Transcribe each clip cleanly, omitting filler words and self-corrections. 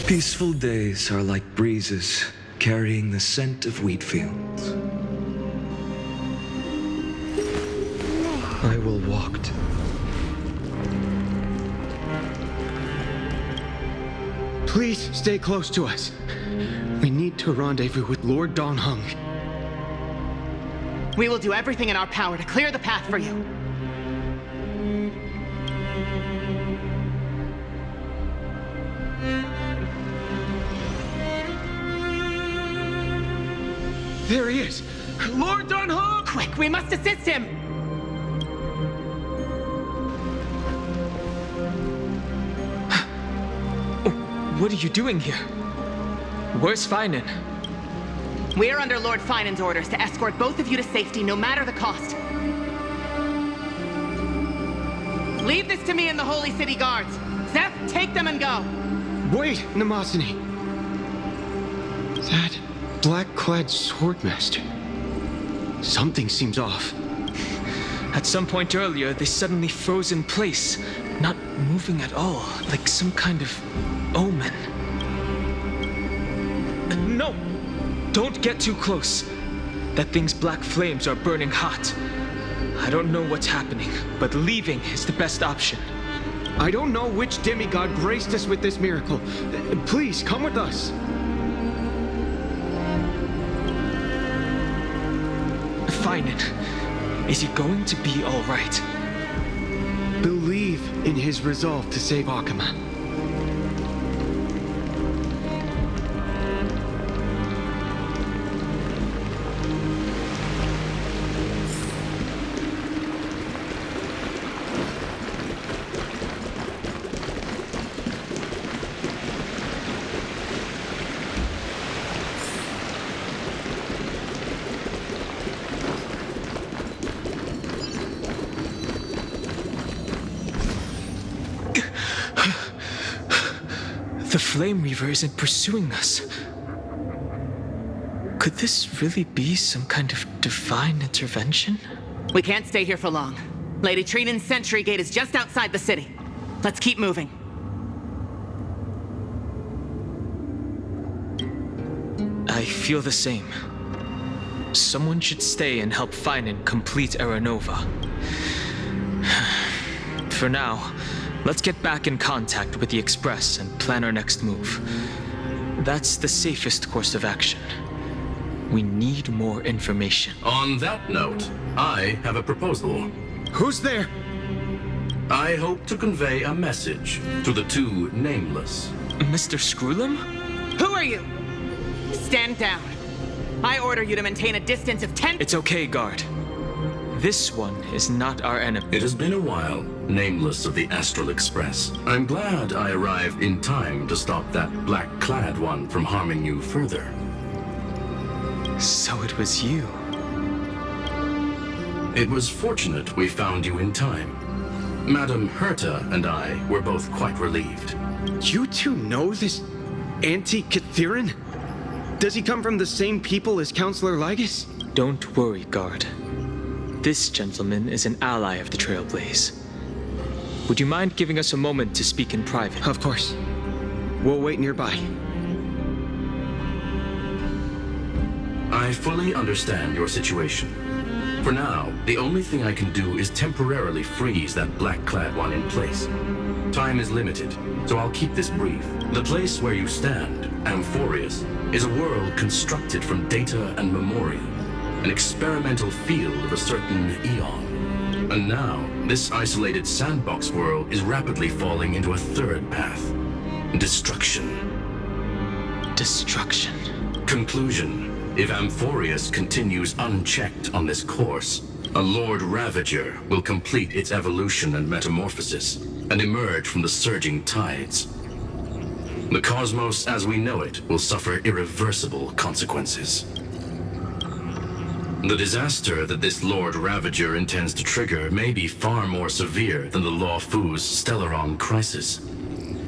Peaceful days are like breezes carrying the scent of wheat fields. I will walk to... Please stay close to us. We need to rendezvous with Lord Don Hung. We will do everything in our power to clear the path for you. There he is! Lord Don Hung! Quick, we must assist him! What are you doing here? Where's Finan? We're under Lord Finan's orders to escort both of you to safety, no matter the cost. Leave this to me and the Holy City Guards. Zeph, take them and go. Wait, Namasani. That black-clad swordmaster. Something seems off. At some point earlier, they suddenly froze in place, not moving at all, like some kind of omen. No! Don't get too close. That thing's black flames are burning hot. I don't know what's happening, but leaving is the best option. I don't know which demigod graced us with this miracle. Please, come with us. Finan, is he going to be all right? Believe in his resolve to save Akama. The Flame Reaver isn't pursuing us. Could this really be some kind of divine intervention? We can't stay here for long. Lady Trinan's sentry gate is just outside the city. Let's keep moving. I feel the same. Someone should stay and help Finan complete Aranova. For now, let's get back in contact with the Express and plan our next move. That's the safest course of action. We need more information. On that note, I have a proposal. Who's there? I hope to convey a message to the two nameless. Mr. Screwlam? Who are you? Stand down. I order you to maintain a distance of 10... It's okay, guard. This one is not our enemy. It has been a while, nameless of the Astral Express. I'm glad I arrived in time to stop that black-clad one from harming you further. So it was you. It was fortunate we found you in time. Madam Herta and I were both quite relieved. You two know this anti-Cathiran? Does he come from the same people as Counselor Lygus? Don't worry, guard. This gentleman is an ally of the Trailblaze. Would you mind giving us a moment to speak in private? Of course. We'll wait nearby. I fully understand your situation. For now, the only thing I can do is temporarily freeze that black-clad one in place. Time is limited, so I'll keep this brief. The place where you stand, Amphorius, is a world constructed from data and memoria, an experimental field of a certain eon. And now, this isolated sandbox world is rapidly falling into a third path. Destruction. Destruction. Conclusion. If Amphorius continues unchecked on this course, a Lord Ravager will complete its evolution and metamorphosis, and emerge from the surging tides. The cosmos as we know it will suffer irreversible consequences. The disaster that this Lord Ravager intends to trigger may be far more severe than the Law Fu's Stellaron crisis,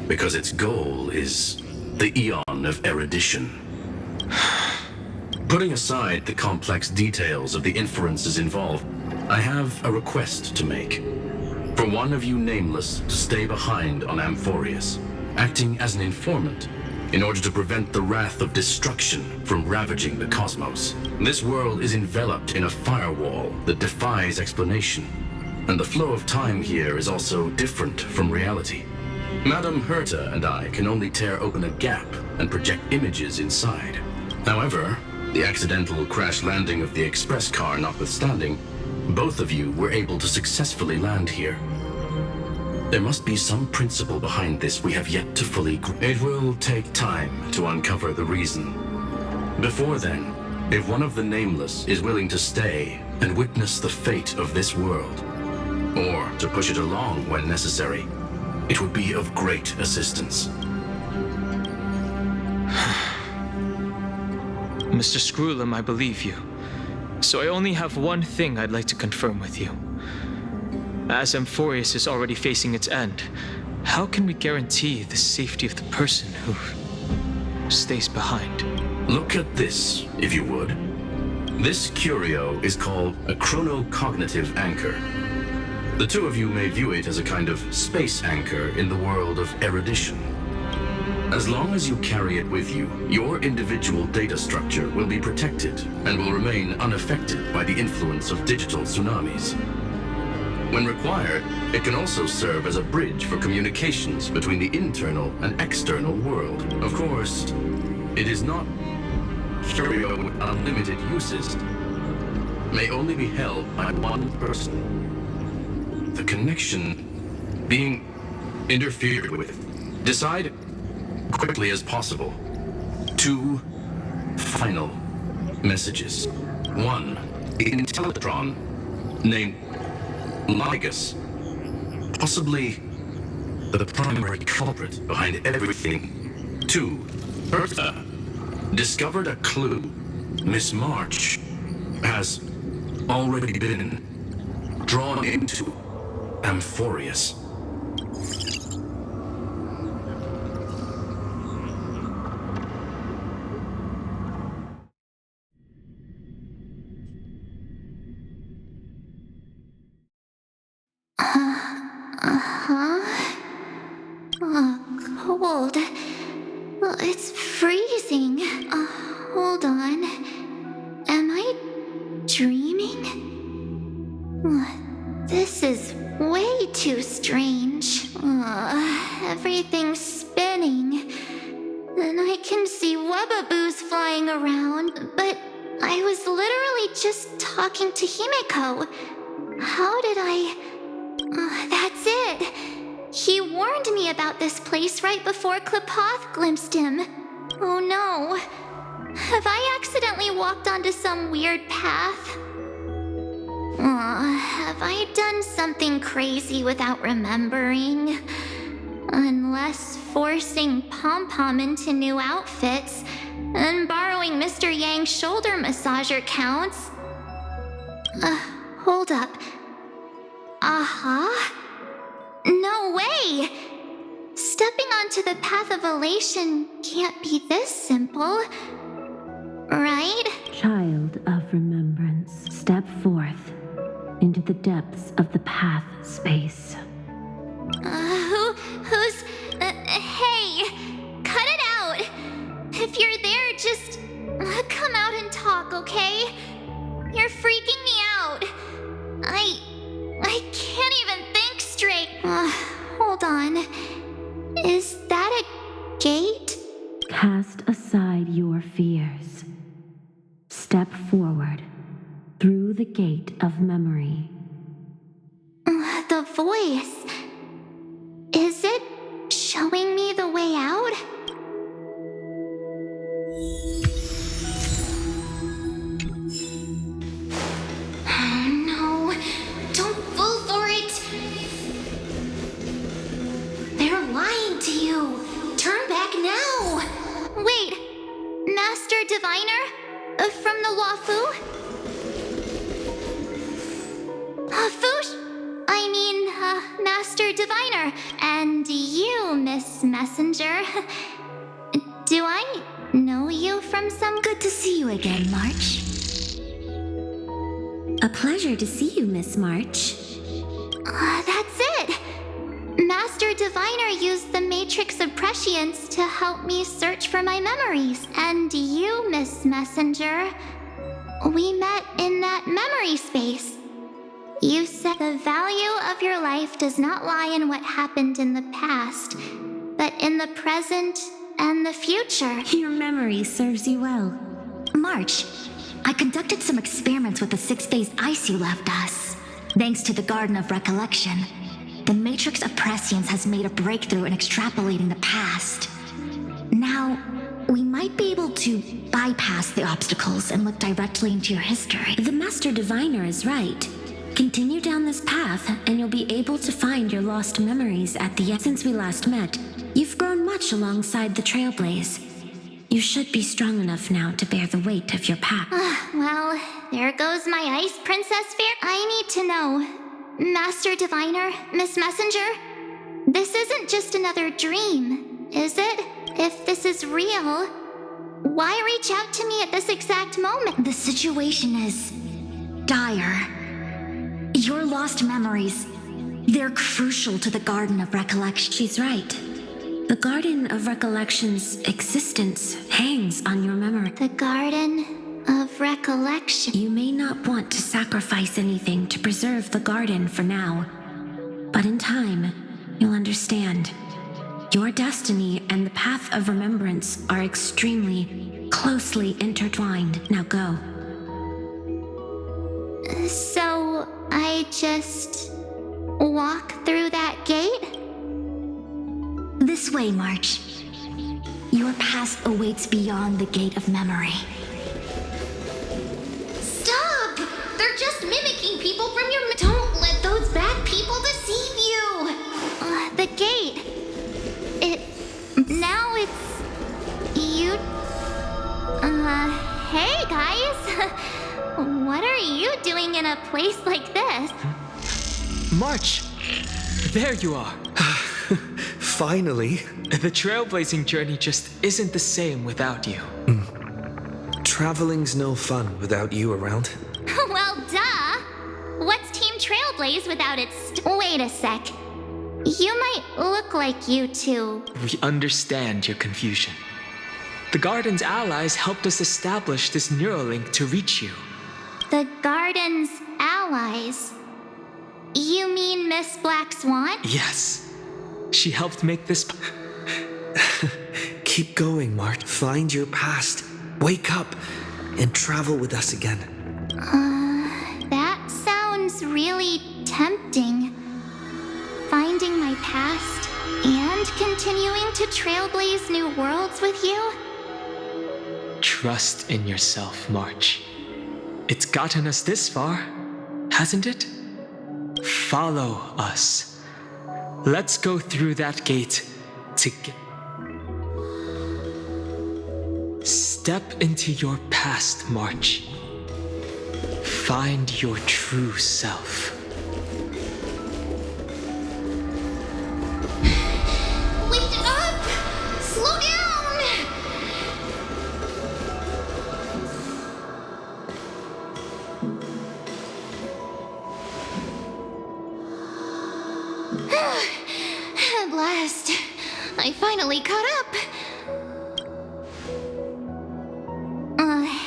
because its goal is the Eon of Erudition. Putting aside the complex details of the inferences involved, I have a request to make. For one of you nameless to stay behind on Amphorius, acting as an informant, in order to prevent the wrath of destruction from ravaging the cosmos. This world is enveloped in a firewall that defies explanation, and the flow of time here is also different from reality. Madame Herta and I can only tear open a gap and project images inside. However, the accidental crash landing of the express car notwithstanding, both of you were able to successfully land here. There must be some principle behind this we have yet to fully grasp. It will take time to uncover the reason. Before then, if one of the Nameless is willing to stay and witness the fate of this world, or to push it along when necessary, it would be of great assistance. Mr. Screwlum, I believe you. So I only have one thing I'd like to confirm with you. As Amphorius is already facing its end, how can we guarantee the safety of the person who stays behind? Look at this, if you would. This curio is called a chronocognitive anchor. The two of you may view it as a kind of space anchor in the world of erudition. As long as you carry it with you, your individual data structure will be protected and will remain unaffected by the influence of digital tsunamis. When required, it can also serve as a bridge for communications between the internal and external world. Of course, it is not curio with unlimited uses. May only be held by one person. The connection being interfered with. Decide quickly as possible. 2 final messages. 1, the Intellitron named Ligus, possibly the primary culprit behind everything. 2, Herta discovered a clue. Miss March has already been drawn into Amphorius. Cold. It's freezing. Hold on. Am I dreaming? This is way too strange. Everything's spinning. And I can see webaboos flying around, but I was literally just talking to Himeko. How did I... that's it. He warned me about this place right before Klapoth glimpsed him. Oh no. Have I accidentally walked onto some weird path? Have I done something crazy without remembering? Unless forcing Pom-Pom into new outfits and borrowing Mr. Yang's shoulder massager counts. Hold up. No way! Stepping onto the path of elation can't be this simple, right? Child of remembrance, step forth into the depths of the path space. Who's... hey! Cut it out! If you're there, just come out and talk, okay? You're freaking me out. I can't even think straight. Hold on. Is that a gate? Cast aside your fears. Step forward through the gate of memory. The voice. Is it showing me the way out? No, don't fall for it. They're lying to you. Turn back now. Wait, Master Diviner? From the Wafu? Master Diviner. And you, Miss Messenger. Do I know you from some... Good to see you again, March. A pleasure to see you, Miss March. That's it. Master Diviner. Diviner used the Matrix of Prescience to help me search for my memories. And you, Miss Messenger, we met in that memory space. You said the value of your life does not lie in what happened in the past, but in the present and the future. Your memory serves you well. March, I conducted some experiments with the 6-phase ice you left us. Thanks to the Garden of Recollection, the Matrix of Prescience has made a breakthrough in extrapolating the past. Now, we might be able to bypass the obstacles and look directly into your history. The Master Diviner is right. Continue down this path, and you'll be able to find your lost memories at the end. Since we last met, you've grown much alongside the Trailblaze. You should be strong enough now to bear the weight of your past. Well, there goes my Ice Princess fear. I need to know, Master Diviner, Miss Messenger, this isn't just another dream, is it? If this is real, why reach out to me at this exact moment? The situation is dire. Your lost memories, they're crucial to the Garden of Recollection. She's right. The Garden of Recollection's existence hangs on your memory. The Garden of Recollection. You may not want to sacrifice anything to preserve the garden for now, but in time, you'll understand. Your destiny and the path of remembrance are extremely closely intertwined. Now go. So, I just walk through that gate? This way, March. Your past awaits beyond the gate of memory. Stop! They're just mimicking people from your... Don't let those bad people deceive you! The gate. Now it's... you... hey guys! What are you doing in a place like this? March! There you are. Finally. The trailblazing journey just isn't the same without you. Traveling's no fun without you around. Well, duh! What's Team Trailblaze without its... Wait a sec. You might look like you two. We understand your confusion. The Garden's allies helped us establish this Neuralink to reach you. The Garden's allies? You mean Miss Black Swan? Yes. She helped make this... Keep going, Mart. Find your past. Wake up and travel with us again. That sounds really tempting. Finding my past and continuing to trailblaze new worlds with you? Trust in yourself, March. It's gotten us this far, hasn't it? Follow us. Let's go through that gate together. Step into your past, March. Find your true self. Lift up! Slow down! At last, I finally caught up.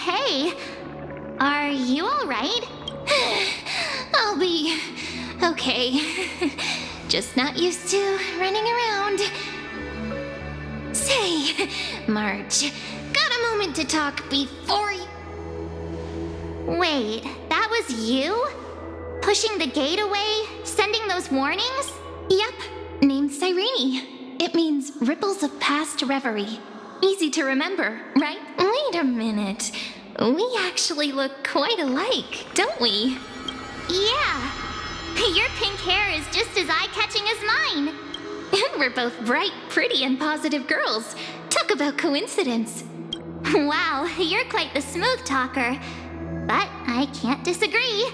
Hey, are you all right? I'll be okay. Just not used to running around. Say, March, got a moment to talk before you... Wait, that was you? Pushing the gate away? Sending those warnings? Yep, named Cyrene. It means ripples of past reverie. Easy to remember, right? Wait a minute. We actually look quite alike, don't we? Yeah. Your pink hair is just as eye-catching as mine. And we're both bright, pretty, and positive girls. Talk about coincidence. Wow, you're quite the smooth talker. But I can't disagree.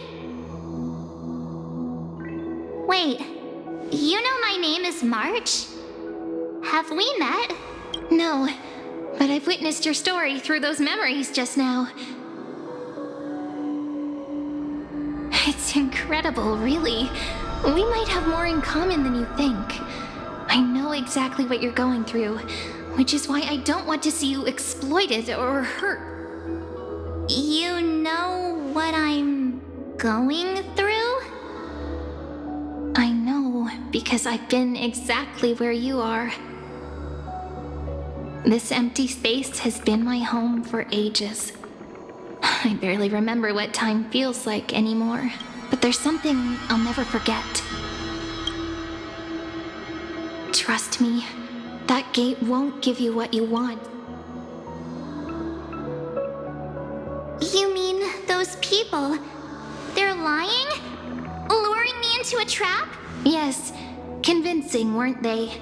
Wait, you know my name is March? Have we met? No, but I've witnessed your story through those memories just now. It's incredible, really. We might have more in common than you think. I I know exactly what you're going through, which is why I don't want to see you exploited or hurt. You know what I'm going through? I know because I've been exactly where you are. This empty space has been my home for ages. I barely remember what time feels like anymore, but there's something I'll never forget. Trust me, that gate won't give you what you want. You mean those people? They're lying? Luring me into a trap? Yes, convincing, weren't they?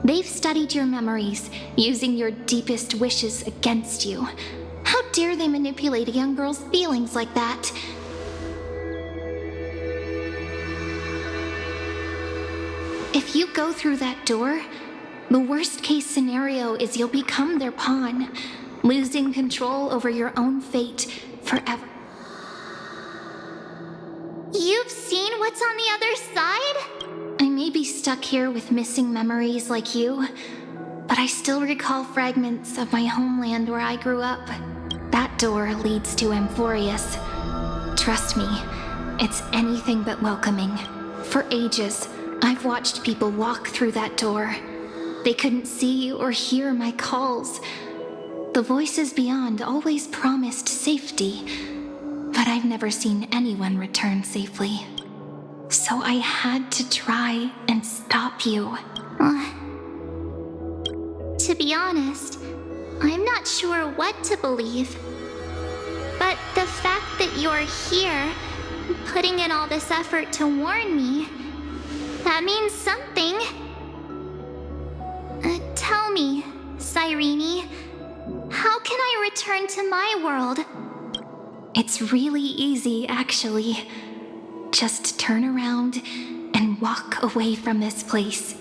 They've studied your memories, using your deepest wishes against you. How dare they manipulate a young girl's feelings like that? If you go through that door, the worst case scenario is you'll become their pawn, losing control over your own fate forever. You've seen what's on the other side? I may be stuck here with missing memories like you, but I still recall fragments of my homeland where I grew up. That door leads to Amphorius. Trust me, it's anything but welcoming. For ages, I've watched people walk through that door. They couldn't see or hear my calls. The voices beyond always promised safety, but I've never seen anyone return safely. So I had to try and stop you. To be honest, I'm not sure what to believe. But the fact that you're here, putting in all this effort to warn me, that means something. Tell me, Cyrene, how can I return to my world? It's really easy, actually. Just turn around and walk away from this place.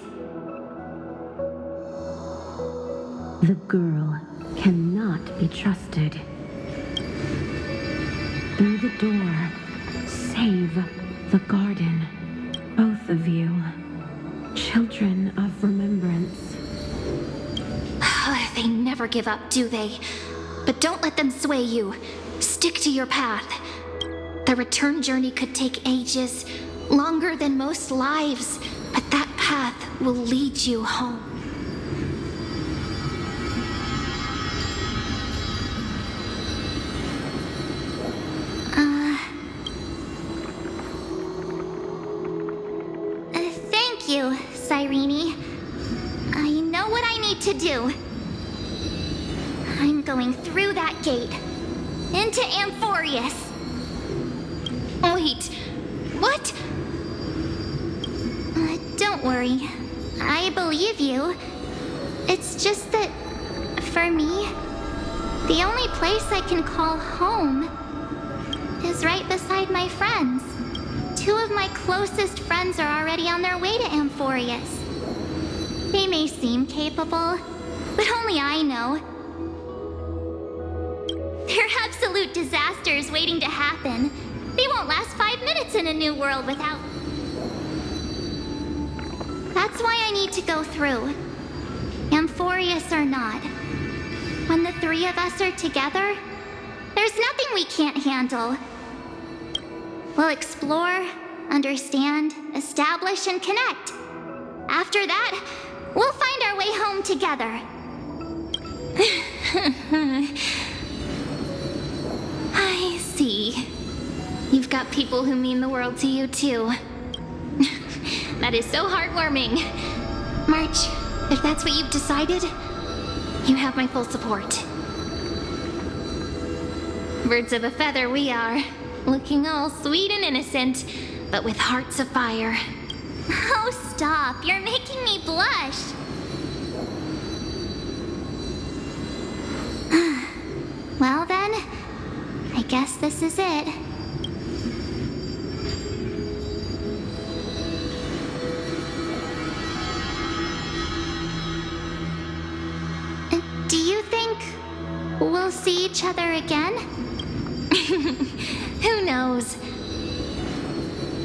The girl cannot be trusted. Through the door, save the garden. Both of you, children of remembrance. They never give up, do they? But don't let them sway you. Stick to your path. The return journey could take ages, longer than most lives, but that path will lead you home. Thank you, Cyrene. I know what I need to do. I'm going through that gate, into Amphorius. Wait, what? Don't worry. I believe you. It's just that, for me, the only place I can call home is right beside my friends. Two of my closest friends are already on their way to Amphorius. They may seem capable, but only I know. They're absolute disasters waiting to happen. They won't last 5 minutes in a new world without... That's why I need to go through. Amphorius or not. When the three of us are together, there's nothing we can't handle. We'll explore, understand, establish, and connect. After that, we'll find our way home together. I see. You've got people who mean the world to you, too. That is so heartwarming. March, if that's what you've decided, you have my full support. Birds of a feather we are, looking all sweet and innocent, but with hearts of fire. Oh, stop. You're making me blush. Well then, I guess this is it. Do you think we'll see each other again? Who knows?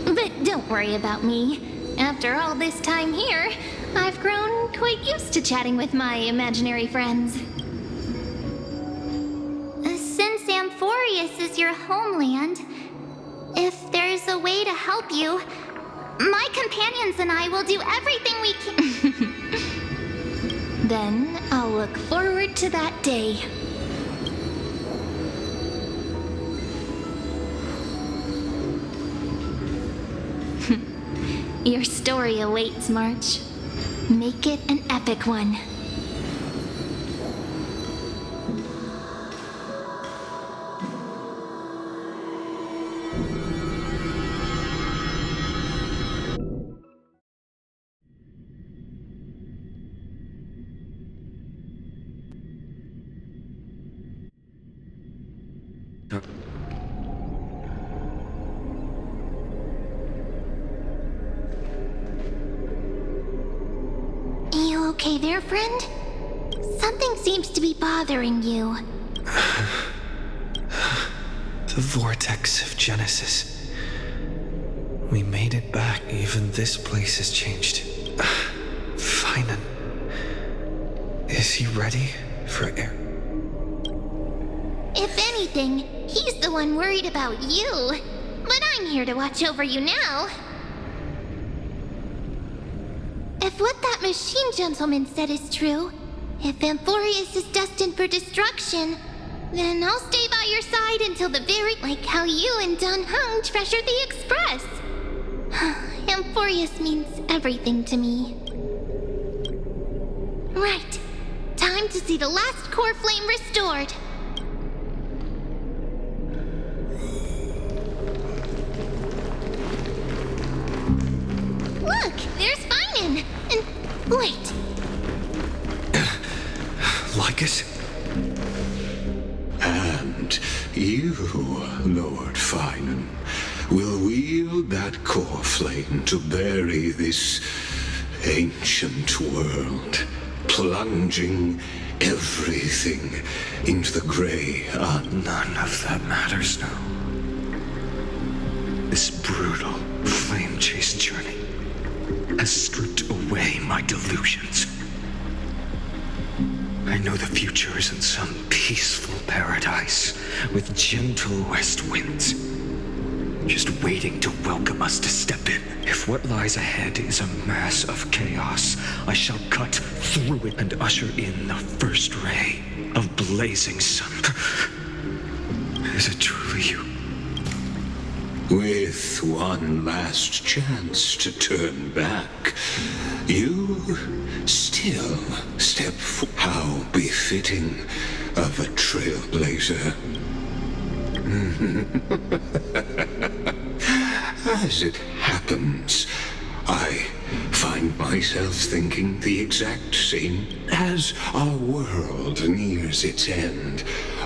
But don't worry about me. After all this time here, I've grown quite used to chatting with my imaginary friends. Since Amphorius is your homeland, if there's a way to help you, my companions and I will do everything we can. Then I'll look forward to that day. Your story awaits, March. Make it an epic one. You okay there, friend? Something seems to be bothering you. The vortex of Genesis. We made it back, even this place has changed. Finan. Is he ready for air? If anything, he's the one worried about you. But I'm here to watch over you now. If what that machine gentleman said is true, if Amphorius is destined for destruction, then I'll stay by your side until the very... like how you and Dun Hung treasured the Express. Amphorius means everything to me. Right. Time to see the last core flame restored. Look, there's Finan. And wait. Lycus? And you, Lord Finan, will wield that core flame to bury this ancient world, plunging everything into the gray None of that matters now. This brutal, flame-chased journey has stripped away my delusions. I know the future is in some peaceful paradise with gentle west winds, just waiting to welcome us to step in. If what lies ahead is a mass of chaos, I shall cut through it and usher in the first ray of blazing sun. Is it truly you? with one last chance to turn back. You still step how befitting of a trailblazer. As it happens, I find myself thinking the exact same. As our world nears its end,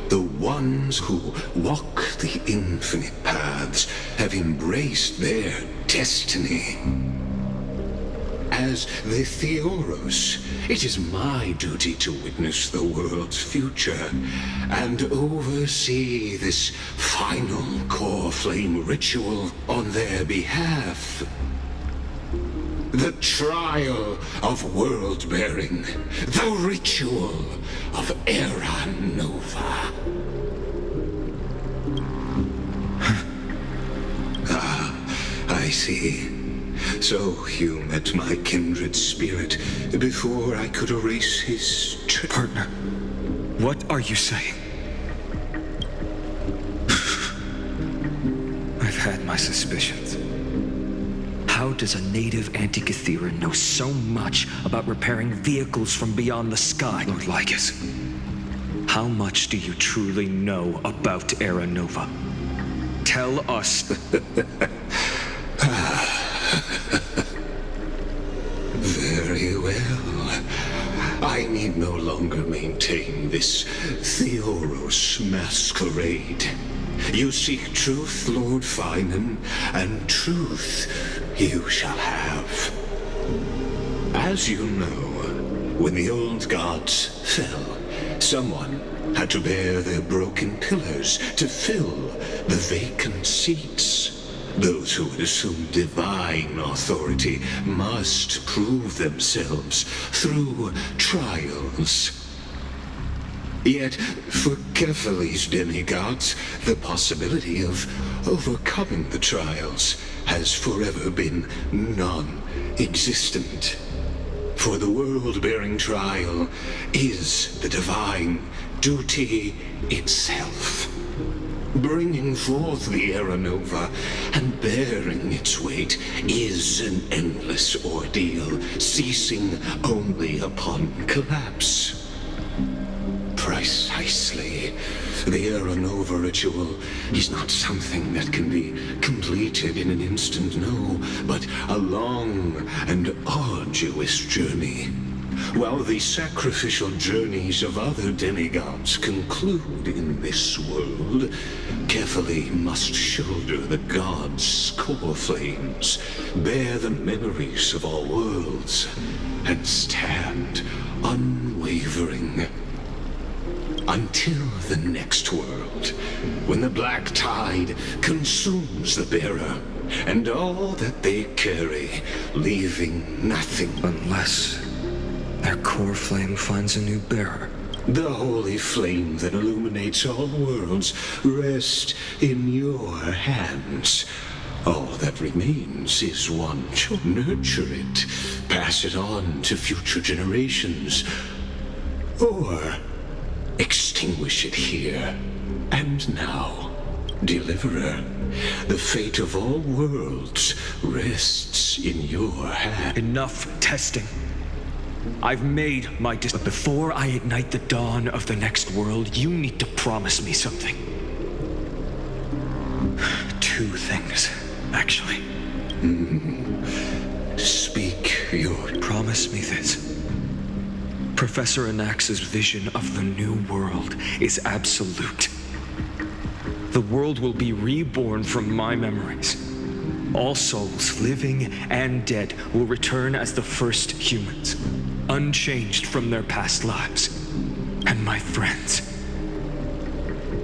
the ones who walk the infinite paths have embraced their destiny. As the Theoros, it is my duty to witness the world's future and oversee this final core flame ritual on their behalf. The trial of world-bearing, the ritual of Era Nova. I see. So you met my kindred spirit before I could erase his Partner, what are you saying? I've had my suspicions. How does a native Antikytheran know so much about repairing vehicles from beyond the sky? Lord Lycus, how much do you truly know about Era Nova? Tell us. Very well. I need no longer maintain this Theoros masquerade. You seek truth, Lord Finan, and truth you shall have. As you know, when the old gods fell, someone had to bear their broken pillars to fill the vacant seats. Those who would assume divine authority must prove themselves through trials. Yet, for Kefali's demigods, the possibility of overcoming the trials has forever been non-existent. For the world-bearing trial is the divine duty itself. Bringing forth the Era Nova and bearing its weight is an endless ordeal, ceasing only upon collapse. Precisely. The Era Nova ritual is not something that can be completed in an instant, no, but a long and arduous journey. While the sacrificial journeys of other demigods conclude in this world, Kefali must shoulder the gods' core flames, bear the memories of all worlds, and stand unwavering. Until the next world, when the black tide consumes the bearer, and all that they carry, leaving nothing. Unless their core flame finds a new bearer. The holy flame that illuminates all worlds rests in your hands. All that remains is one to nurture it, pass it on to future generations, or extinguish it here and now. Deliverer, the fate of all worlds rests in your hand. Enough testing. I've made my but before I ignite the dawn of the next world, you need to promise me something. 2 things, actually. Speak your... Promise me this. Professor Anax's vision of the new world is absolute. The world will be reborn from my memories. All souls, living and dead, will return as the first humans, unchanged from their past lives. And my friends,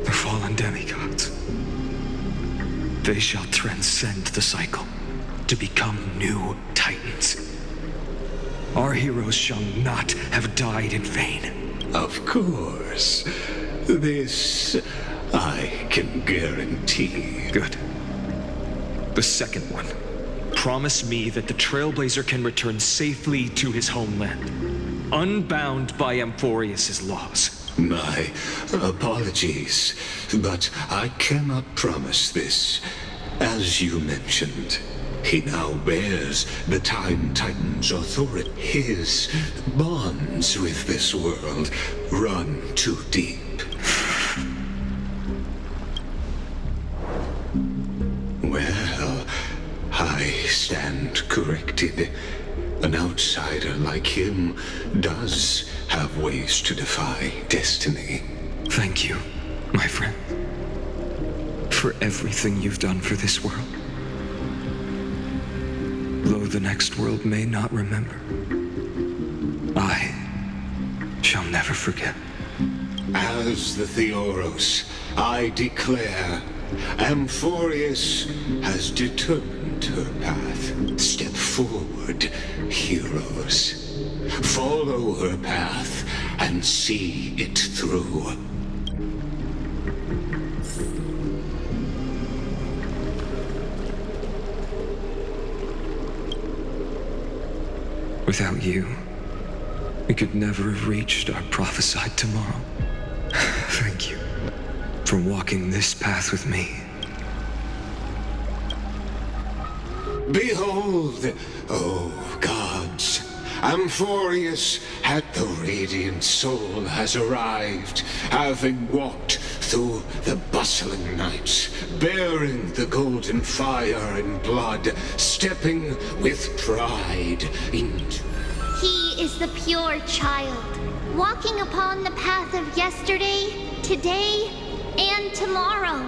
the fallen demigods, they shall transcend the cycle to become new titans. Our heroes shall not have died in vain. Of course. This I can guarantee. Good. The second one. Promise me that the Trailblazer can return safely to his homeland, unbound by Amphorius' laws. My apologies, but I cannot promise this. As you mentioned, he now bears the Time Titan's authority. His bonds with this world run too deep. Well, I stand corrected. An outsider like him does have ways to defy destiny. Thank you, my friend, for everything you've done for this world. Though the next world may not remember, I shall never forget. As the Theoros, I declare, Amphorius has determined her path. Step forward, heroes. Follow her path and see it through. Without you, we could never have reached our prophesied tomorrow. Thank you for walking this path with me. Behold, oh gods, Amphorius at the Radiant Soul has arrived, having walked through the bustling nights, bearing the golden fire and blood, stepping with pride into... He is the pure child, walking upon the path of yesterday, today, and tomorrow.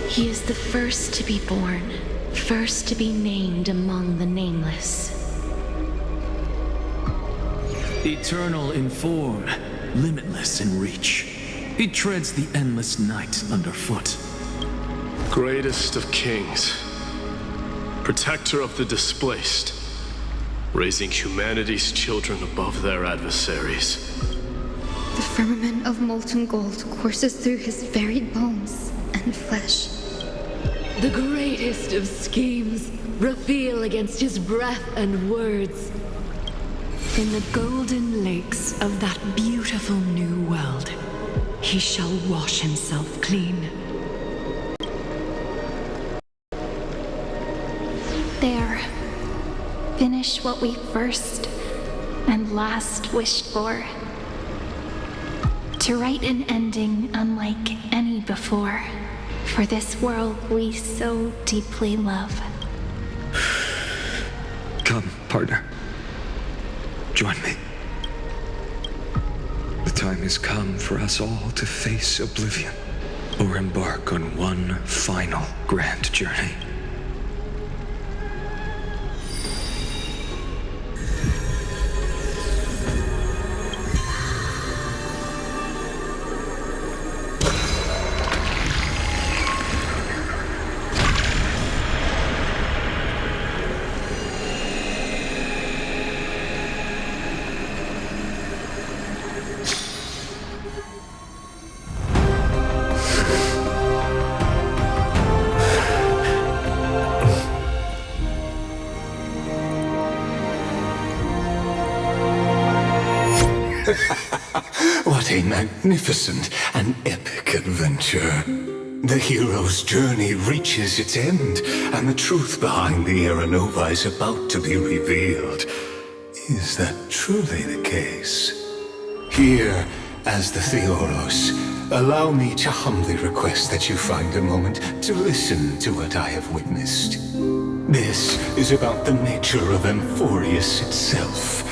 He is the first to be born, first to be named among the nameless. Eternal in form, limitless in reach. He treads the endless night underfoot. Greatest of kings, protector of the displaced, raising humanity's children above their adversaries. The firmament of molten gold courses through his very bones and flesh. The greatest of schemes reveal against his breath and words. In the golden lakes of that beautiful new world, he shall wash himself clean. There. Finish what we first and last wished for. To write an ending unlike any before, for this world we so deeply love. Come, partner. Join me. The time has come for us all to face oblivion, or embark on one final grand journey. What a magnificent and epic adventure. The hero's journey reaches its end, and the truth behind the Aeronova is about to be revealed. Is that truly the case? Here, as the Theoros, allow me to humbly request that you find a moment to listen to what I have witnessed. This is about the nature of Amphorius itself.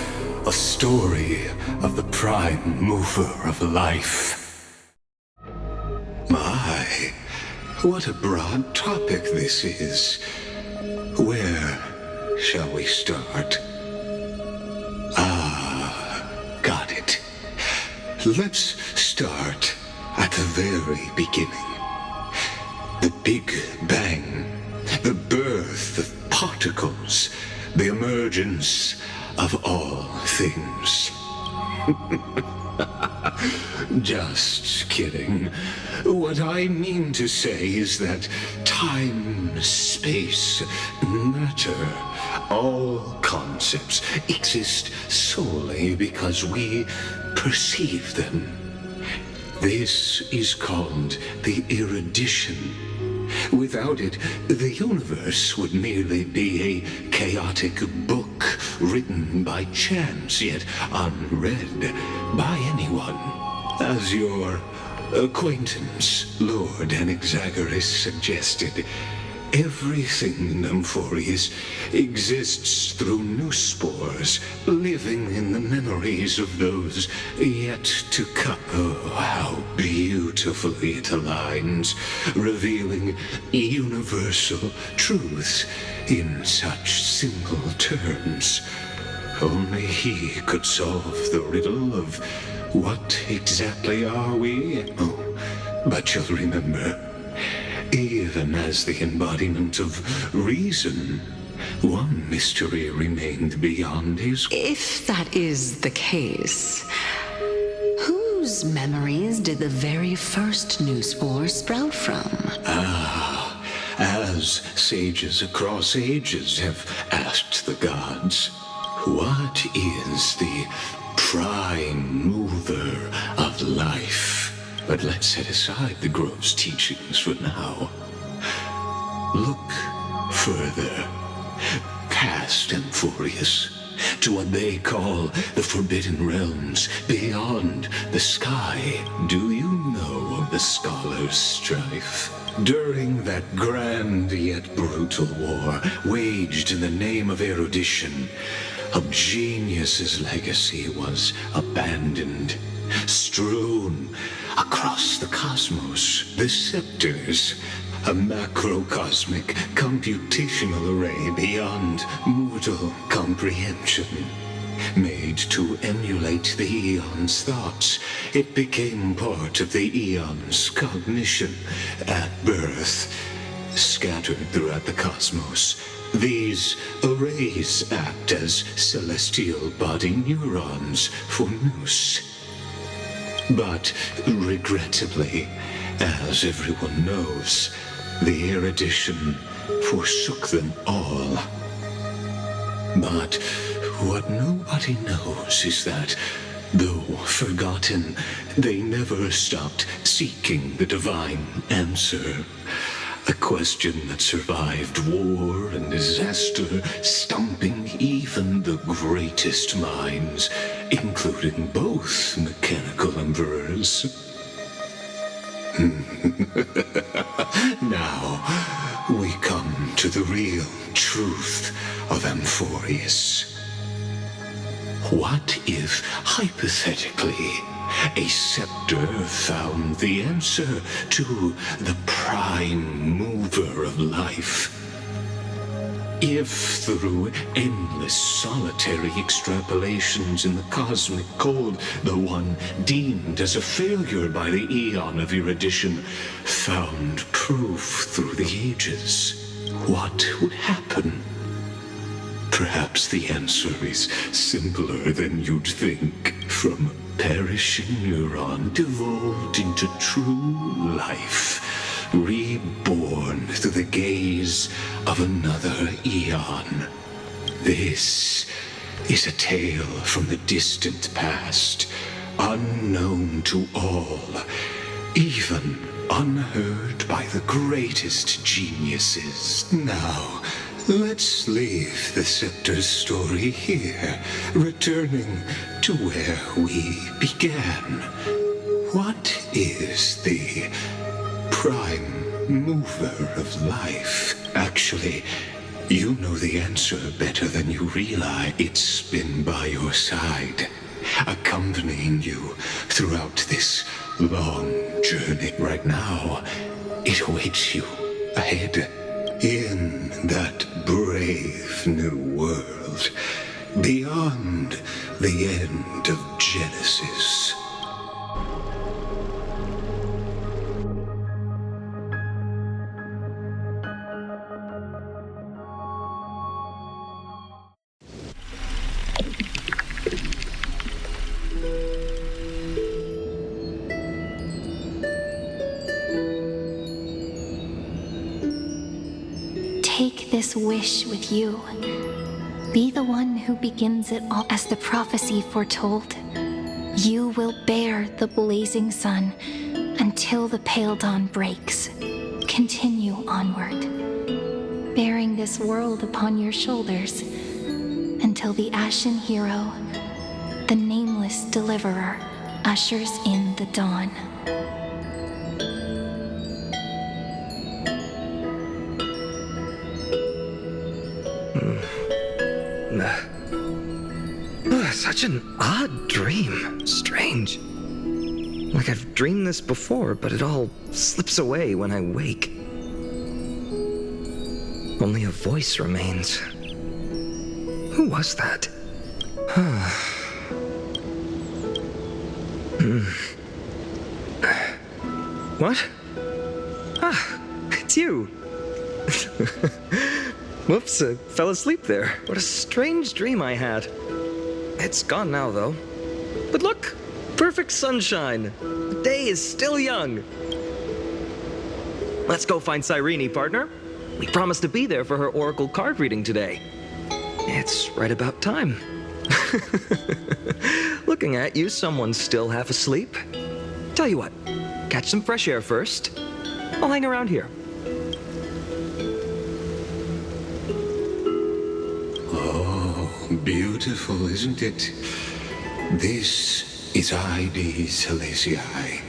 A story of the prime mover of life. My, what a broad topic this is. Where shall we start? Got it. Let's start at the very beginning. The Big Bang, the birth of particles, the emergence of all things. Just kidding. What I mean to say is that time, space, matter, all concepts exist solely because we perceive them. This is called the erudition. Without it, the universe would merely be a chaotic book written by chance, yet unread by anyone. As your acquaintance, Lord Anaxagoras, suggested, everything in Amphorius exists through new spores, living in the memories of those yet to come. Oh, how beautifully it aligns, revealing universal truths in such simple terms. Only he could solve the riddle of what exactly are we? Oh, but you'll remember, even as the embodiment of reason, one mystery remained beyond his... If that is the case, whose memories did the very first new spore sprout from? As sages across ages have asked the gods, what is the prime mover of life? But let's set aside the Grove's teachings for now. Look further, past Amphorius, to what they call the Forbidden Realms, beyond the sky. Do you know of the Scholars' Strife? During that grand yet brutal war, waged in the name of erudition, a genius's legacy was abandoned, strewn across the cosmos. The scepters, a macrocosmic computational array beyond mortal comprehension. Made to emulate the Eon's thoughts, it became part of the Eon's cognition at birth. scattered throughout the cosmos. These arrays act as celestial body neurons for Nous. But regrettably, as everyone knows, the erudition forsook them all. But what nobody knows is that, though forgotten, they never stopped seeking the divine answer. A question that survived war and disaster, stumping even the greatest minds, including both mechanical emperors. Now, we come to the real truth of Amphorius. What if, hypothetically, a scepter found the answer to the prime mover of life? If through endless solitary extrapolations in the cosmic code, the one deemed as a failure by the eon of erudition found proof through the ages, what would happen? Perhaps the answer is simpler than you'd think. From a perishing neuron devolved into true life, reborn through the gaze of another eon. This is a tale from the distant past, unknown to all, even unheard by the greatest geniuses. Now, let's leave the scepter's story here, returning to where we began. What is the prime mover of life? Actually, you know the answer better than you realize. It's been by your side, accompanying you throughout this long journey. Right now, it awaits you ahead. In that brave new world, beyond the end of Genesis. Take this wish with you. Be the one who begins it all. As the prophecy foretold, you will bear the blazing sun until the pale dawn breaks. Continue onward, bearing this world upon your shoulders until the ashen hero, the nameless deliverer, ushers in the dawn. Such an odd dream. Strange. Like I've dreamed this before, but it all slips away when I wake. Only a voice remains. Who was that? What? Ah, it's you. Whoops, I fell asleep there. What a strange dream I had. It's gone now, though. But look, perfect sunshine. The day is still young. Let's go find Cyrene, partner. We promised to be there for her oracle card reading today. It's right about time. Looking at you, someone's still half asleep. Tell you what, catch some fresh air first. I'll hang around here. Beautiful, isn't it? This is Ide Silesiae,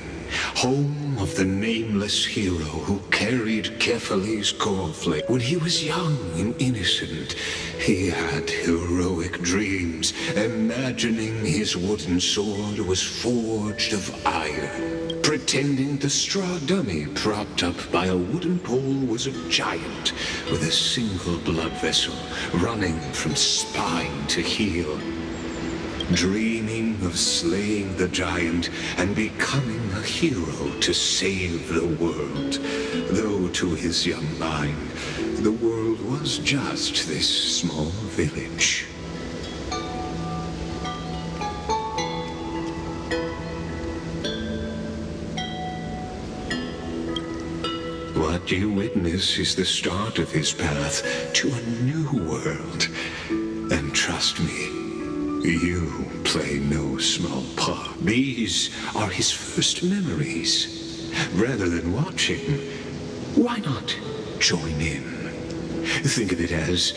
home of the nameless hero who carried Kephales's cornflake. When he was young and innocent, he had heroic dreams, imagining his wooden sword was forged of iron, pretending the straw dummy propped up by a wooden pole was a giant with a single blood vessel running from spine to heel. dreaming of slaying the giant and becoming a hero to save the world. Though to his young mind, the world was just this small village. What you witness is the start of his path to a new world. And trust me, you play no small part. These are his first memories. Rather than watching, why not join in? Think of it as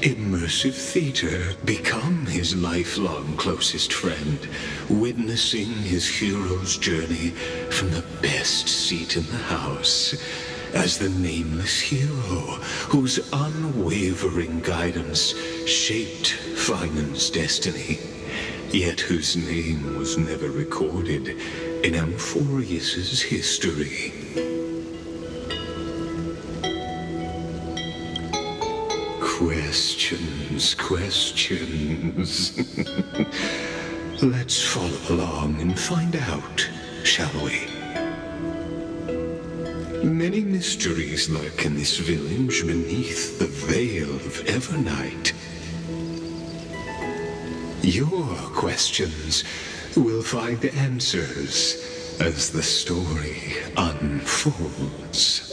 immersive theater. Become his lifelong closest friend, witnessing his hero's journey from the best seat in the house. As the nameless hero whose unwavering guidance shaped Finan's destiny, yet whose name was never recorded in Amphorius's history. Questions. Let's follow along and find out, shall we? Many mysteries lurk in this village beneath the veil of Evernight. Your questions will find answers as the story unfolds.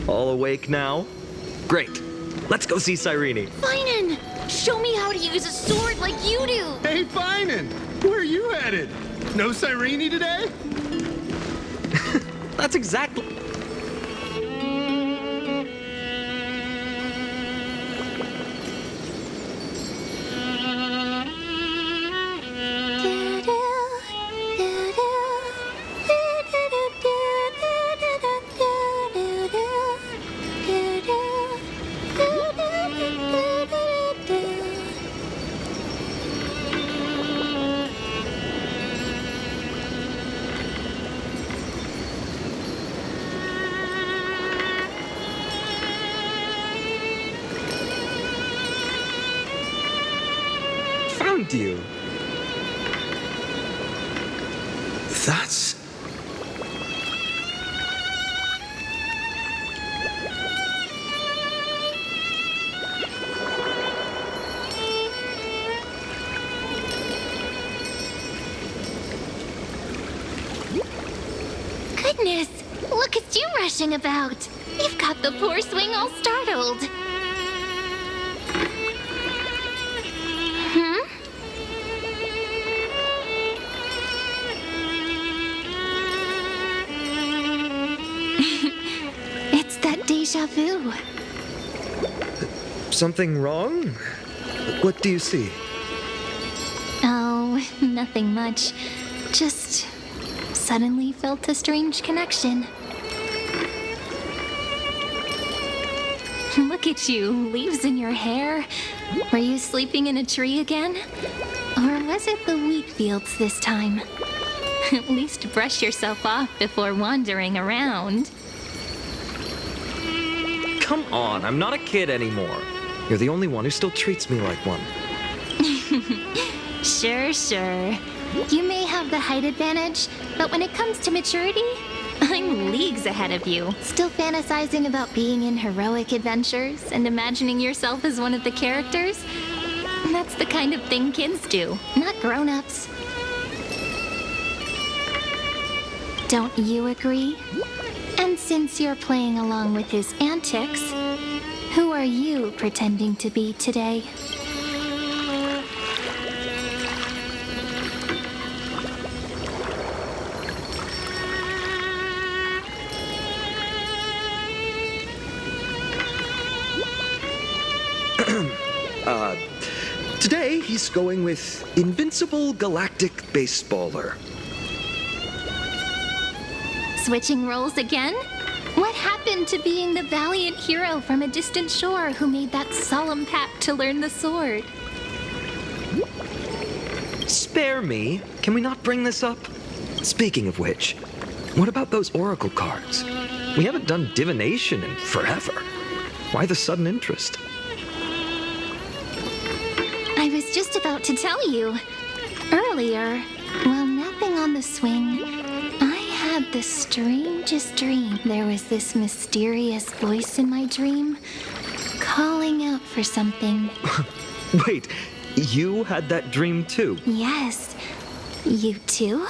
All awake now? Great. Let's go see Cyrene. Finan! Show me how to use a sword like you do! Hey, Finan! Where are you headed? No Cyrene today? That's exactly... Found you. That's... Goodness! Look at you rushing about! You've got the poor swing all startled! It's that deja vu. Something wrong? What do you see? Oh, nothing much. Just suddenly felt a strange connection. Look at you, leaves in your hair. Were you sleeping in a tree again? Or was it the wheat fields this time? At least brush yourself off before wandering around. Come on, I'm not a kid anymore. You're the only one who still treats me like one. Sure. You may have the height advantage, but when it comes to maturity, I'm leagues ahead of you. Still fantasizing about being in heroic adventures and imagining yourself as one of the characters? That's the kind of thing kids do, not grown-ups. Don't you agree? And since you're playing along with his antics, who are you pretending to be today? Today he's going with Invincible Galactic Baseballer. Switching roles again? What happened to being the valiant hero from a distant shore who made that solemn pact to learn the sword? Spare me. Can we not bring this up? Speaking of which, what about those oracle cards? We haven't done divination in forever. Why the sudden interest? I was just about to tell you. Earlier, while napping on the swing, I had the strangest dream. There was this mysterious voice in my dream calling out for something. Wait, you had that dream too? Yes, you too?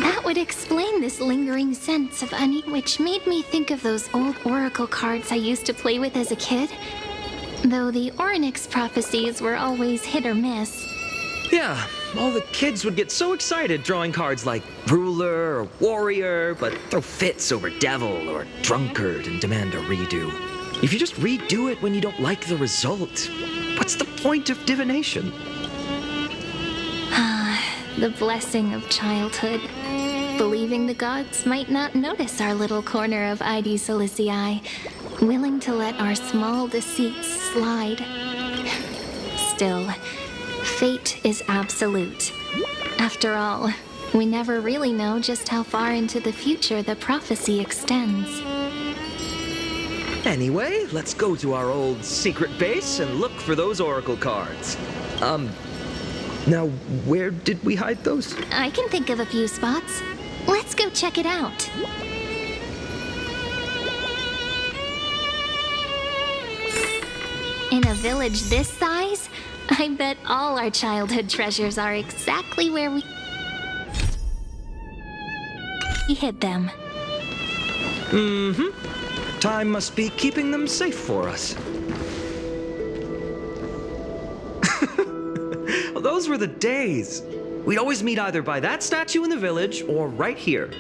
That would explain this lingering sense of unease, which made me think of those old oracle cards I used to play with as a kid. Though the Ornyx prophecies were always hit or miss. Yeah, all the kids would get so excited drawing cards like ruler or warrior, but throw fits over devil or drunkard and demand a redo. If you just redo it when you don't like the result, what's the point of divination? The blessing of childhood. Believing the gods might not notice our little corner of ID Silicii, willing to let our small deceits slide. Still, fate is absolute. After all, we never really know just how far into the future the prophecy extends. Anyway, let's go to our old secret base and look for those oracle cards. Now, where did we hide those? I can think of a few spots. Let's go check it out. In a village this size, I bet all our childhood treasures are exactly where we hid them. Mm-hmm. Time must be keeping them safe for us. Well, those were the days. We'd always meet either by that statue in the village or right here.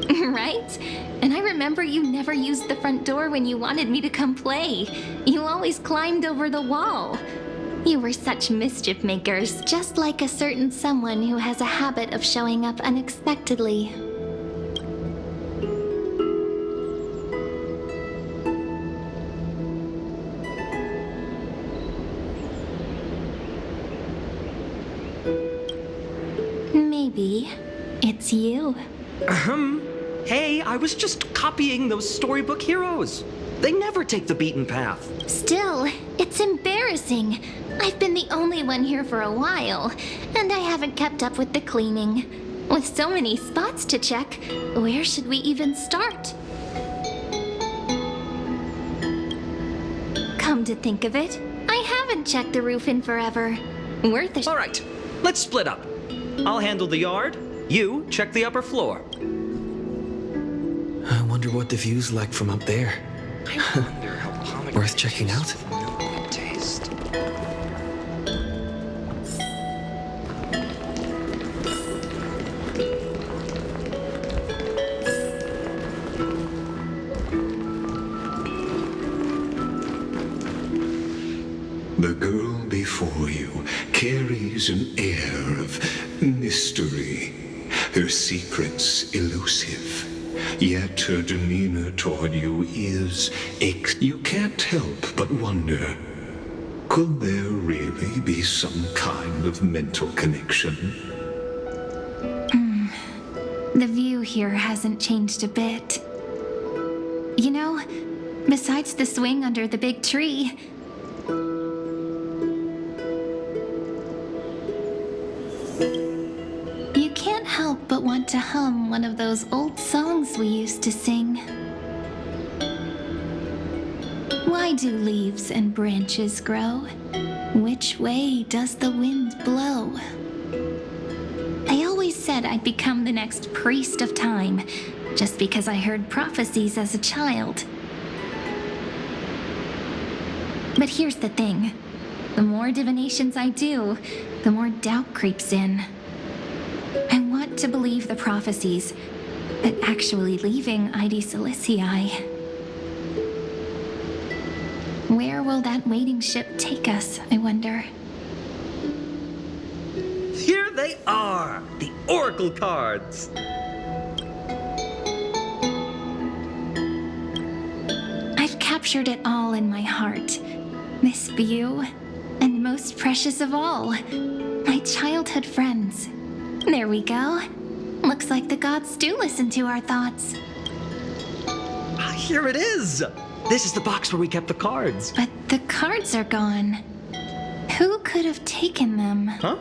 Right? And I remember you never used the front door when you wanted me to come play. You always climbed over the wall. You were such mischief makers, just like a certain someone who has a habit of showing up unexpectedly. Maybe it's you. Hey, I was just copying those storybook heroes. They never take the beaten path. Still, it's embarrassing. I've been the only one here for a while, and I haven't kept up with the cleaning. With so many spots to check, where should we even start? Come to think of it, I haven't checked the roof in forever. Worth a All right, let's split up. I'll handle the yard. You check the upper floor. I wonder what the view's like from up there. I wonder how pomegranate Worth checking out? juice will good taste. The girl before you carries an air of mystery, her secrets elusive. Yet her demeanor toward you is you can't help but wonder, could there really be some kind of mental connection? The view here hasn't changed a bit. You know, besides the swing under the big tree, you can't help but want to hum one of those old songs we used to sing. Why do leaves and branches grow? Which way does the wind blow? They always said I'd become the next priest of time, just because I heard prophecies as a child. But here's the thing. The more divinations I do, the more doubt creeps in. I want to believe the prophecies, but actually leaving ID Silicii. Where will that waiting ship take us, I wonder? Here they are, the oracle cards. I've captured it all in my heart. This view, and most precious of all, my childhood friends. There we go. Looks like the gods do listen to our thoughts. Here it is! This is the box where we kept the cards. But the cards are gone. Who could have taken them? Huh?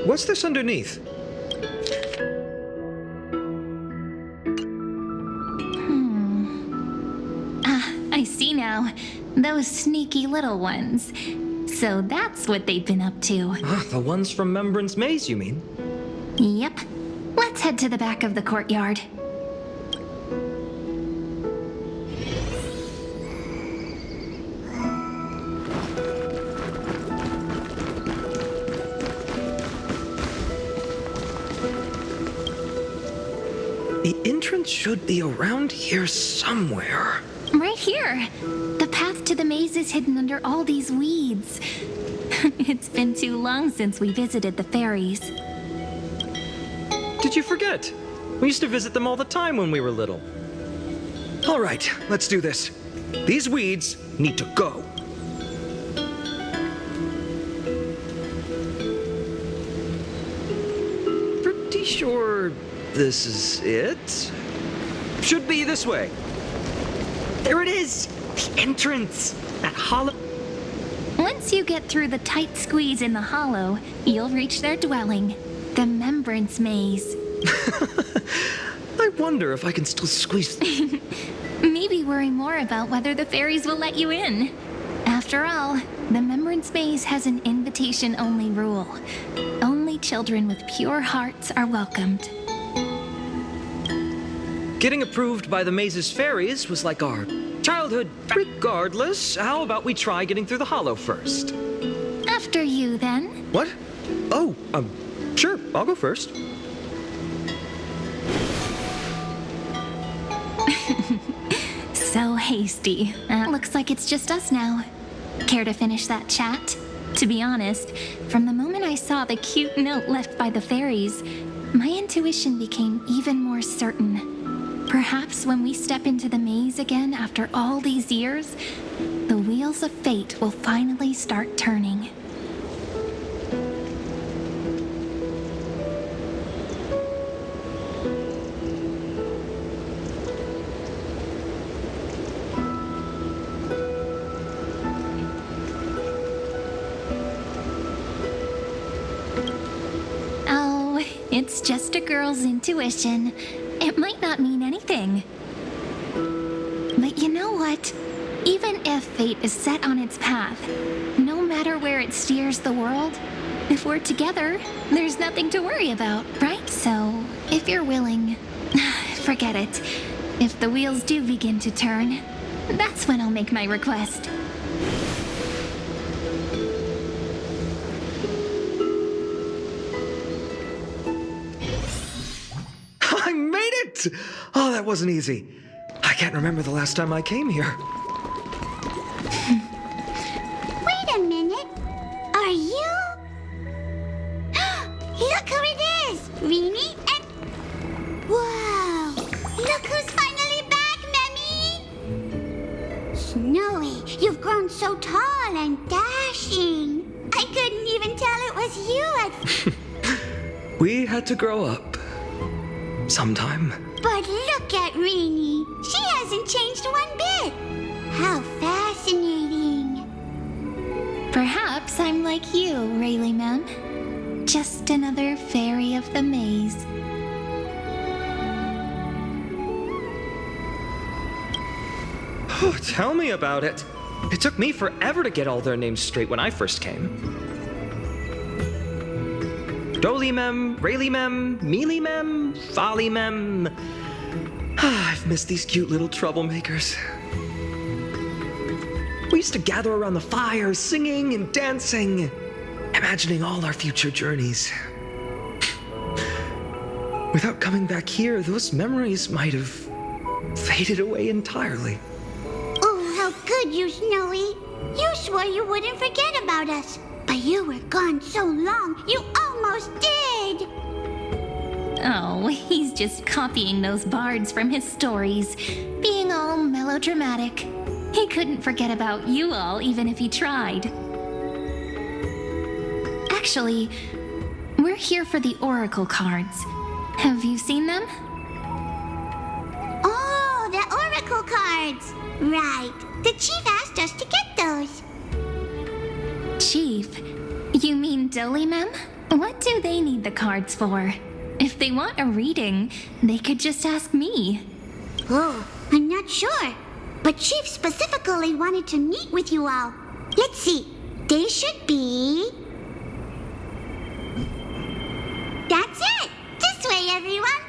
What's this underneath? I see now. Those sneaky little ones. So that's what they've been up to. The ones from Remembrance Maze, you mean? Yep. Let's head to the back of the courtyard. The entrance should be around here somewhere. Right here. The path to the maze is hidden under all these weeds. It's been too long since we visited the fairies. Did you forget? We used to visit them all the time when we were little. All right, let's do this. These weeds need to go. Pretty sure this is it. Should be this way. There it is! The entrance! That hollow. Once you get through the tight squeeze in the hollow, you'll reach their dwelling, the Remembrance Maze. I wonder if I can still squeeze. Maybe worry more about whether the fairies will let you in. After all, the Remembrance Maze has an invitation-only rule. Only children with pure hearts are welcomed. Getting approved by the maze's fairies was like our childhood. Regardless, how about we try getting through the hollow first? After you, then. What? Oh, sure, I'll go first. So hasty. Looks like it's just us now. Care to finish that chat? To be honest, from the moment I saw the cute note left by the fairies, my intuition became even more certain. Perhaps when we step into the maze again after all these years, the wheels of fate will finally start turning. Oh, it's just a girl's intuition. It might not mean anything. But you know what? Even if fate is set on its path, no matter where it steers the world, if we're together, there's nothing to worry about, right? So, if you're willing, forget it. If the wheels do begin to turn, that's when I'll make my request. I made it! Oh, that wasn't easy. I can't remember the last time I came here. Wait a minute. Are you? Look who it is! Rini and... Whoa! Look who's finally back, Memmy! Snowy, you've grown so tall and dashing. I couldn't even tell it was you at... We had to grow up. Sometime. But look at Rini. She hasn't changed one bit. How fascinating. Perhaps I'm like you, Rayleigh Mem. Just another fairy of the maze. Oh, tell me about it. It took me forever to get all their names straight when I first came. Dolly Mem, Rayleigh Mem, Mealy Mem, Folly Mem. I've missed these cute little troublemakers. We used to gather around the fire, singing and dancing, imagining all our future journeys. Without coming back here, those memories might have faded away entirely. Oh, how good you, Snowy. You swore you wouldn't forget about us. But you were gone so long, you almost did! Oh, he's just copying those bards from his stories, being all melodramatic. He couldn't forget about you all, even if he tried. Actually, we're here for the oracle cards. Have you seen them? Oh, the oracle cards. Right. The chief asked us to get those. Chief? You mean Dolimem? What do they need the cards for? If they want a reading, they could just ask me. Oh, I'm not sure. But Chief specifically wanted to meet with you all. Let's see. They should be... That's it! This way, everyone!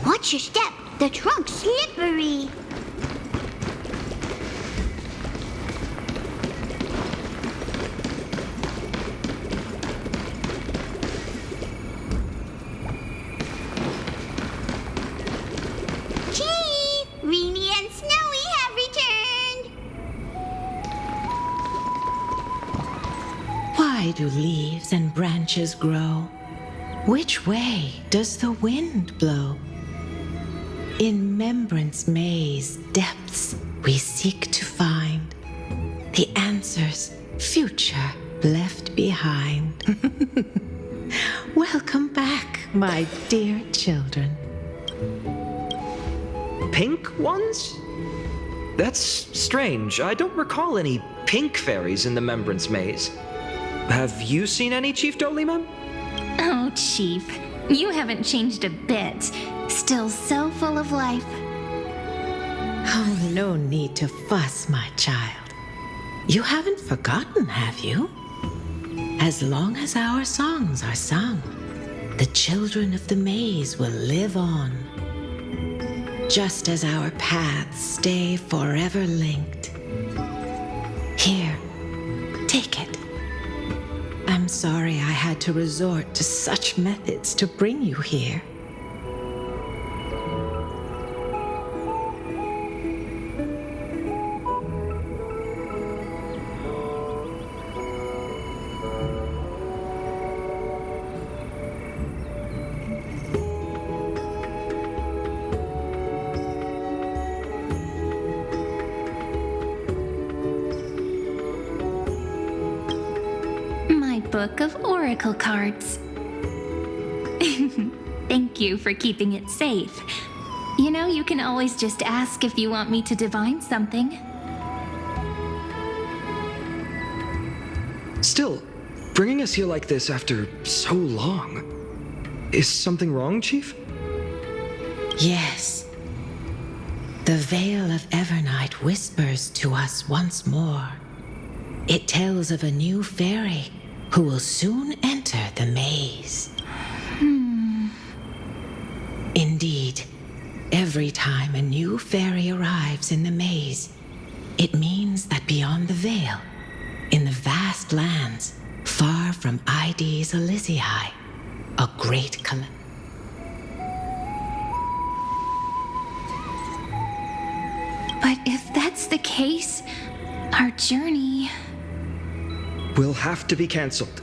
Watch your step. The trunk's slippery. Chief! Reenie and Snowy have returned! Why do leaves and branches grow? Which way does the wind blow? In Remembrance Maze depths we seek to find the answers future left behind. Welcome back, my dear children. Pink ones? That's strange. I don't recall any pink fairies in the Remembrance Maze. Have you seen any, Chief Dolimem? Oh, Chief, you haven't changed a bit. Still so full of life. Oh, no need to fuss, my child. You haven't forgotten, have you? As long as our songs are sung, the children of the maze will live on. Just as our paths stay forever linked. Here, take it. I'm sorry I had to resort to such methods to bring you here. Book of Oracle cards. Thank you for keeping it safe. You know, you can always just ask if you want me to divine something. Still, bringing us here like this after so long. Is something wrong, Chief? Yes. The Veil of Evernight whispers to us once more. It tells of a new fairy who will soon enter the maze. Indeed, every time a new fairy arrives in the maze, it means that beyond the veil, in the vast lands far from Ides Elysiae, a great But if that's the case, our journey... will have to be cancelled.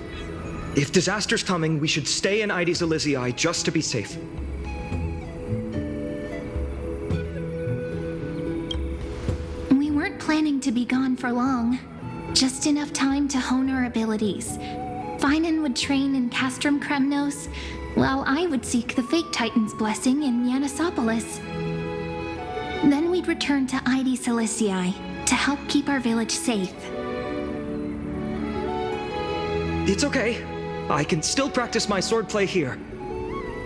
If disaster's coming, we should stay in Ides Elysiae just to be safe. We weren't planning to be gone for long. Just enough time to hone our abilities. Finan would train in Castrum Kremnos, while I would seek the Fate Titan's blessing in Yanisopolis. Then we'd return to Ides Elysiae to help keep our village safe. It's okay. I can still practice my swordplay here.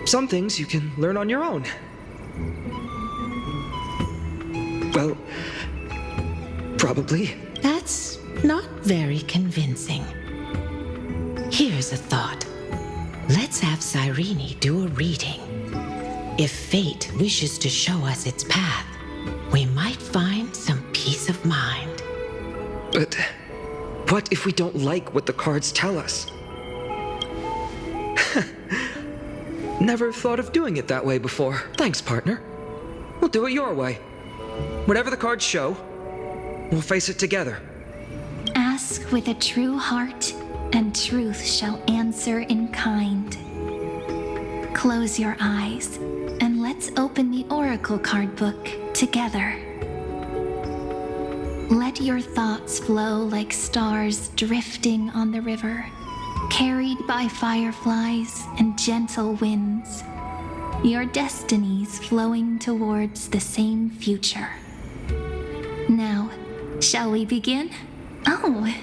Some things you can learn on your own. Well, probably. That's not very convincing. Here's a thought. Let's have Cyrene do a reading. If fate wishes to show us its path, we might find some peace of mind. But what if we don't like what the cards tell us? Never thought of doing it that way before. Thanks, partner. We'll do it your way. Whatever the cards show, we'll face it together. Ask with a true heart, and truth shall answer in kind. Close your eyes, and let's open the Oracle card book together. Let your thoughts flow like stars drifting on the river, carried by fireflies and gentle winds. your destinies flowing towards the same future. Now, shall we begin? Oh my!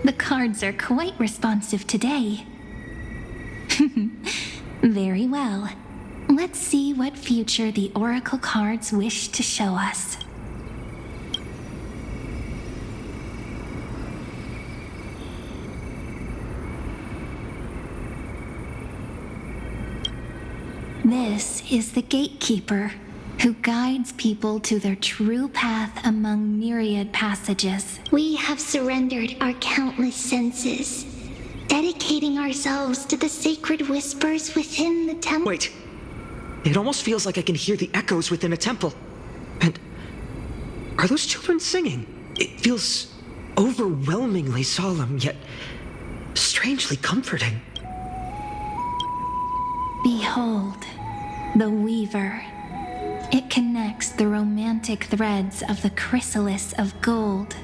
The cards are quite responsive today. Very well. Let's see what future the Oracle cards wish to show us. This is the Gatekeeper, who guides people to their true path among myriad passages. We have surrendered our countless senses, dedicating ourselves to the sacred whispers within the temple. Wait. It almost feels like I can hear the echoes within a temple. And are those children singing? It feels overwhelmingly solemn, yet strangely comforting. Behold, the Weaver. It connects the romantic threads of the chrysalis of gold,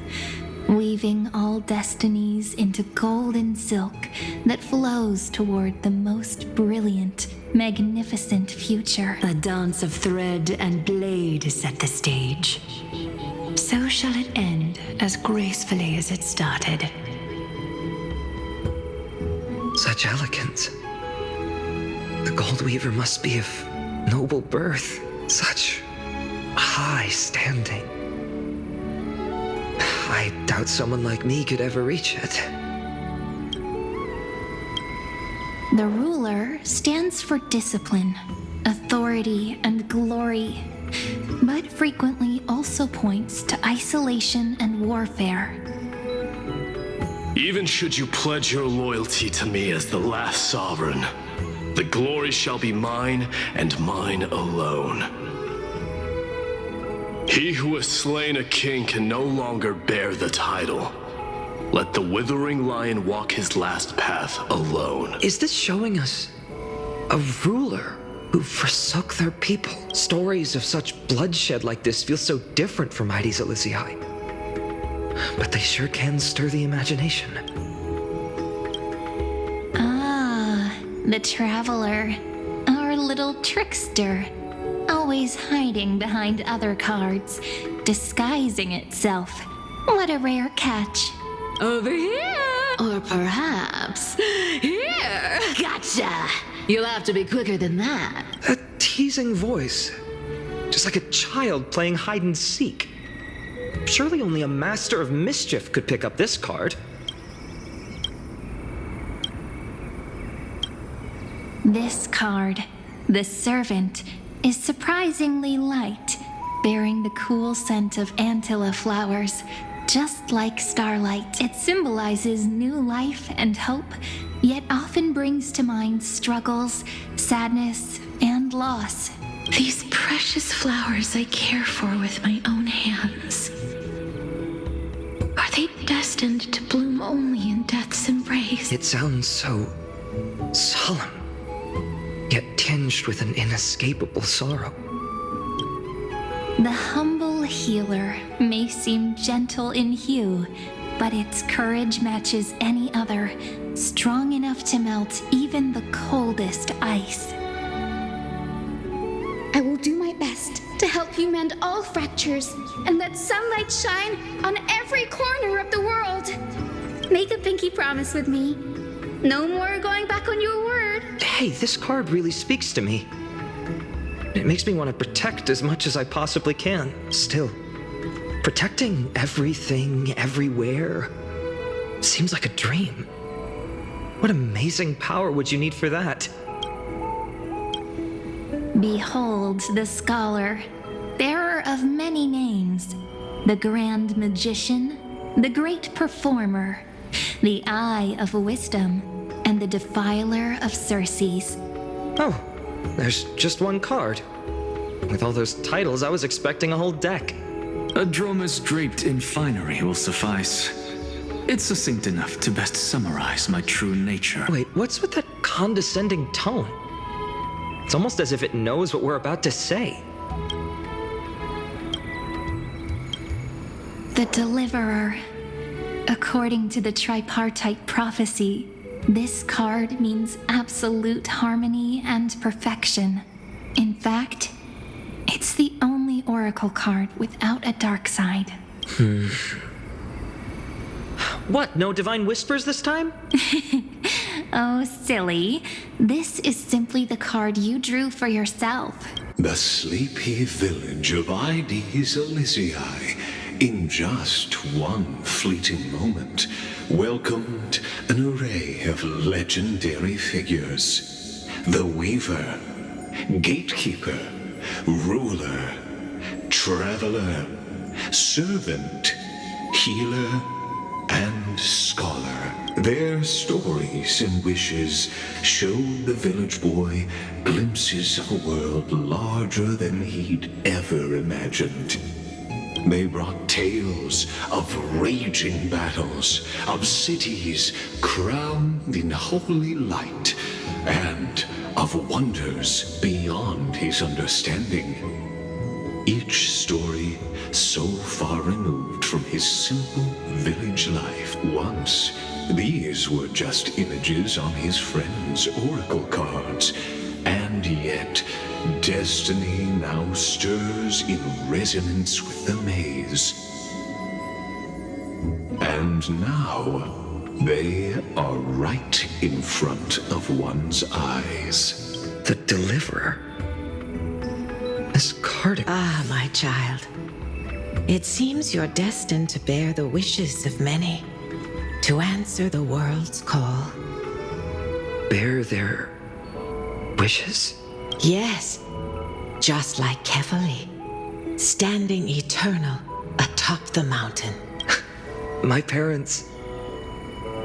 weaving all destinies into golden silk that flows toward the most brilliant, magnificent future. The dance of thread and blade set the stage. So shall it end as gracefully as it started. Such elegance. The Gold Weaver must be of noble birth, such high standing. I doubt someone like me could ever reach it. The ruler stands for discipline, authority, and glory, but frequently also points to isolation and warfare. Even should you pledge your loyalty to me as the last sovereign, the glory shall be mine and mine alone. He who has slain a king can no longer bear the title. Let the withering lion walk his last path alone. Is this showing us a ruler who forsook their people? Stories of such bloodshed like this feel so different from Heidi's Elysiae. But they sure can stir the imagination. Ah, the Traveler, our little trickster, always hiding behind other cards, disguising itself. What a rare catch. Over here! Or perhaps here! Gotcha! You'll have to be quicker than that. A teasing voice. Just like a child playing hide and seek. Surely only a master of mischief could pick up this card. This card, the Servant, is surprisingly light, bearing the cool scent of Antilla flowers, just like starlight. It symbolizes new life and hope, yet often brings to mind struggles, sadness, and loss. These precious flowers I care for with my own hands. Are they destined to bloom only in death's embrace? It sounds so solemn, yet tinged with an inescapable sorrow. The humble healer may seem gentle in hue, but its courage matches any other, strong enough to melt even the coldest ice. I will do my best to help you mend all fractures and let sunlight shine on every corner of the world. Make a pinky promise with me. No more going back on your word. Hey, this card really speaks to me. It makes me want to protect as much as I possibly can. Still, protecting everything, everywhere, seems like a dream. What amazing power would you need for that? Behold the Scholar, bearer of many names, the Grand Magician, the Great Performer, the Eye of Wisdom, and the Defiler of Circes. Oh, there's just one card. With all those titles, I was expecting a whole deck. A Dromus draped in finery will suffice. It's succinct enough to best summarize my true nature. Wait, what's with that condescending tone? It's almost as if it knows what we're about to say. The Deliverer. According to the tripartite prophecy, This card means absolute harmony and perfection. In fact, it's the only oracle card without a dark side. What, no divine whispers this time? Oh, silly. This is simply the card you drew for yourself. The sleepy village of Ides Elysiae, in just one fleeting moment, welcomed an array of legendary figures. The Weaver, Gatekeeper, Ruler, Traveler, Servant, Healer, and Scholar. Their stories and wishes showed the village boy glimpses of a world larger than he'd ever imagined. They brought tales of raging battles, of cities crowned in holy light, and of wonders beyond his understanding. Each story so far removed from his simple village life. Once, these were just images on his friend's oracle cards, and yet destiny now stirs in resonance with the maze. And now, they are right in front of one's eyes. The Deliverer? This card... Ah, my child. It seems you're destined to bear the wishes of many, to answer the world's call. Bear their wishes? Yes, just like Kefali, standing eternal atop the mountain. My parents...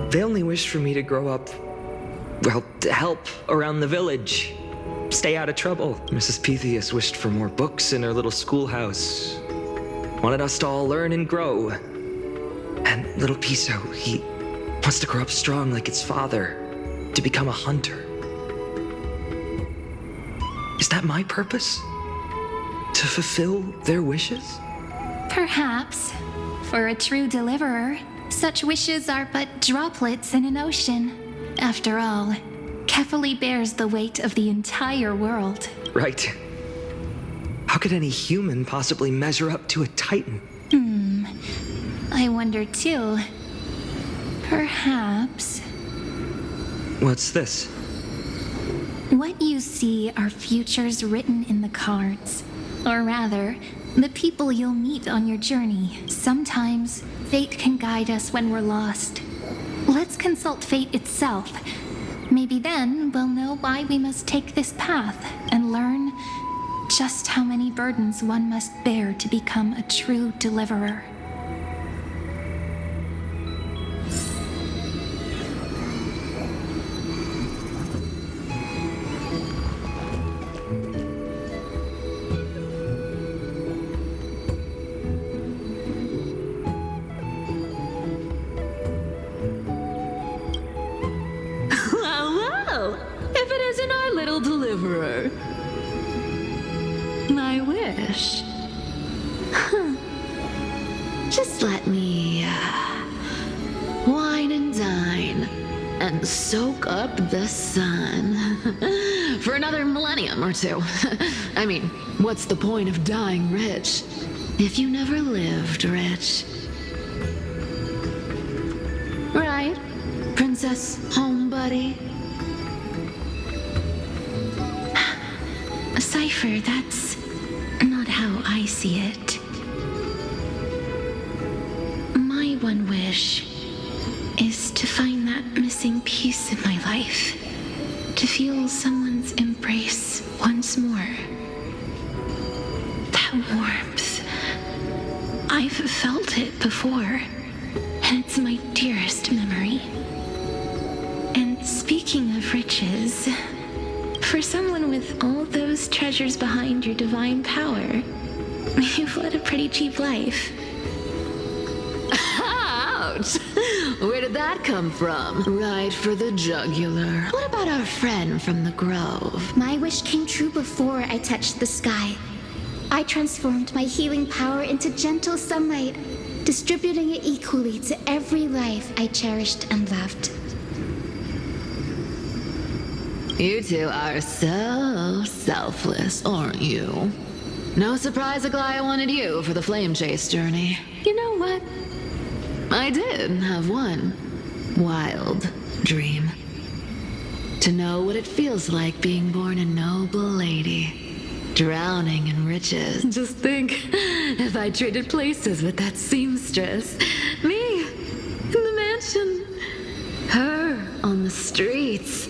they only wished for me to grow up... well, to help around the village. Stay out of trouble. Mrs. Pythias wished for more books in her little schoolhouse. Wanted us to all learn and grow. And little Piso, he wants to grow up strong like his father, to become a hunter. Is that my purpose? To fulfill their wishes? Perhaps. For a true deliverer, such wishes are but droplets in an ocean. After all, Kefali bears the weight of the entire world. Right. How could any human possibly measure up to a Titan? I wonder too. Perhaps... What's this? What you see are futures written in the cards. Or rather, the people you'll meet on your journey. Sometimes, fate can guide us when we're lost. Let's consult fate itself. Maybe then we'll know why we must take this path and learn just how many burdens one must bear to become a true deliverer. Well, if it isn't our little deliverer. My wish. Just let me wine and dine and soak up the sun for another millennium or two. I mean, what's the point of dying rich if you never lived rich? Right, Princess Homebuddy? Cypher, that's not how I see it. My one wish is to find that missing piece in my life, to feel someone's embrace once more. That warmth. I've felt it before, and it's my dearest memory. And speaking of riches, for someone with all those treasures behind your divine power, you've led a pretty cheap life. Ouch! Where did that come from? Right for the jugular. What about our friend from the Grove? My wish came true before I touched the sky. I transformed my healing power into gentle sunlight, distributing it equally to every life I cherished and loved. You two are so selfless, aren't you? No surprise Aglaya wanted you for the flame chase journey. You know what? I did have one wild dream. To know what it feels like being born a noble lady, drowning in riches. Just think, if I traded places with that seamstress, me in the mansion, her on the streets.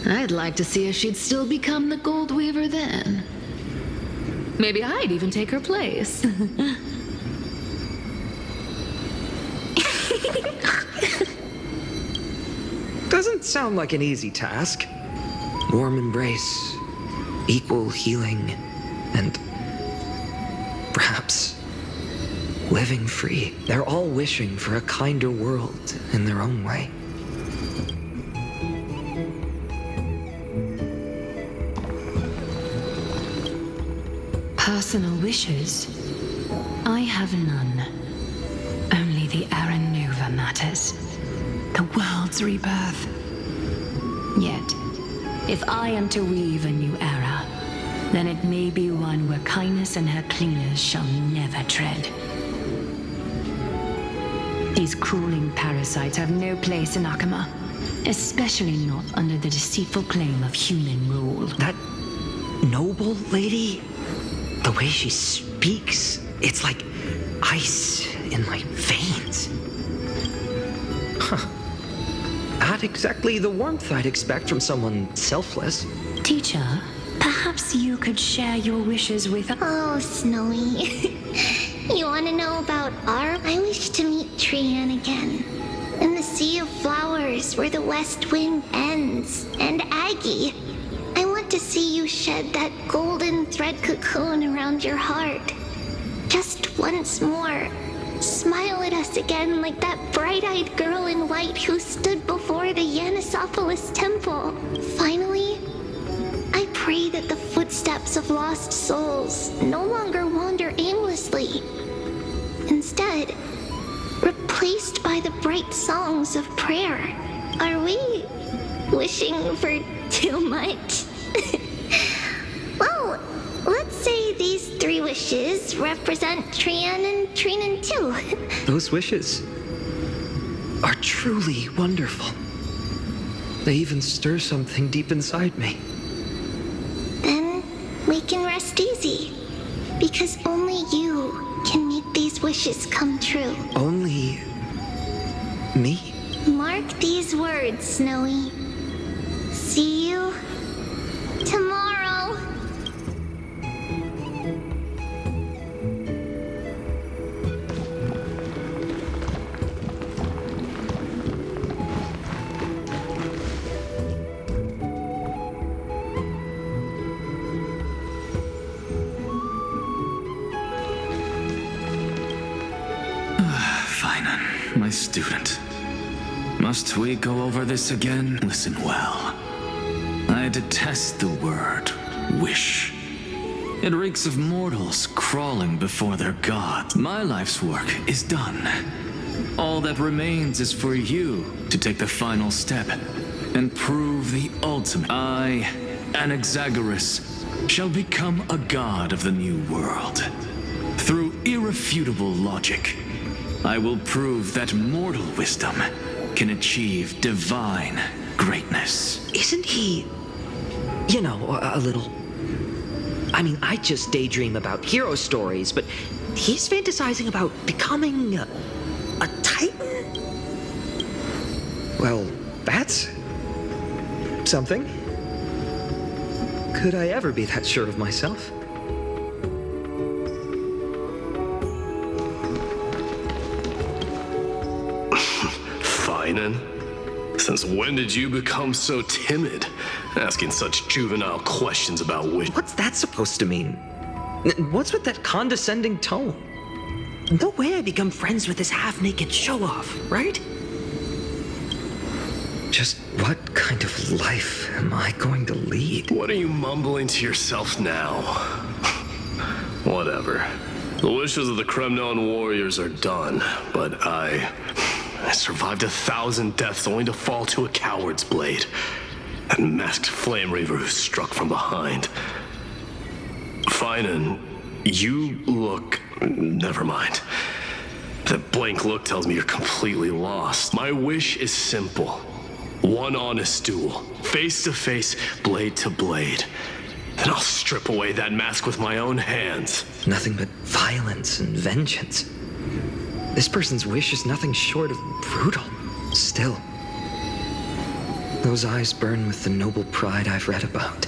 I'd like to see if she'd still become the gold weaver then. Maybe I'd even take her place. Doesn't sound like an easy task. Warm embrace, equal healing, and perhaps living free. They're all wishing for a kinder world in their own way. Personal wishes? I have none. Only the Aranuva matters. The world's rebirth. Yet, if I am to weave a new era, then it may be one where kindness and her cleaners shall never tread. These crawling parasites have no place in Akama, especially not under the deceitful claim of human rule. That noble lady? The way she speaks, it's like ice in my veins. Huh. Not exactly the warmth I'd expect from someone selfless. Teacher, perhaps you could share your wishes with us. Oh, Snowy. You want to know about I wish to meet Trian again. In the sea of flowers where the west wind ends. And Aggie, I want to see you shed that golden thread cocoon around your heart. Just once more. Smile at us again like that bright-eyed girl in white who stood before the Yanisopolis temple. Finally, I pray that the footsteps of lost souls no longer wander aimlessly. Instead, replaced by the bright songs of prayer. Are we wishing for too much? Well, let's say these 3 wishes represent Trian and Trinan too. Those wishes are truly wonderful. They even stir something deep inside me. Then we can rest easy. Because only you can make these wishes come true. Only me? Mark these words, Snowy. See you tomorrow. Finan, my student. Must we go over this again? Listen well. I detest the word wish. It reeks of mortals crawling before their god. My life's work is done. All that remains is for you to take the final step and prove the ultimate. I, Anaxagoras, shall become a god of the new world. Through irrefutable logic, I will prove that mortal wisdom can achieve divine greatness. Isn't he, a little... I mean, I just daydream about hero stories, but he's fantasizing about becoming a titan? Well, that's something. Could I ever be that sure of myself? Finan? Since when did you become so timid? Asking such juvenile questions about wish. What's that supposed to mean? What's with that condescending tone? No way I become friends with this half-naked show-off, right? Just what kind of life am I going to lead? What are you mumbling to yourself now? Whatever. The wishes of the Kremnon warriors are done, but I survived 1,000 deaths only to fall to a coward's blade. That masked flame reaver who struck from behind. Finan, you look... Never mind. That blank look tells me you're completely lost. My wish is simple. One honest duel, face to face, blade to blade. Then I'll strip away that mask with my own hands. Nothing but violence and vengeance. This person's wish is nothing short of brutal. Still, those eyes burn with the noble pride I've read about.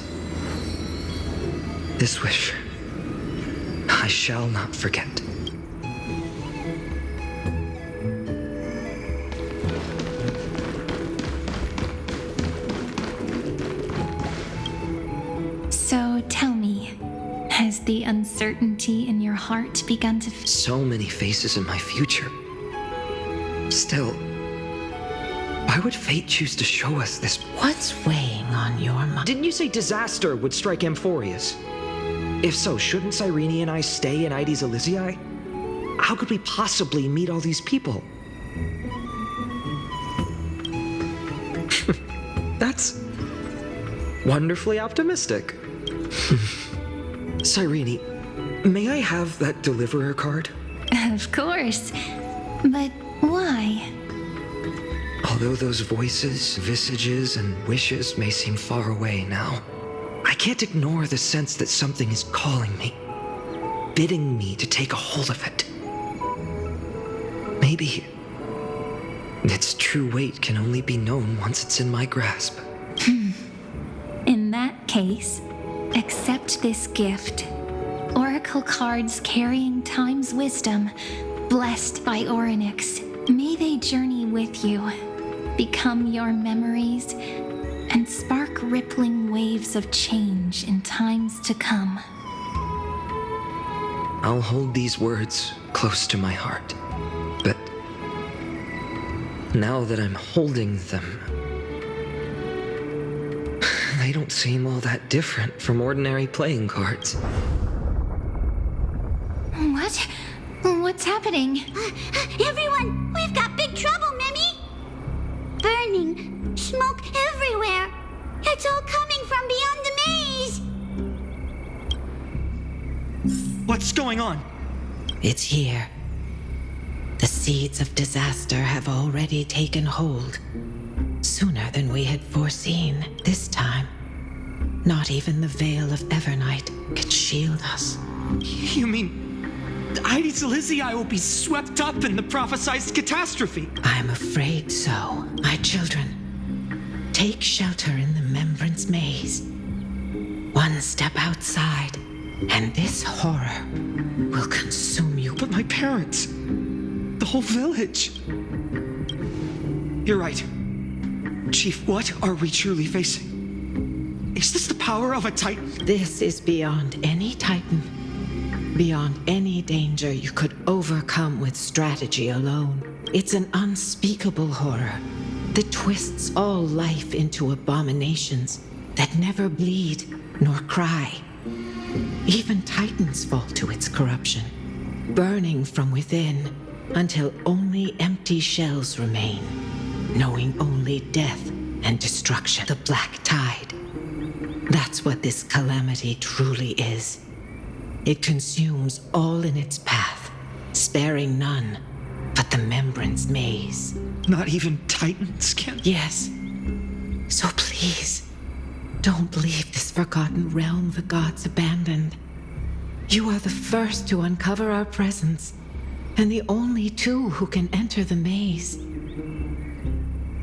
This wish, I shall not forget. So tell me, has the uncertainty in your heart begun to... So many faces in my future. Still, why would fate choose to show us this? What's weighing on your mind? Didn't you say disaster would strike Amphorius? If so, shouldn't Cyrene and I stay in Ides Elysiae? How could we possibly meet all these people? That's wonderfully optimistic. Cyrene, may I have that deliverer card? Of course. But why? Although those voices, visages, and wishes may seem far away now, I can't ignore the sense that something is calling me, bidding me to take a hold of it. Maybe its true weight can only be known once it's in my grasp. In that case, accept this gift. Oracle cards carrying time's wisdom, blessed by Orynyx. May they journey with you, become your memories, and spark rippling waves of change in times to come. I'll hold these words close to my heart, but now that I'm holding them, they don't seem all that different from ordinary playing cards. What? What's happening? Everyone, we've got big trouble, Mimi! Burning, smoke everywhere. It's all coming from beyond the maze. What's going on? It's here. The seeds of disaster have already taken hold. Sooner than we had foreseen. This time, not even the veil of Evernight could shield us. You mean Ides Elysiae will be swept up in the prophesized catastrophe? I'm afraid so. My children, take shelter in the Remembrance Maze. One step outside, and this horror will consume you. But my parents, the whole village. You're right. Chief, what are we truly facing? Is this the power of a Titan? This is beyond any Titan. Beyond any danger you could overcome with strategy alone. It's an unspeakable horror that twists all life into abominations that never bleed nor cry. Even Titans fall to its corruption, burning from within until only empty shells remain, knowing only death and destruction. The Black Tide. That's what this calamity truly is. It consumes all in its path, sparing none but the Remembrance Maze. Not even Titans can? Yes. So please, don't leave this forgotten realm the gods abandoned. You are the first to uncover our presence, and the only two who can enter the maze.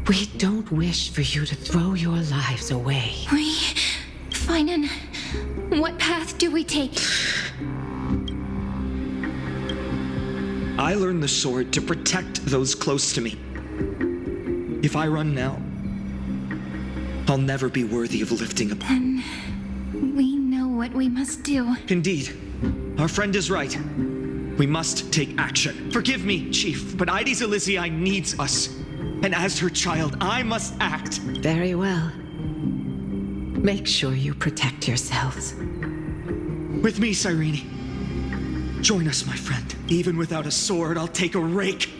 We don't wish for you to throw your lives away. Finan, what path do we take? I learned the sword to protect those close to me. If I run now, I'll never be worthy of lifting a... Then we know what we must do. Indeed. Our friend is right. We must take action. Forgive me, Chief, but Ides Elysiae needs us. And as her child, I must act. Very well. Make sure you protect yourselves. With me, Cyrene. Join us, my friend. Even without a sword, I'll take a rake.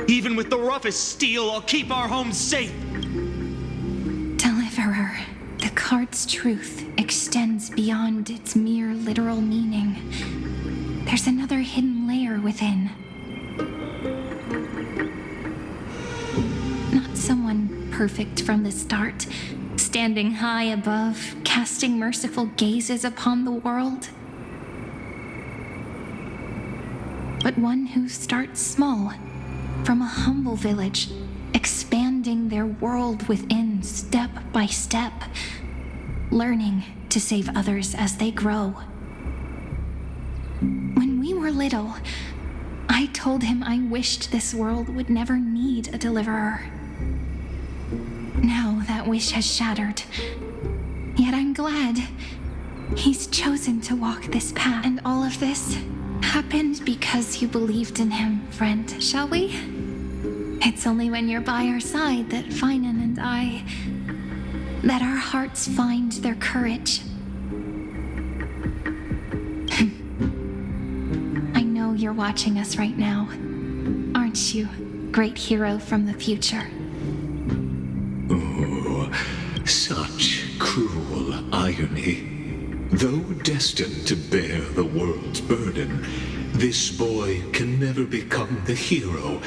Even with the roughest steel, I'll keep our home safe. Deliverer. heart's truth extends beyond its mere literal meaning. There's another hidden layer within. Not someone perfect from the start, standing high above, casting merciful gazes upon the world. But one who starts small, from a humble village, expanding their world within step by step, learning to save others as they grow. When we were little, I told him I wished this world would never need a deliverer. Now that wish has shattered. Yet I'm glad he's chosen to walk this path. And all of this happened because you believed in him, friend, shall we? It's only when you're by our side that Finan and that our hearts find their courage. I know you're watching us right now, aren't you, great hero from the future? Oh, such cruel irony. Though destined to bear the world's burden, this boy can never become the hero.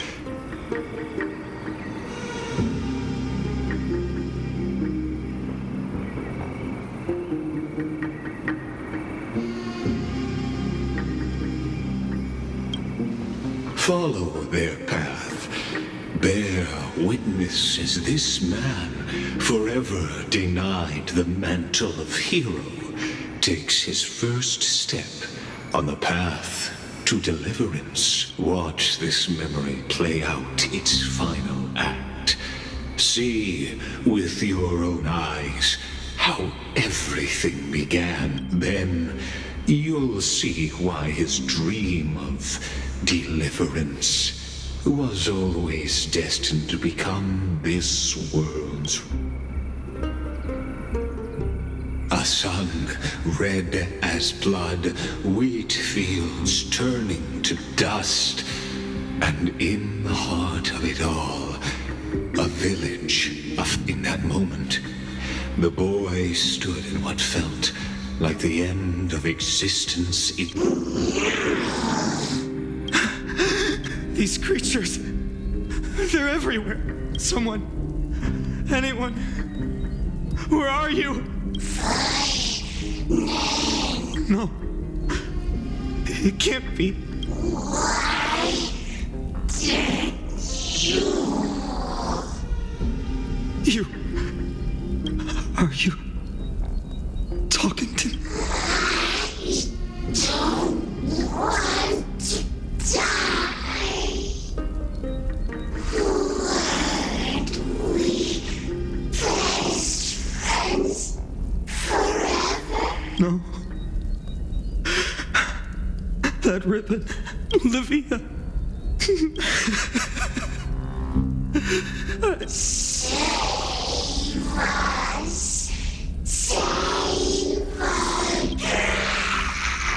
Follow their path. Bear witness as this man, forever denied the mantle of hero, takes his first step on the path to deliverance. Watch this memory play out its final act. See with your own eyes how everything began. Then you'll see why his dream of deliverance was always destined to become this world's. A sun red as blood, wheat fields turning to dust, and in the heart of it all, a village. In that moment, the boy stood in what felt like the end of existence. These creatures, they're everywhere. Someone, anyone, where are you? No, it can't be. You, are you talking to me? I don't want to die. Weren't we best friends forever? No. That ribbon, Olivia. Save us. Save us.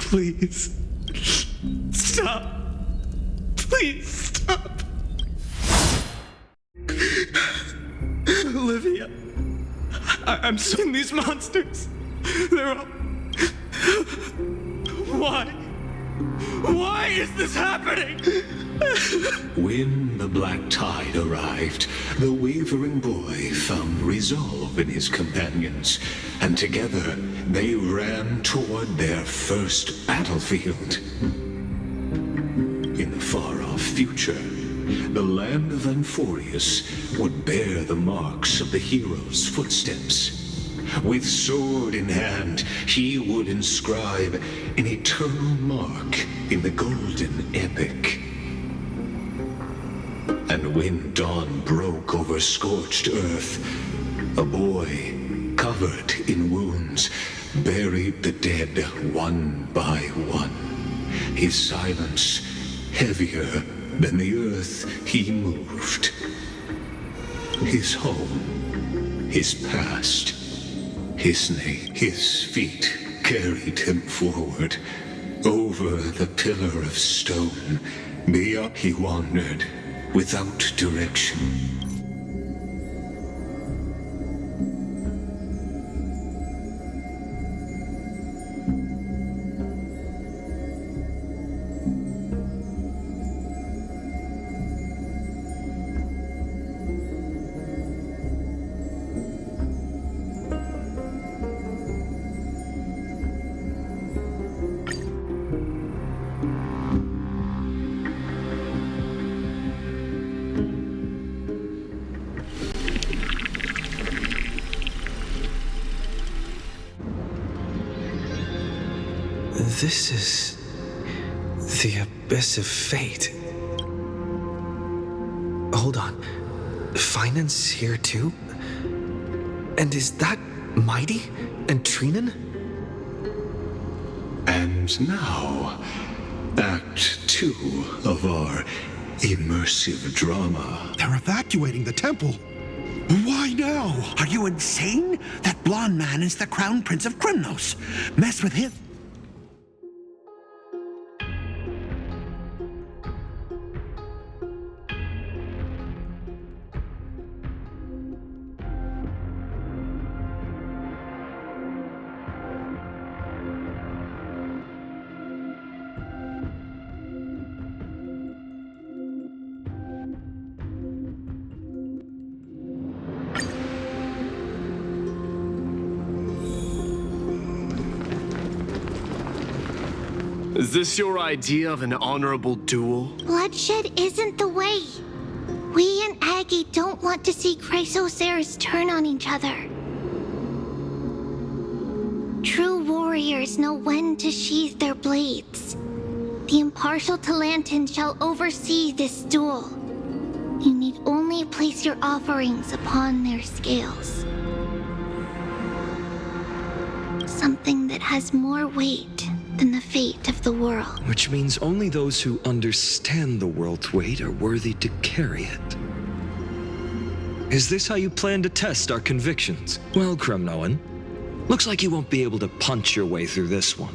Please. Stop. Please stop. Olivia. I'm seeing these monsters. They're all... Why? Why is this happening? When the black tide arrived, the wavering boy found resolve in his companions, and together they ran toward their first battlefield. In the far-off future, the land of Amphorius would bear the marks of the hero's footsteps. With sword in hand, he would inscribe an eternal mark in the golden epic. And when dawn broke over scorched earth, a boy, covered in wounds, buried the dead one by one. His silence heavier than the earth he moved. His home, his past, his name, his feet carried him forward. Over the pillar of stone, beyond he wandered, without direction. this is the abyss of fate. Hold on. Finance here too? And is that Mighty and Trinan? And now, Act 2 of our immersive drama. They're evacuating the temple. Why now? Are you insane? That blonde man is the Crown Prince of Kremnos. Mess with him. Is this your idea of an honorable duel? Bloodshed isn't the way. We and Aggie don't want to see Chrysoceres turn on each other. True warriors know when to sheathe their blades. The impartial Talantan shall oversee this duel. You need only place your offerings upon their scales. Something that has more weight than the fate of the world. Which means only those who understand the world's weight are worthy to carry it. Is this how you plan to test our convictions? Well, Kremnoan, looks like you won't be able to punch your way through this one.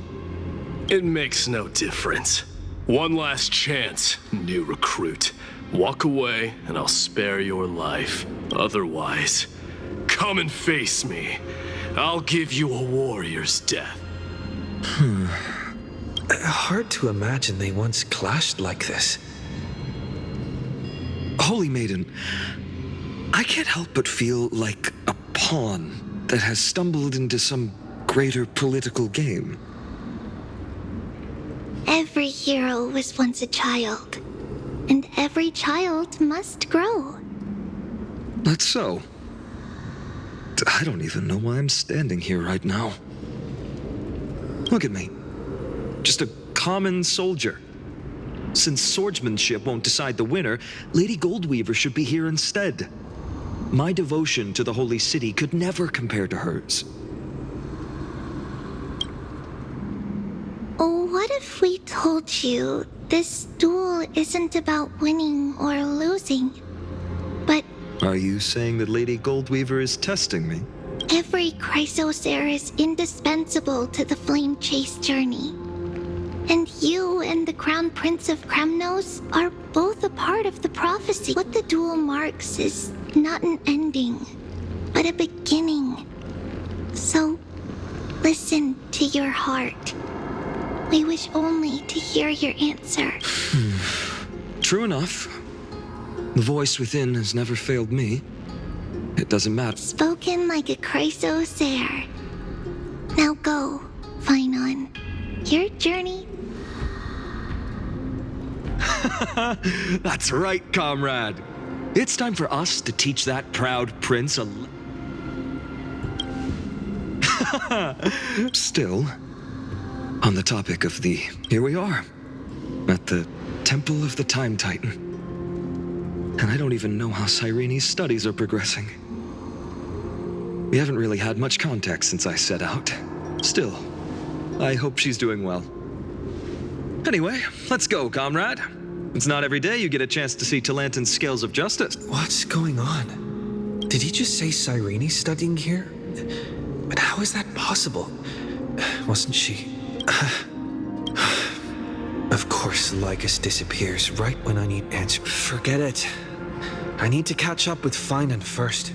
It makes no difference. One last chance, new recruit. Walk away and I'll spare your life. Otherwise, come and face me. I'll give you a warrior's death. Hard to imagine they once clashed like this. Holy Maiden, I can't help but feel like a pawn that has stumbled into some greater political game. Every hero was once a child, and every child must grow. That's so. I don't even know why I'm standing here right now. Look at me. Just a common soldier. Since swordsmanship won't decide the winner, Lady Goldweaver should be here instead. My devotion to the Holy City could never compare to hers. What if we told you this duel isn't about winning or losing, but Are you saying that Lady Goldweaver is testing me? every Chrysocer is indispensable to the Flame Chase journey? And you and the Crown Prince of Kremnos are both a part of the prophecy. What the duel marks is not an ending, but a beginning. So, listen to your heart. We wish only to hear your answer. True enough. The voice within has never failed me. It doesn't matter. Spoken like a Chrysocer. Now go, Finon. Your journey. That's right, comrade. It's time for us to teach that proud prince a... Still, on the topic of the... Here we are, at the Temple of the Time Titan. And I don't even know how Cyrene's studies are progressing. We haven't really had much contact since I set out. Still, I hope she's doing well. Anyway, let's go, comrade. It's not every day you get a chance to see Talantan's scales of justice. What's going on? Did he just say Cyrene's studying here? But how is that possible? Wasn't she... Of course, Lycus disappears right when I need answers. Forget it. I need to catch up with Finan first.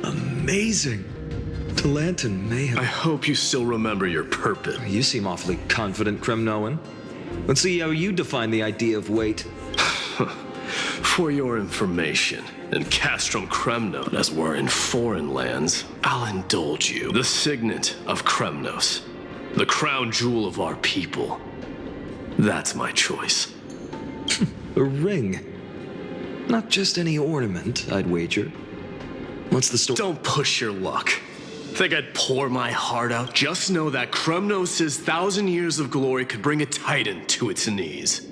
Amazing. Talantan may have... I hope you still remember your purpose. You seem awfully confident, Kremnoan. Let's see how you define the idea of weight. For your information, in Castrum Kremnos, as we're in foreign lands, I'll indulge you. The signet of Kremnos, the crown jewel of our people. That's my choice. A ring. Not just any ornament, I'd wager. What's the story? Don't push your luck. Think I'd pour my heart out? Just know that Kremnos' 1,000 years of glory could bring a titan to its knees.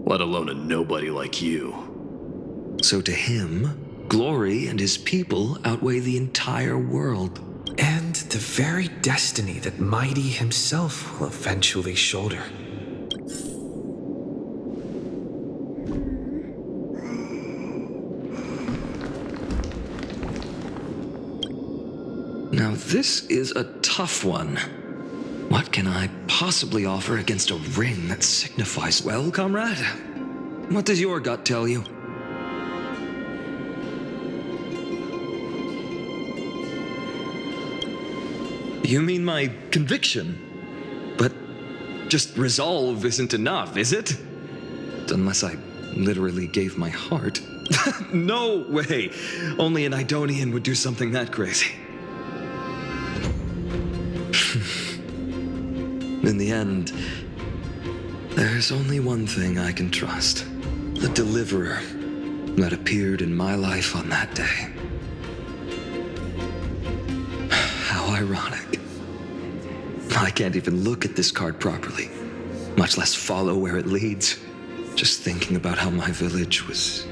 Let alone a nobody like you. So to him, glory and his people outweigh the entire world. And the very destiny that Mighty himself will eventually shoulder. Now this is a tough one. What can I possibly offer against a ring that signifies... Well, comrade, what does your gut tell you? You mean my conviction? But just resolve isn't enough, is it? Unless I literally gave my heart. No way! Only an Idonian would do something that crazy. In the end, there's only one thing I can trust. The deliverer that appeared in my life on that day. How ironic. I can't even look at this card properly, much less follow where it leads. Just thinking about how my village was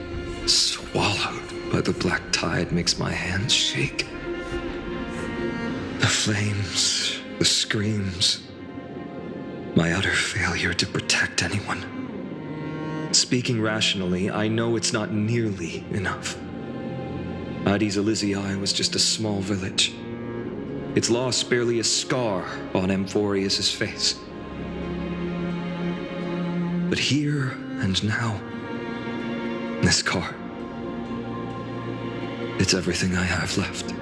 swallowed by the black tide makes my hands shake. The flames, the screams, my utter failure to protect anyone. Speaking rationally, I know it's not nearly enough. Addis Elysiae was just a small village. Its loss barely a scar on Amphorius' face. But here and now, this card, it's everything I have left.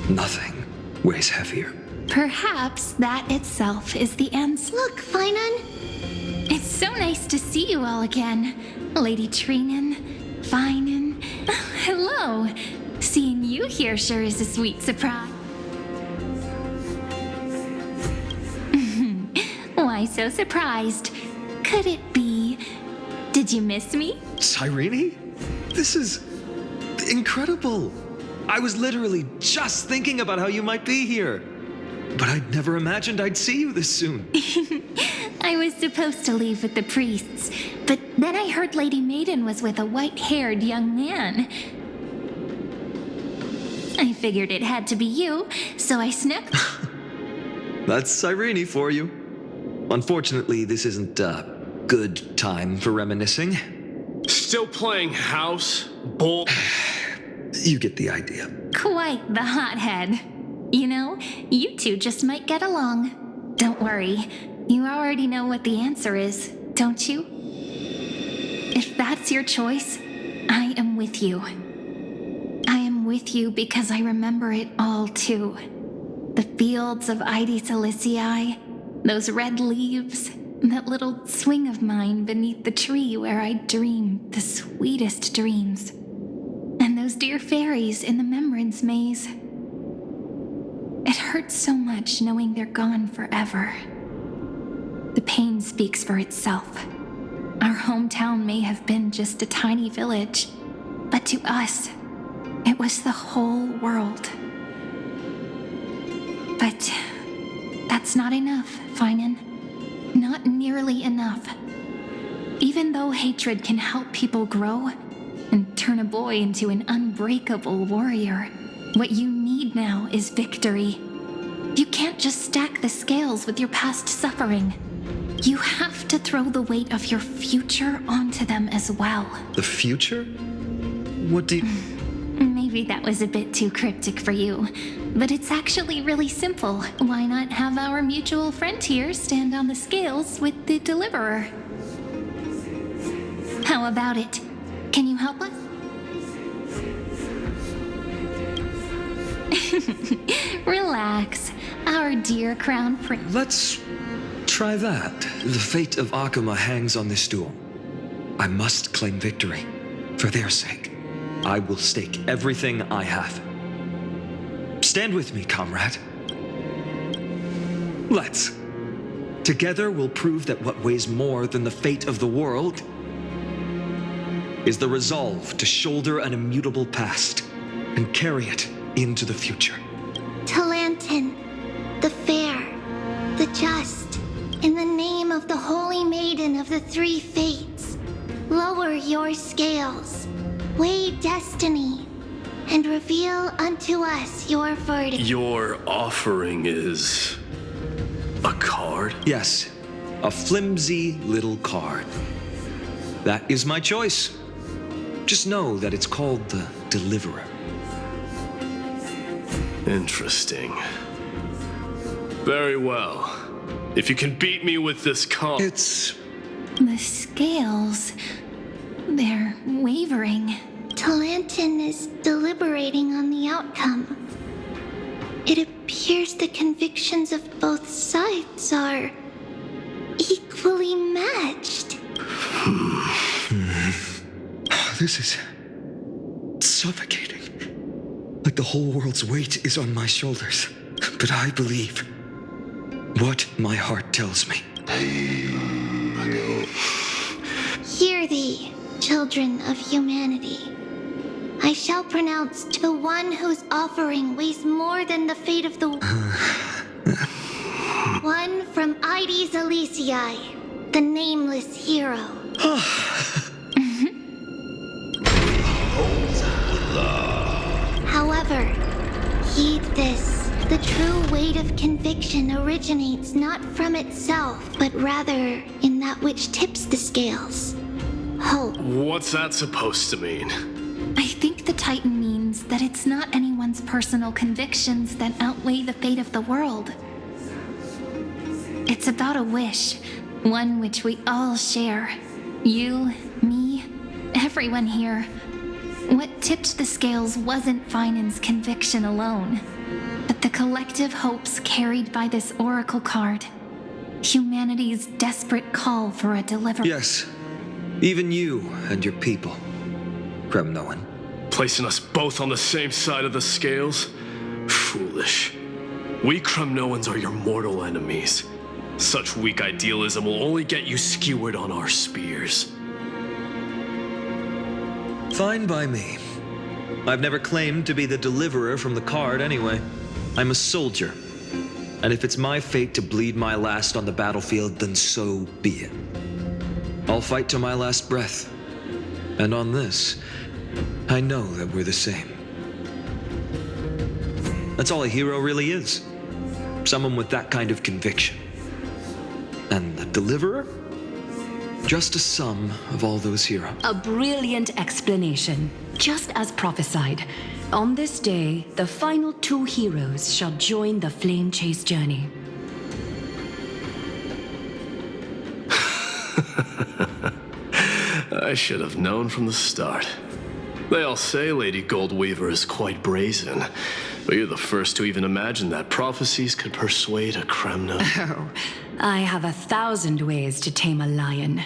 Nothing weighs heavier. Perhaps that itself is the answer. Look, Finan. It's so nice to see you all again. Lady Treenan, Finan. Hello. Seeing you here sure is a sweet surprise. Why so surprised? Could it be... Did you miss me? Cyrene? This is incredible. I was literally just thinking about how you might be here. But I'd never imagined I'd see you this soon. I was supposed to leave with the priests, but then I heard Lady Maiden was with a white-haired young man. I figured it had to be you, so I snuck... That's Cyrene for you. Unfortunately, this isn't a good time for reminiscing. Still playing house? Bull... You get the idea. Quite the hothead. You know, you two just might get along. Don't worry. You already know what the answer is, don't you? If that's your choice, I am with you. I am with you because I remember it all too. The fields of Addis Elysiae, those red leaves, that little swing of mine beneath the tree where I dreamed the sweetest dreams. And those dear fairies in the Memorance Maze. It hurts so much knowing they're gone forever. The pain speaks for itself. Our hometown may have been just a tiny village, but to us, it was the whole world. But that's not enough, Finan. Not nearly enough. Even though hatred can help people grow and turn a boy into an unbreakable warrior, what you need now is victory. You can't just stack the scales with your past suffering. You have to throw the weight of your future onto them as well. The future? What do you... Maybe that was a bit too cryptic for you, but it's actually really simple. Why not have our mutual friend here stand on the scales with the deliverer? How about it? Can you help us? Relax, our dear crown prince. Let's try that. The fate of Akuma hangs on this duel. I must claim victory. For their sake, I will stake everything I have. Stand with me, comrade. Let's. Together we'll prove that what weighs more than the fate of the world is the resolve to shoulder an immutable past and carry it into the future. Talantin, the fair, the just, in the name of the Holy Maiden of the Three Fates, lower your scales, weigh destiny, and reveal unto us your verdict. Your offering is a card? Yes, a flimsy little card. That is my choice. Just know that it's called the Deliverer. Interesting. Very well. If you can beat me with this card... It's... The scales... they're wavering. Talantin is deliberating on the outcome. It appears the convictions of both sides are equally matched. This is suffocating. Like the whole world's weight is on my shoulders. But I believe what my heart tells me. Hear thee, children of humanity. I shall pronounce to the one whose offering weighs more than the fate of the... one from Ides Elysiae, the nameless hero. However, heed this. The true weight of conviction originates not from itself, but rather in that which tips the scales. Hope. What's that supposed to mean? I think the Titan means that it's not anyone's personal convictions that outweigh the fate of the world. It's about a wish, one which we all share. You, me, everyone here. What tipped the scales wasn't Finan's conviction alone, but the collective hopes carried by this oracle card. Humanity's desperate call for a deliverer. Yes, even you and your people, Kremnoan. Placing us both on the same side of the scales? Foolish. We Kremnoans are your mortal enemies. Such weak idealism will only get you skewered on our spears. Fine by me. I've never claimed to be the deliverer from the card anyway. I'm a soldier. And if it's my fate to bleed my last on the battlefield, then so be it. I'll fight to my last breath. And on this, I know that we're the same. That's all a hero really is. Someone with that kind of conviction. And the deliverer? Just a sum of all those heroes. A brilliant explanation. Just as prophesied, on this day, the final two heroes shall join the flame chase journey. I should have known from the start. They all say Lady Goldweaver is quite brazen, but you're the first to even imagine that prophecies could persuade a Kremna. Oh, I have 1,000 ways to tame a lion.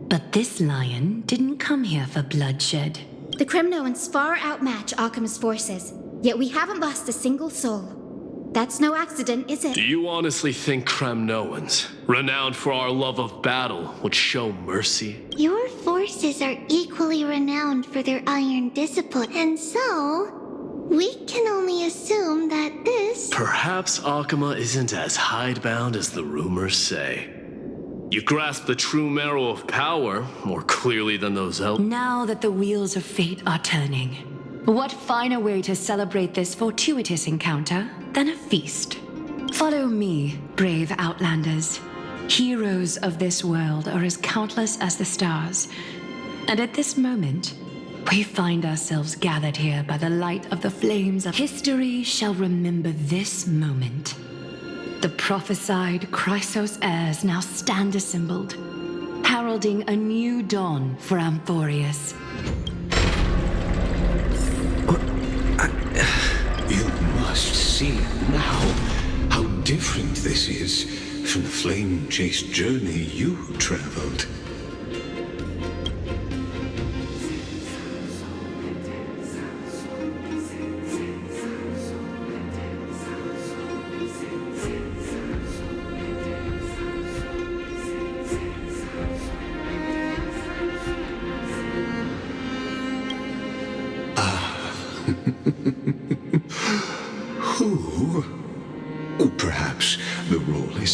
But this lion didn't come here for bloodshed. The Kremnoans far outmatch Akama's forces, yet we haven't lost a single soul. That's no accident, is it? Do you honestly think Kremnoans, renowned for our love of battle, would show mercy? Your forces are equally renowned for their iron discipline, and so we can only assume that this... Perhaps Akama isn't as hidebound as the rumors say. You grasp the true marrow of power more clearly than those else. Now that the wheels of fate are turning, what finer way to celebrate this fortuitous encounter than a feast? Follow me, brave Outlanders. Heroes of this world are as countless as the stars. And at this moment, we find ourselves gathered here by the light of the flames of history shall remember this moment. The prophesied Chrysos heirs now stand assembled, heralding a new dawn for Amphorius. You must see now how different this is from the flame chase journey you traveled.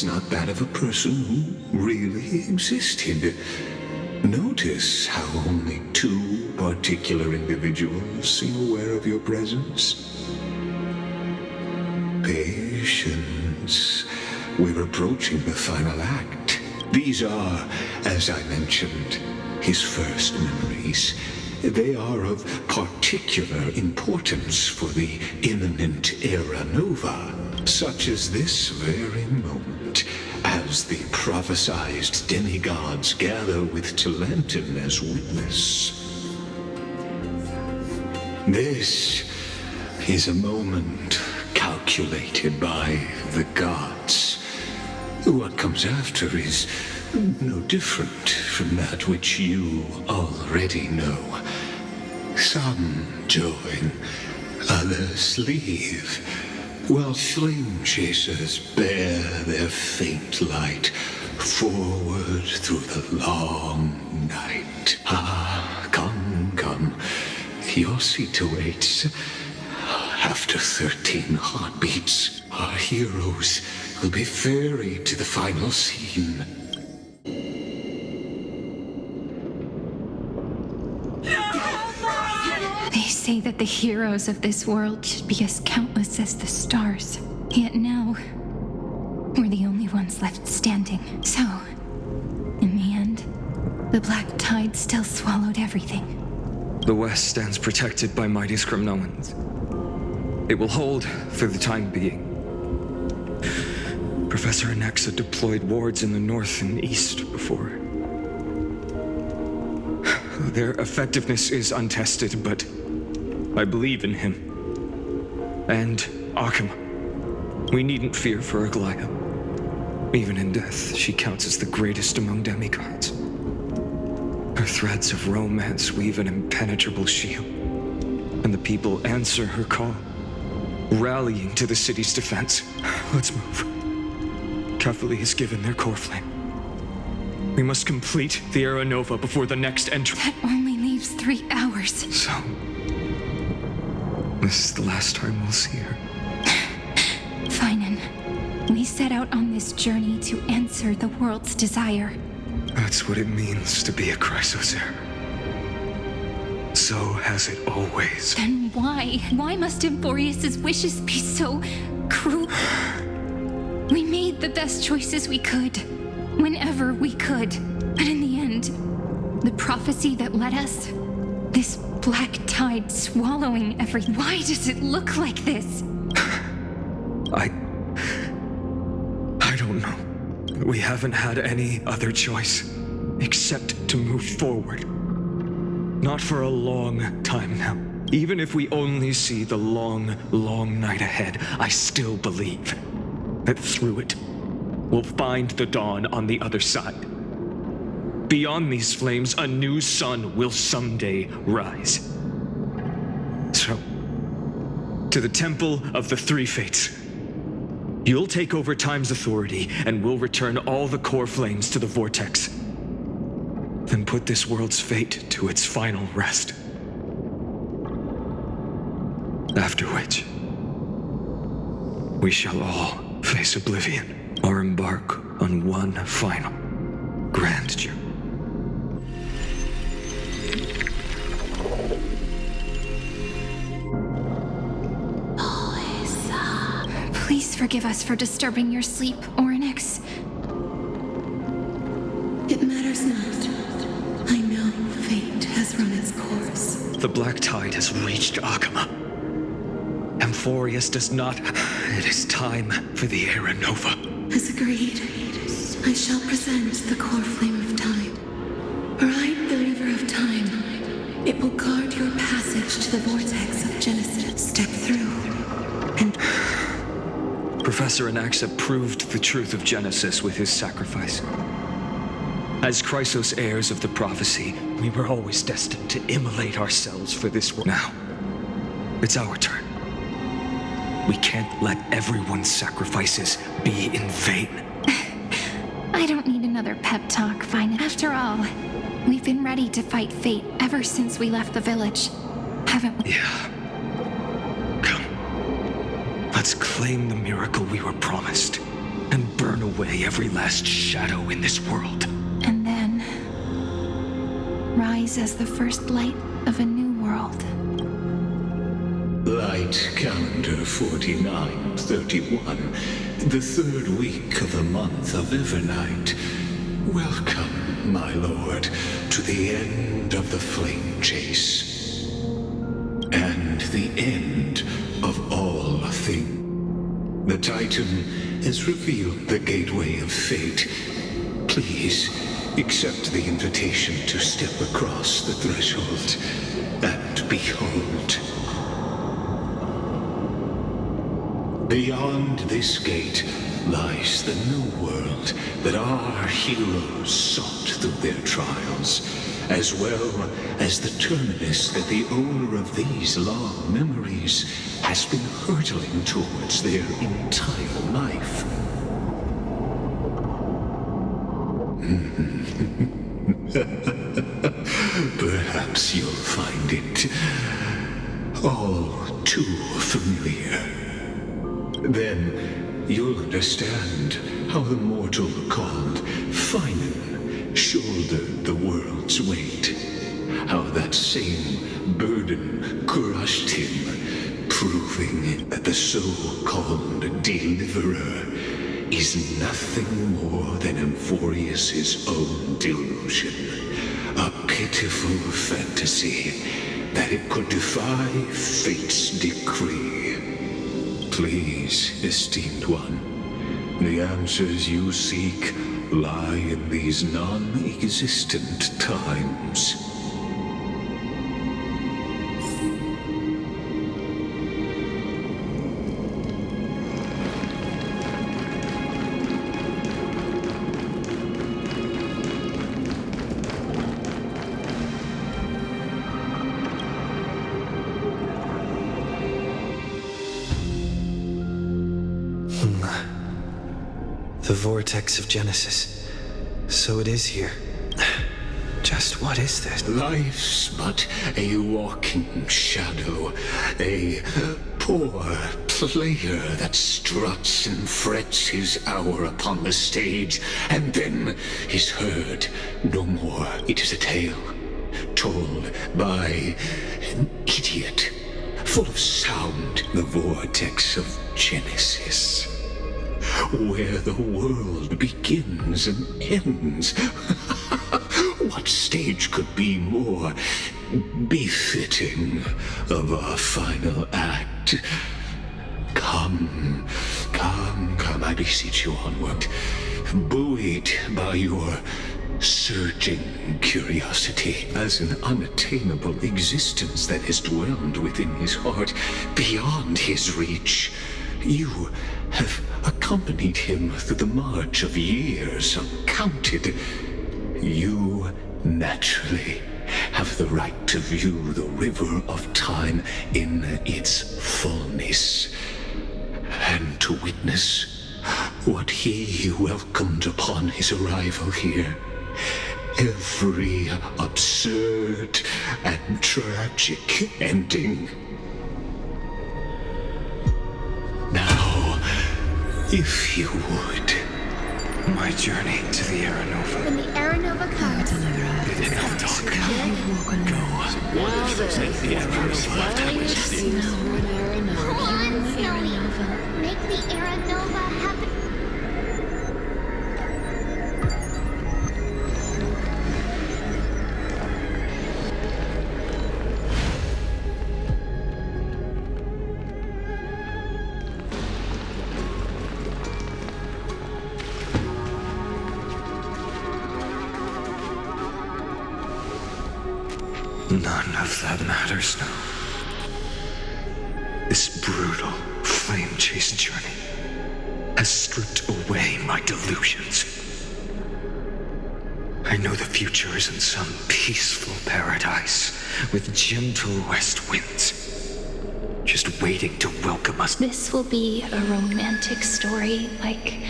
is not that of a person who really existed. Notice how only 2 particular individuals seem aware of your presence. Patience. We're approaching the final act. These are, as I mentioned, his first memories. They are of particular importance for the imminent Era Nova, such as this very moment, as the prophesized demigods gather with Talentum as witness. This is a moment calculated by the gods. What comes after is no different from that which you already know. Some join, others leave, while flame chasers bear their faint light forward through the long night. Ah, come, come. Your seat awaits. After 13 heartbeats, our heroes will be ferried to the final scene. They say that the heroes of this world should be as countless as the stars. Yet now, we're the only ones left standing. So, in the end, the black tide still swallowed everything. The West stands protected by mighty Scripnoans. It will hold for the time being. Professor Anaxa deployed wards in the north and east before. Their effectiveness is untested, but I believe in him. And Akama. We needn't fear for Aglaya. Even in death, she counts as the greatest among demigods. Her threads of romance weave an impenetrable shield, and the people answer her call, rallying to the city's defense. Let's move. Kefali has given their core flame. We must complete the Era Nova before the next entry. That only leaves 3 hours. So, this is the last time we'll see her. Finan, we set out on this journey to answer the world's desire. That's what it means to be a Chrysosaur. So has it always. Then why? Why must Emphorius's wishes be so cruel? We made the best choices we could, whenever we could. But in the end, the prophecy that led us, this black tide swallowing why does it look like this? I don't know. We haven't had any other choice except to move forward. Not for a long time now. Even if we only see the long, long night ahead, I still believe that through it, we'll find the dawn on the other side. Beyond these flames, a new sun will someday rise. So, to the Temple of the Three Fates. You'll take over Time's authority, and we'll return all the core flames to the Vortex. Then put this world's fate to its final rest. After which, we shall all face oblivion, or embark on one final grand journey. Please forgive us for disturbing your sleep, Orynyx. It matters not. I know fate has run its course. The black tide has reached Akama. Emphorius does not. It is time for the Era Nova. As agreed, I shall present the core flame of time. Ride the river of time. It will guard your passage to the vortex of Genesis. Step through, and Professor Anaxa proved the truth of Genesis with his sacrifice. As Chrysos heirs of the prophecy, we were always destined to immolate ourselves for this world. Now, it's our turn. We can't let everyone's sacrifices be in vain. I don't need another pep talk, Finan. After all, we've been ready to fight fate ever since we left the village, haven't we? Yeah. Come. Let's claim the miracle we were promised and burn burn away every last shadow in this world. And then rise as the first light of a new world. Light calendar 4931, the third week of the month of Evernight. Welcome, my lord, to the end of the flame chase. And the end of all things. The Titan has revealed the gateway of fate. Please, accept the invitation to step across the threshold and behold. Beyond this gate lies the new world that our heroes sought through their trials, as well as the terminus that the owner of these long memories has been hurtling towards their entire life. Perhaps you'll find it all too familiar. Then you'll understand how the mortal called Finan shouldered the world's weight. How that same burden crushed him, proving that the so-called Deliverer is nothing more than Amphorius's own delusion. A pitiful fantasy that it could defy fate's decree. Please, esteemed one, the answers you seek lie in these non-existent times. The vortex of Genesis. So it is here. Just what is this? Life's but a walking shadow, a poor player that struts and frets his hour upon the stage, and then is heard no more. It is a tale told by an idiot, full of sound, the vortex of Genesis. Where the world begins and ends. What stage could be more befitting of our final act? Come, I beseech you onward, buoyed by your surging curiosity as an unattainable existence that has dwelled within his heart beyond his reach. You have accompanied him through the march of years uncounted. You naturally have the right to view the river of time in its fullness, and to witness what he welcomed upon his arrival here. Every absurd and tragic ending. Now, if you would, my journey to the Aranova. When the Aranova comes, Bid him talk. Go. Well then, The Emperor's left Come on, Snowy. Make the Aranova happen. None of that matters now. This brutal, flame-chased journey has stripped away my delusions. I know the future is in some peaceful paradise with gentle west winds, just waiting to welcome us. This will be a romantic story like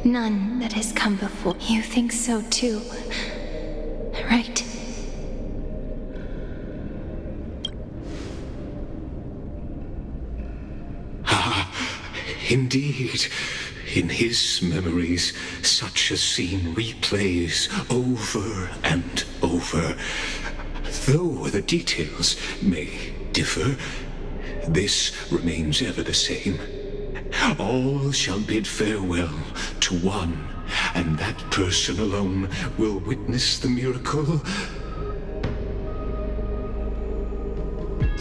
none that has come before. You think so too, right? Indeed, In his memories, such a scene replays over and over. Though the details may differ, this remains ever the same. All shall bid farewell to one, and that person alone will witness the miracle.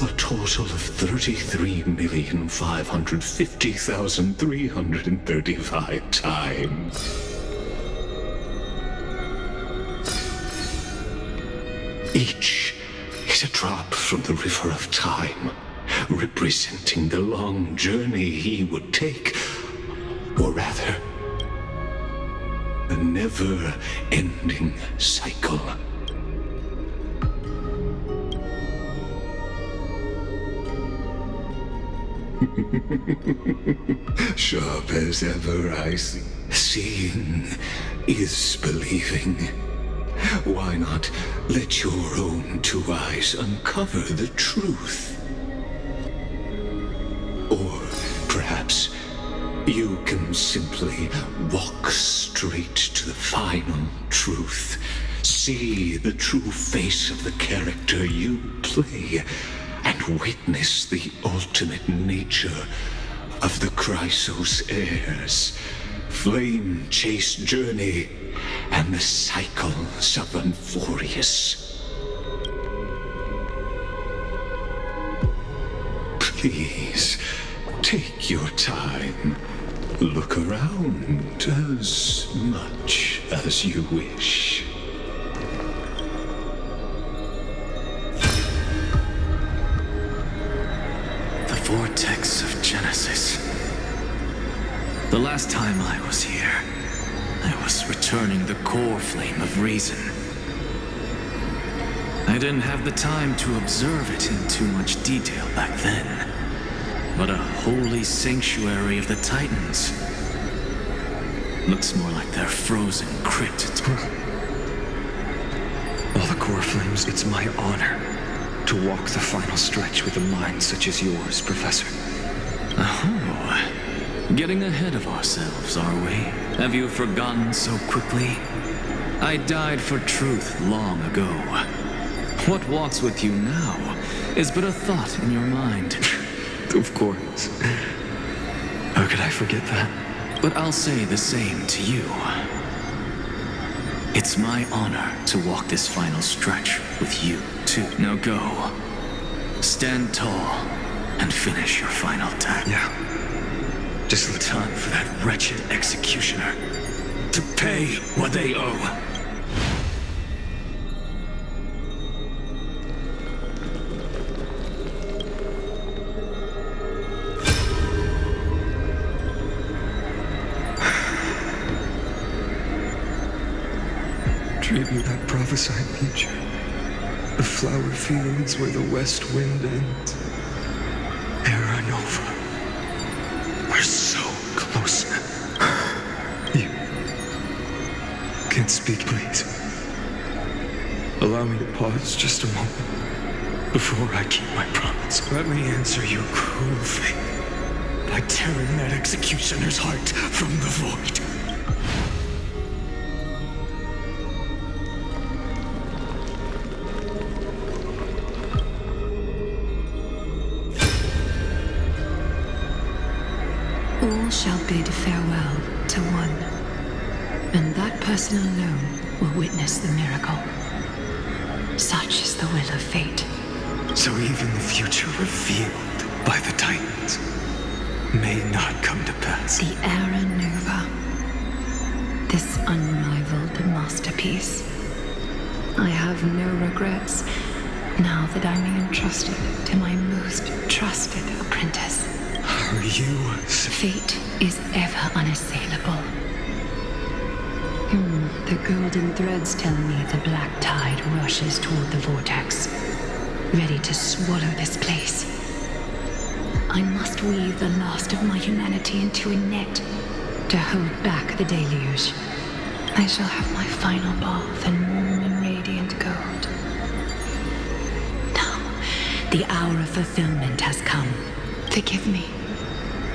A total of 33,550,335 times. Each is a drop from the river of time, representing the long journey he would take, or rather, a never-ending cycle. Sharp as ever, I see. Seeing is believing. Why not let your own two eyes uncover the truth? Or perhaps you can simply walk straight to the final truth. See the true face of the character you play, and witness the ultimate nature of the Chrysos heirs, flame-chased journey, and the cycles of Amphorius. Please, take your time. Look around as much as you wish. The vortex of Genesis. The last time I was here, I was returning the core flame of reason. I didn't have the time to observe it in too much detail back then. But a holy sanctuary of the Titans looks more like their frozen crypt. All the core flames, it's my honor to walk the final stretch with a mind such as yours, Professor. Oh, getting ahead of ourselves, are we? Have you forgotten so quickly? I died for truth long ago. What walks with you now is but a thought in your mind. Of course. How could I forget that? But I'll say the same to you. It's my honor to walk this final stretch with you, too. Now go. Stand tall and finish your final task. Yeah. Just the time for that wretched executioner to pay what they owe. Tribute that prophesied future. The flower fields where the west wind ends. Era Nova. We're so close now. You can speak, please. Allow me to pause just a moment before I keep my promise. Let me answer your cruel fate by tearing that executioner's heart from the void. All shall bid farewell to one, and that person alone will witness the miracle. Such is the will of fate. So even the future revealed by the Titans may not come to pass. The Era Nova. This unrivaled masterpiece. I have no regrets now that I'm entrusted to my most trusted apprentice. Are you? Fate is ever unassailable. The golden threads tell me the black tide rushes toward the vortex, ready to swallow this place. I must weave the last of my humanity into a net to hold back the deluge. I shall have my final bath in warm and radiant gold. Now, the hour of fulfillment has come. Forgive me.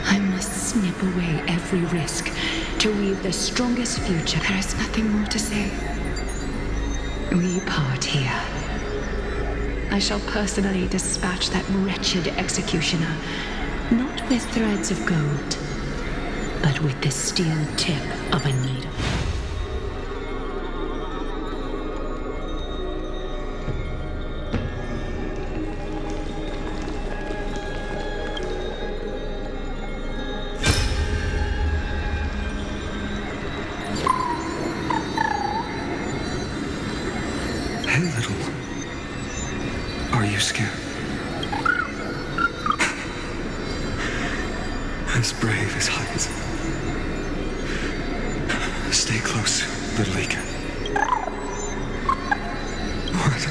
I must snip away every risk to weave the strongest future. There is nothing more to say. We part here. I shall personally dispatch that wretched executioner, not with threads of gold, but with the steel tip of a needle. Hey, little one. Are you scared? As brave as heights. Stay close, little Ika. What?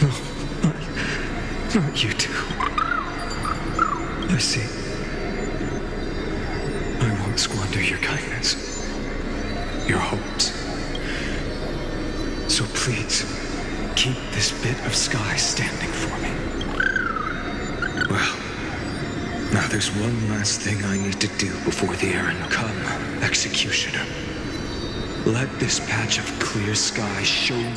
No, not you two. I see. I won't squander your kindness, your hopes. So please, keep this bit of sky standing for me. Well, now there's one last thing I need to do before the errand. Come, executioner. Let this patch of clear sky show me.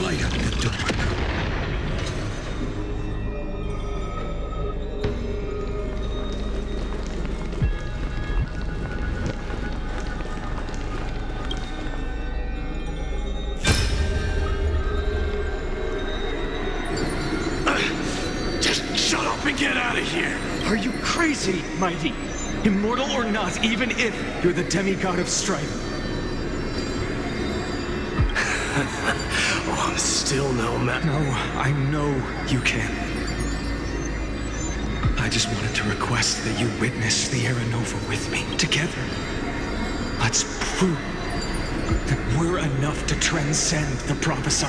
Light up the door. Get out of here! Are you crazy, Mighty? Immortal or not, even if you're the demigod of strife. Oh, I'm still no match. No, I know you can. I just wanted to request that you witness the Aranova with me, together. Let's prove that we're enough to transcend the prophesy.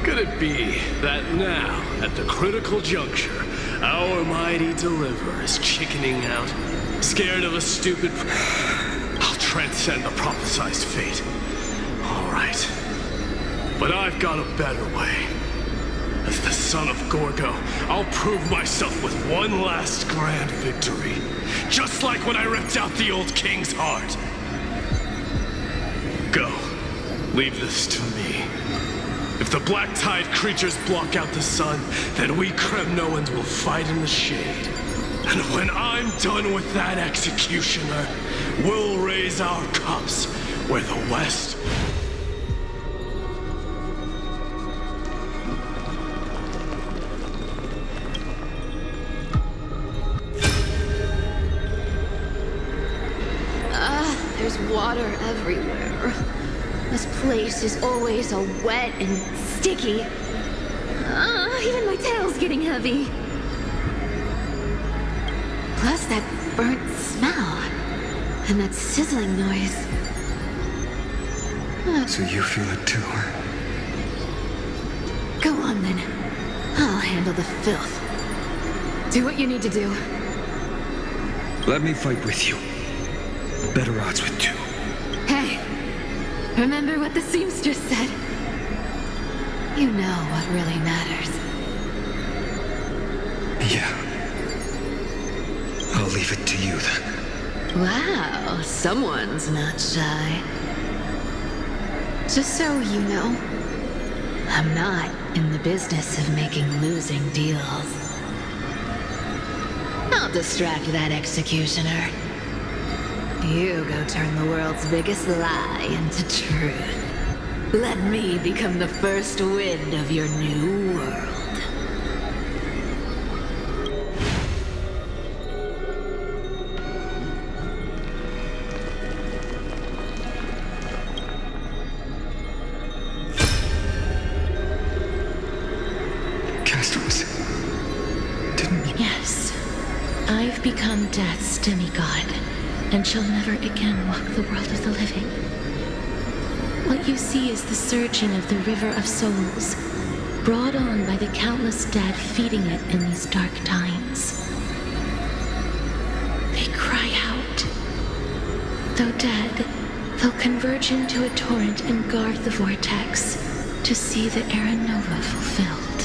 Could it be that now, at the critical juncture, our mighty deliverer is chickening out, scared of a stupid... I'll transcend the prophesized fate. All right. But I've got a better way. As the son of Gorgo, I'll prove myself with one last grand victory. Just like when I ripped out the old king's heart. Go. Leave this to me. If the black tide creatures block out the sun, then we Kremnoans will fight in the shade. And when I'm done with that executioner, we'll raise our cups where the West... There's water everywhere. This place is always so wet and sticky. Even my tail's getting heavy. Plus that burnt smell. And that sizzling noise. So you feel it too, huh? Go on then. I'll handle the filth. Do what you need to do. Let me fight with you. Better odds with two. Hey, remember what the seamstress said? You know what really matters. Yeah. I'll leave it to you then. Wow, someone's not shy. Just so you know, I'm not in the business of making losing deals. I'll distract that executioner. You go turn the world's biggest lie into truth. Let me become the first wind of your new world. Castos, didn't you? Yes. I've become Death's demigod, and shall never again walk the world of the living. What you see is the surging of the river of souls, brought on by the countless dead feeding it in these dark times. They cry out. Though dead, they'll converge into a torrent and guard the vortex, to see the Aranova fulfilled.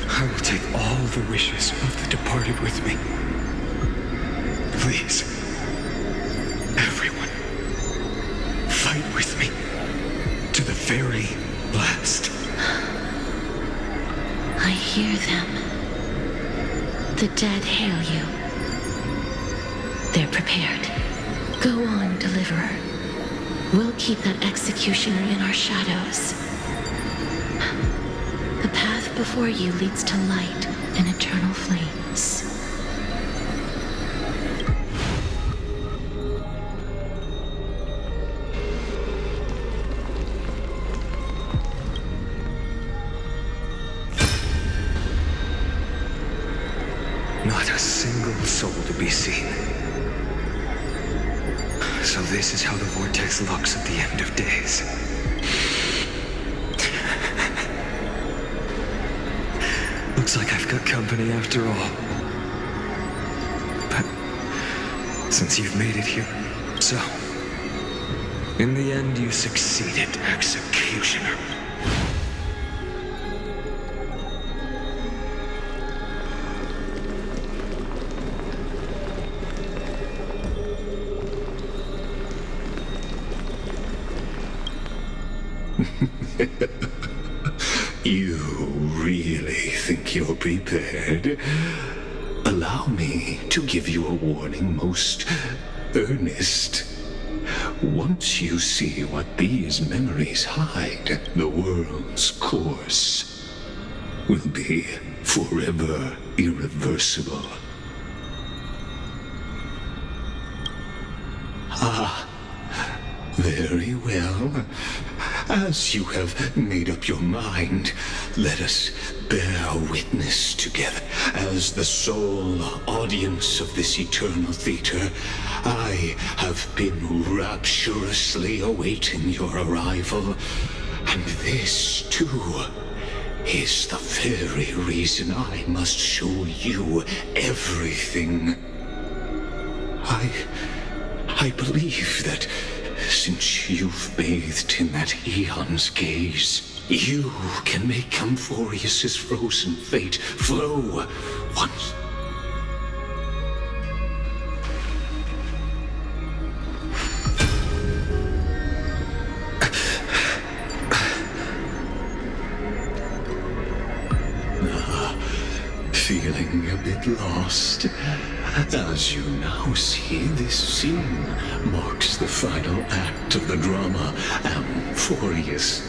I will take all the wishes of the departed with me. Please, everyone, fight with me to the very last. I hear them. The dead hail you. They're prepared. Go on, Deliverer. We'll keep that executioner in our shadows. The path before you leads to light and eternal flames. Not a single soul to be seen. So this is how the vortex looks at the end of days. Looks like I've got company after all. But since you've made it here, so in the end you succeeded, Executioner. You really think you're prepared? Allow me to give you a warning most earnest. Once you see what these memories hide, the world's course will be forever irreversible. Ah, very well. As you have made up your mind, let us bear witness together. As the sole audience of this eternal theater, I have been rapturously awaiting your arrival. And this, too, is the very reason I must show you everything. I believe that since you've bathed in that eon's gaze, you can make Amphorius's frozen fate flow once. Feeling a bit lost? As you now see, this scene marks the final act of the drama Amphorius.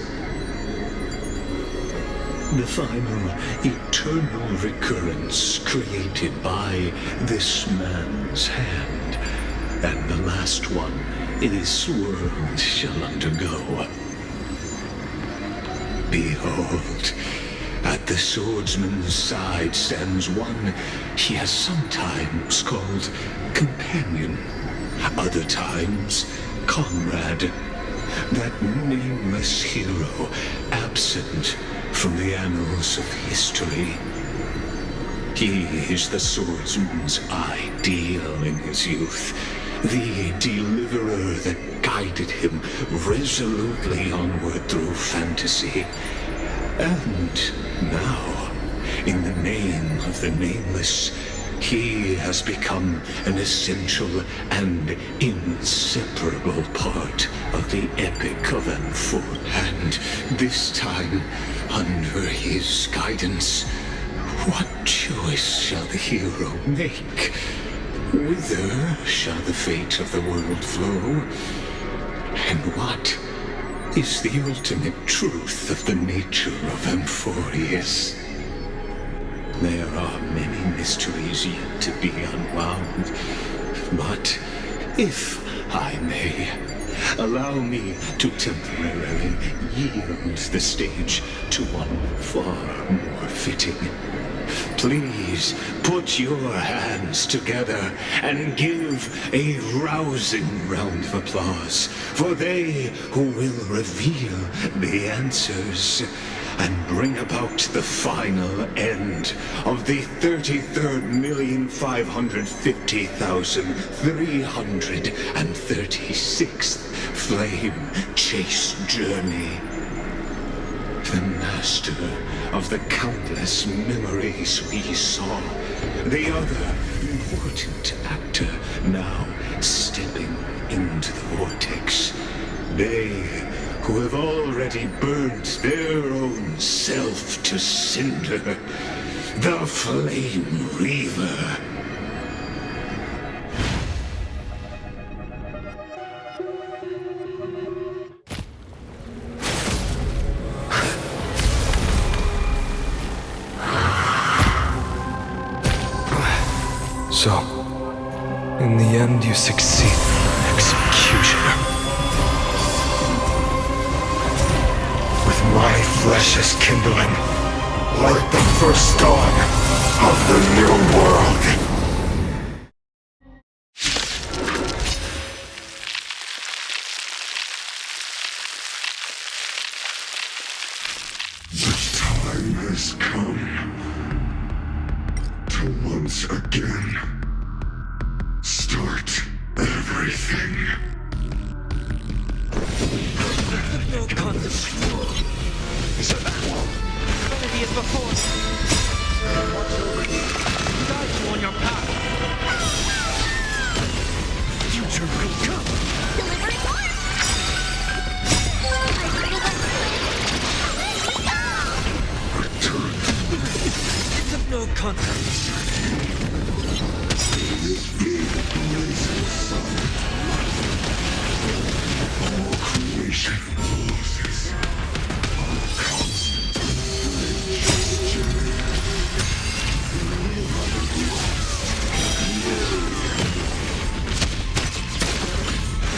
The final eternal recurrence created by this man's hand, and the last one this world shall undergo. Behold, at the swordsman's side stands one he has sometimes called companion, other times comrade, that nameless hero absent from the annals of history. He is the swordsman's ideal in his youth, the deliverer that guided him resolutely onward through fantasy. And now, in the name of the Nameless, he has become an essential and inseparable part of the epic of Amphor. And this time, under his guidance, what choice shall the hero make? Whither shall the fate of the world flow? And what is the ultimate truth of the nature of Amphorius? There are many mysteries yet to be unwound, but if I may, allow me to temporarily yield the stage to one far more fitting. please put your hands together and give a rousing round of applause for they who will reveal the answers and bring about the final end of the 33,550,336th flame chase journey. The master of the countless memories we saw. The other important actor now stepping into the vortex. They who have already burnt their own self to cinder. The Flame Reaver. So, in the end, you succeed, Executioner. With my flesh as kindling, Like the first dawn of the new world. The time has come to once again start everything. No contest. Vanity is before us. Watch over you. Guide you on your path. Future will come. Delivering more! It's of no contest. All creation loses.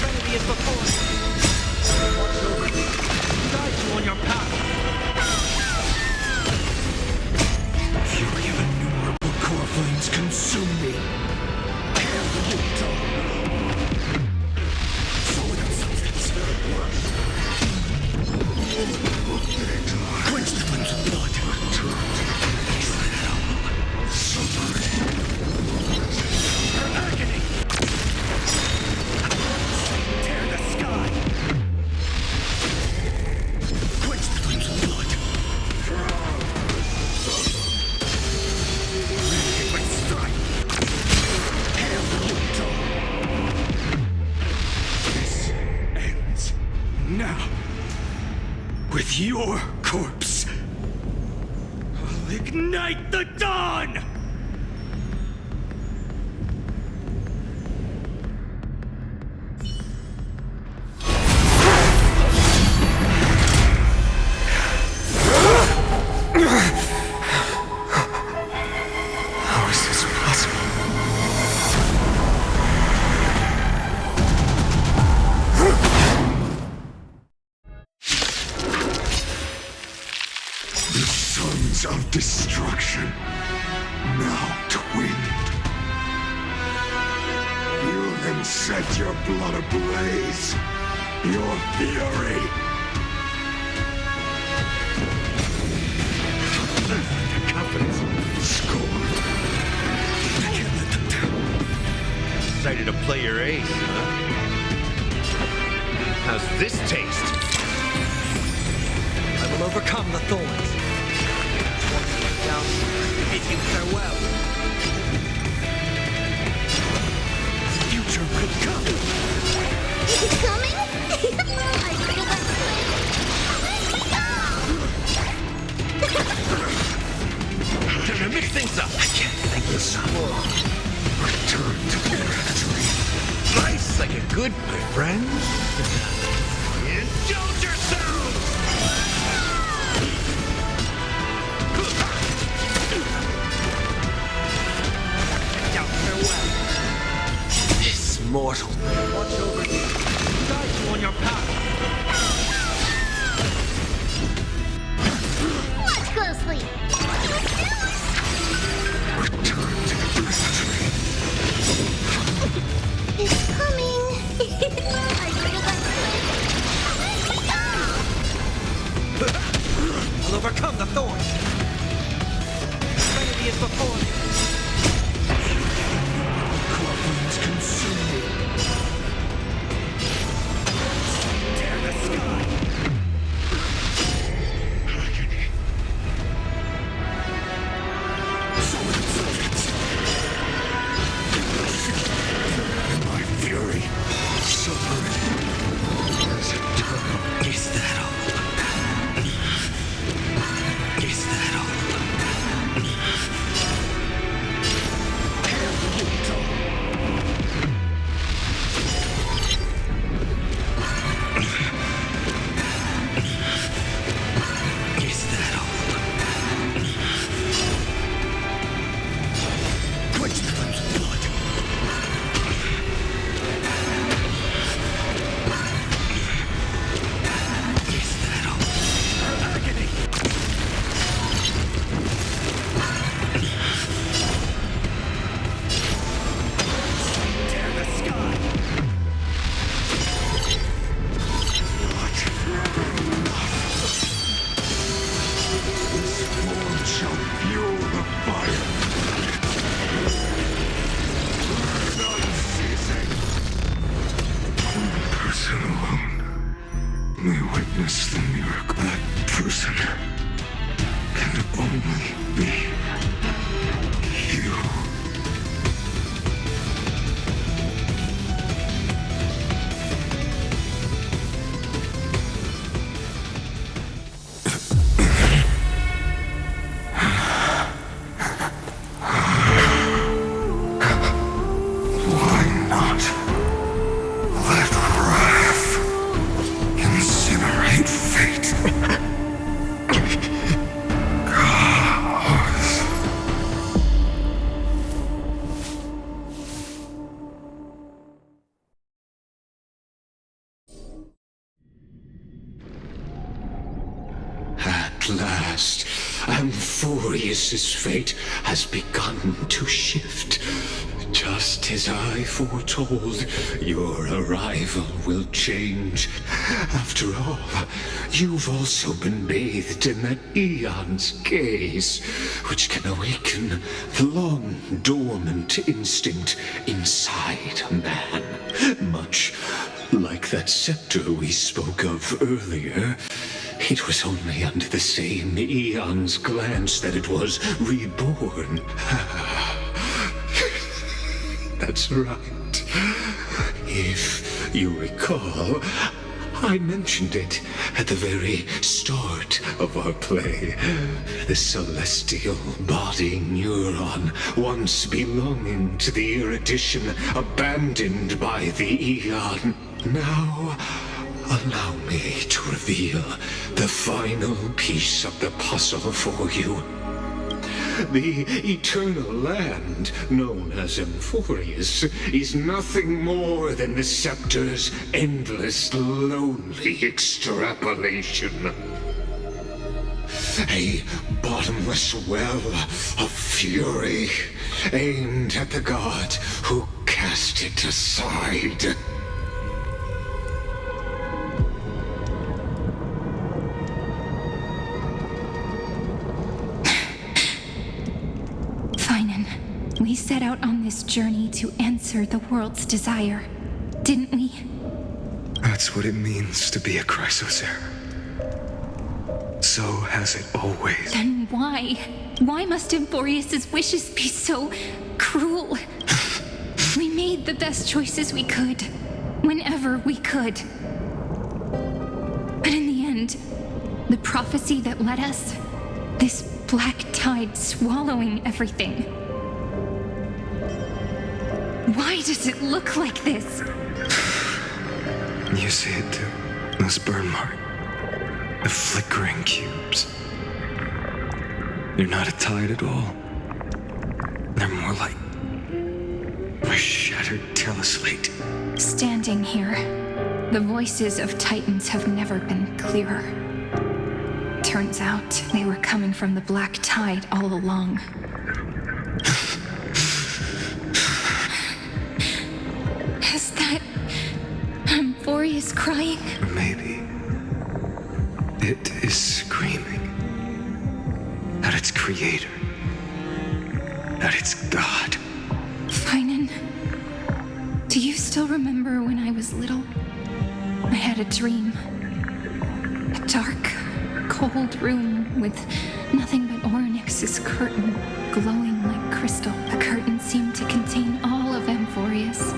Vanity is before us. Watch over you. Guide you on your path. fury of innumerable core flames consume me. Quench the flames of blood. Her agony. Tear the sky. Quench the flames of blood. Ready by strike. Hail the winter. This ends now. With your corpse, I'll ignite the dawn! How is this possible? The sons of destruction, now twinned. Feel them set your blood ablaze, your fury. Confidence, scorn. I can't let them down. Decided to play your ace, huh? How's this taste? I will overcome the thorns. Once you down, bid you farewell. The future will come. Is it coming? I feel that Time to mix things up. I can't thank you, son. Return to the factory. Nice, like a good, my friend. Indulge yourselves! Down farewell. This mortal. Watch over you. Guide you on your path. Watch closely. as before. Corpulence consume me. Tear the sky. Agony. So insolent. My fury. Suffering. Is eternal. Is that all? Is that all? Is that all? Quench the blood. Is that all? Agony. Tear the sky. Not enough. This form shall fuel the fire. Burn unceasing. One person alone may witness the miracle. That person can only be you. Why not let wrath incinerate fate? Cause at last, Amphorius's fate has begun to shift. Just as I foretold, your arrival will change. After all, you've also been bathed in that eon's gaze, which can awaken the long-dormant instinct inside a man. Much like that scepter we spoke of earlier. It was only under the same eon's glance that it was reborn. That's right. If you recall, I mentioned it at the very start of our play. The celestial body neuron, once belonging to the erudition abandoned by the eon. Now, allow me to reveal the final piece of the puzzle for you. The eternal land, known as Amphorius, is nothing more than the scepter's endless, lonely extrapolation. A bottomless well of fury, aimed at the god who cast it aside. We set out on this journey to answer the world's desire, didn't we? That's what it means to be a Chrysosaur. So has it always. Then why? Why must Amphorius's wishes be so cruel? We made the best choices we could, whenever we could. But in the end, the prophecy that led us, this black tide swallowing everything. Why does it look like this? You see it too. Those burn marks. The flickering cubes. They're not a tide at all. They're more like a shattered teleslate. Standing here, the voices of Titans have never been clearer. Turns out they were coming from the black tide all along. Is that Amphorius crying? Maybe it is screaming at its creator, that it's God. Finan, do you still remember when I was little? I had a dream. A dark, cold room with nothing but Orynyx's curtain glowing like crystal. The curtain seemed to contain all of Amphorius,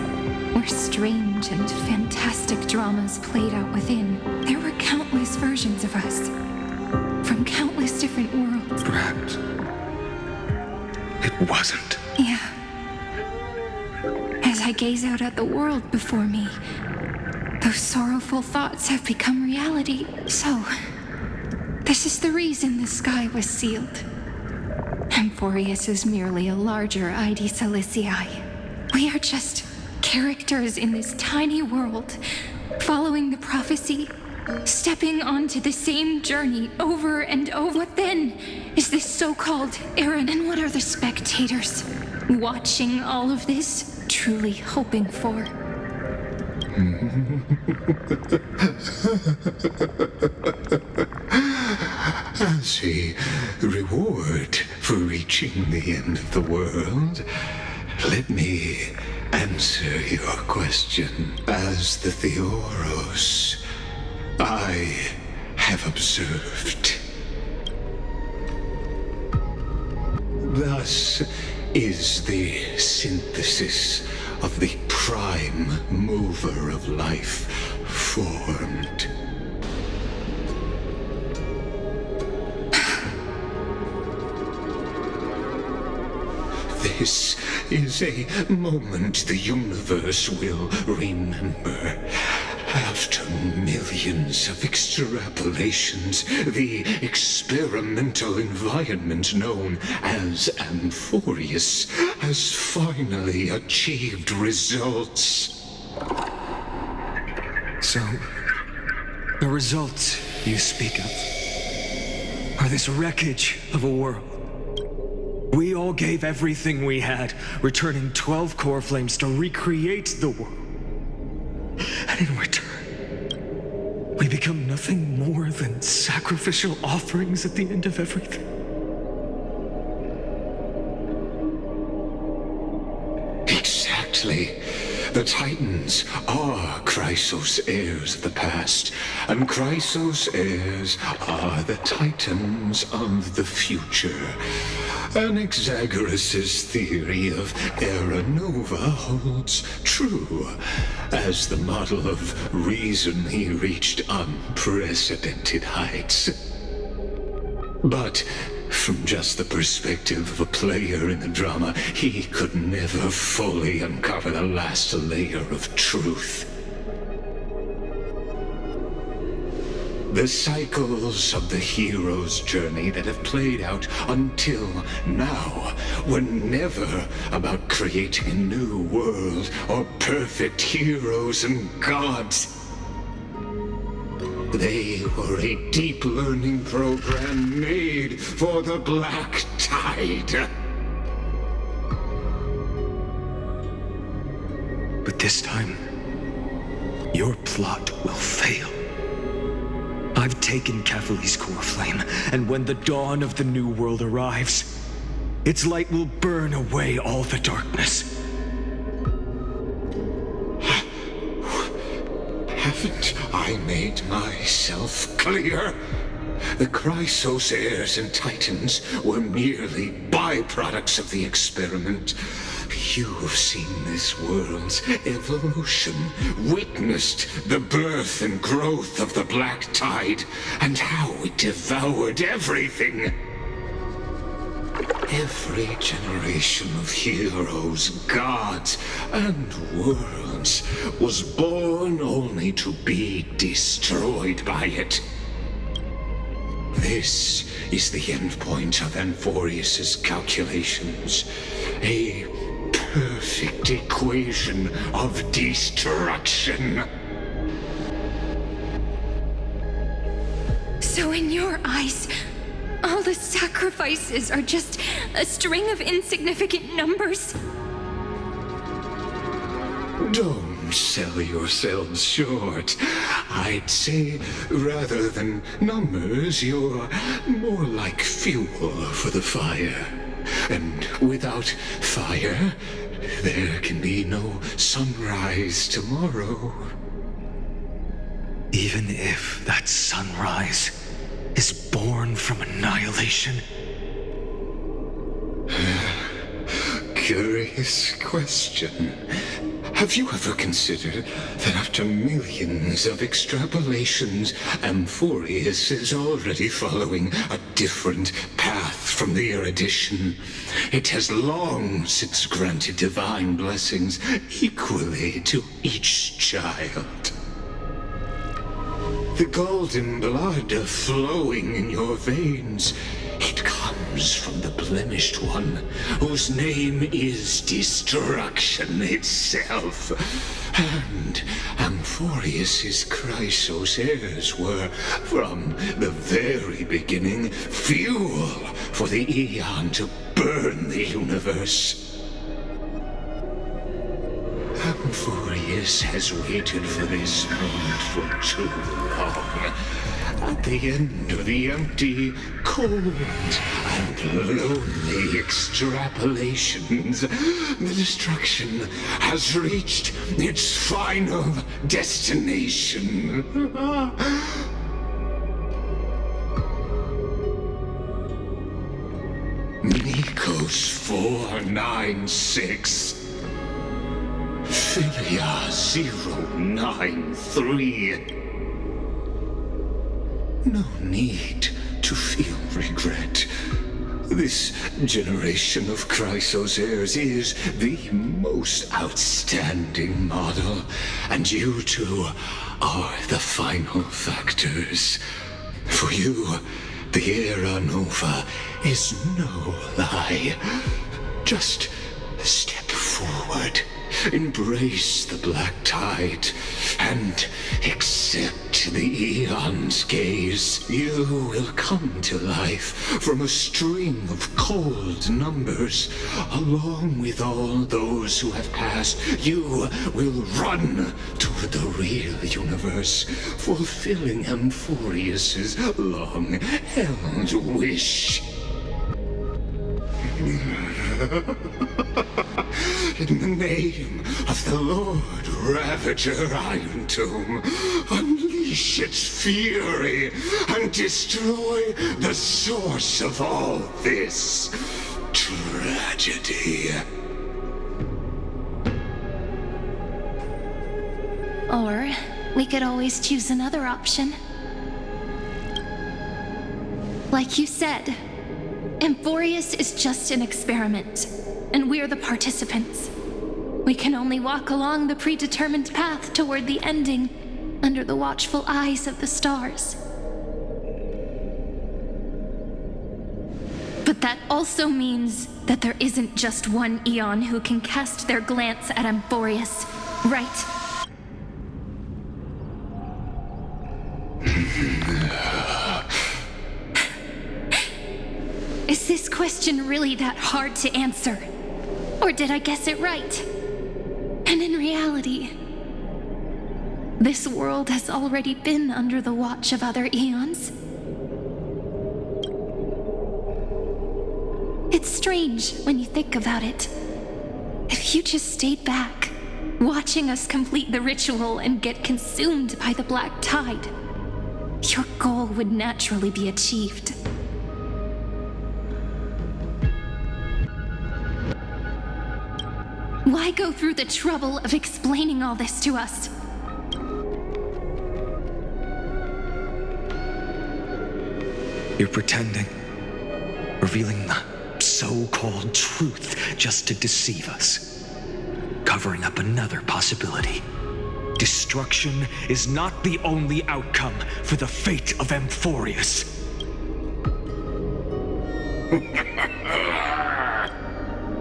where strange and fantastic dramas played out within. There were countless versions of us, from countless different worlds. Perhaps it wasn't. Yeah. As I gaze out at the world before me, those sorrowful thoughts have become reality. So, this is the reason the sky was sealed. Amphorius is merely a larger ID Silicii. We are just characters in this tiny world, following the prophecy, stepping onto the same journey over and over. What then is this so-called era, and what are the spectators watching all of this truly hoping for? As a reward for reaching the end of the world, let me answer your question. As the Theoros, I have observed. Thus is the synthesis of the prime mover of life formed. This is a moment the universe will remember. After millions of extrapolations, the experimental environment known as Amphorius has finally achieved results. So, the results you speak of are this wreckage of a world. We all gave everything we had, returning 12 core flames to recreate the world. And in return, we become nothing more than sacrificial offerings at the end of everything. Exactly. The Titans are Chrysos heirs of the past, and Chrysos heirs are the Titans of the future. Anaxagoras' theory of Era Nova holds true. As the model of reason, he reached unprecedented heights. But from just the perspective of a player in the drama, he could never fully uncover the last layer of truth. The cycles of the hero's journey that have played out until now were never about creating a new world or perfect heroes and gods. They were a deep learning program made for the Black Tide. But this time, your plot will fail. I've taken Cavalli's core flame, and when the dawn of the new world arrives, its light will burn away all the darkness. Haven't I made myself clear? The Chrysos heirs and Titans were merely byproducts of the experiment. You've seen this world's evolution, witnessed the birth and growth of the Black Tide, and how it devoured everything. Every generation of heroes, gods, and worlds was born only to be destroyed by it. This is the endpoint of Amphorius' calculations. A perfect equation of destruction. So in your eyes, all the sacrifices are just a string of insignificant numbers? Don't sell yourselves short. I'd say, rather than numbers, you're more like fuel for the fire. And without fire, there can be no sunrise tomorrow. Even if that sunrise is born from annihilation? Curious question. Have you ever considered that after millions of extrapolations, Amphorius is already following a different path from the erudition? It has long since granted divine blessings equally to each child. The golden blood flowing in your veins, it comes from the blemished one, whose name is destruction itself. And Amphorius's Chrysos heirs were, from the very beginning, fuel for the Aeon to burn the universe. Amphorius has waited for this moment for too long. At the end of the empty, cold, and lonely extrapolations, the destruction has reached its final destination. Nikos 496. Philia 093. No need to feel regret. This generation of Chrysos heirs is the most outstanding model, and you two are the final factors. For you, the Era Nova is no lie. Just step forward, embrace the black tide, and accept the Aeon's gaze. You will come to life from a string of cold numbers. Along with all those who have passed, you will run toward the real universe, fulfilling Amphorius's long-held wish. In the name of the Lord Ravager Iron Tomb, unleash its fury and destroy the source of all this tragedy. Or we could always choose another option. Like you said, Amphorius is just an experiment, and we're the participants. We can only walk along the predetermined path toward the ending, under the watchful eyes of the stars. But that also means that there isn't just one Aeon who can cast their glance at Amphorius, right? Is this question really that hard to answer? Or did I guess it right? And in reality, this world has already been under the watch of other Aeons. It's strange when you think about it. If you just stayed back, watching us complete the ritual and get consumed by the black tide, your goal would naturally be achieved. Why go through the trouble of explaining all this to us? You're pretending, revealing the so-called truth just to deceive us, covering up another possibility. Destruction is not the only outcome for the fate of Amphorius.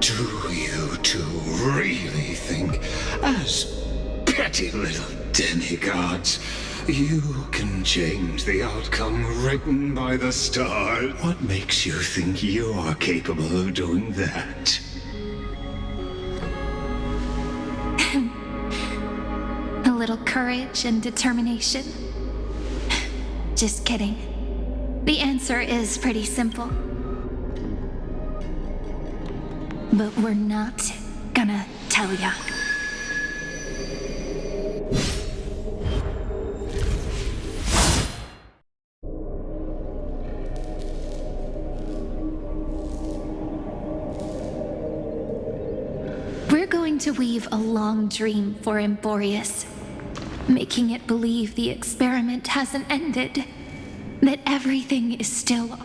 Do you two really think, as petty little demigods, you can change the outcome written by the stars? What makes you think you're capable of doing that? A little courage and determination. Just kidding. The answer is pretty simple. But we're not gonna tell ya. We're going to weave a long dream for Emborius, making it believe the experiment hasn't ended, that everything is still.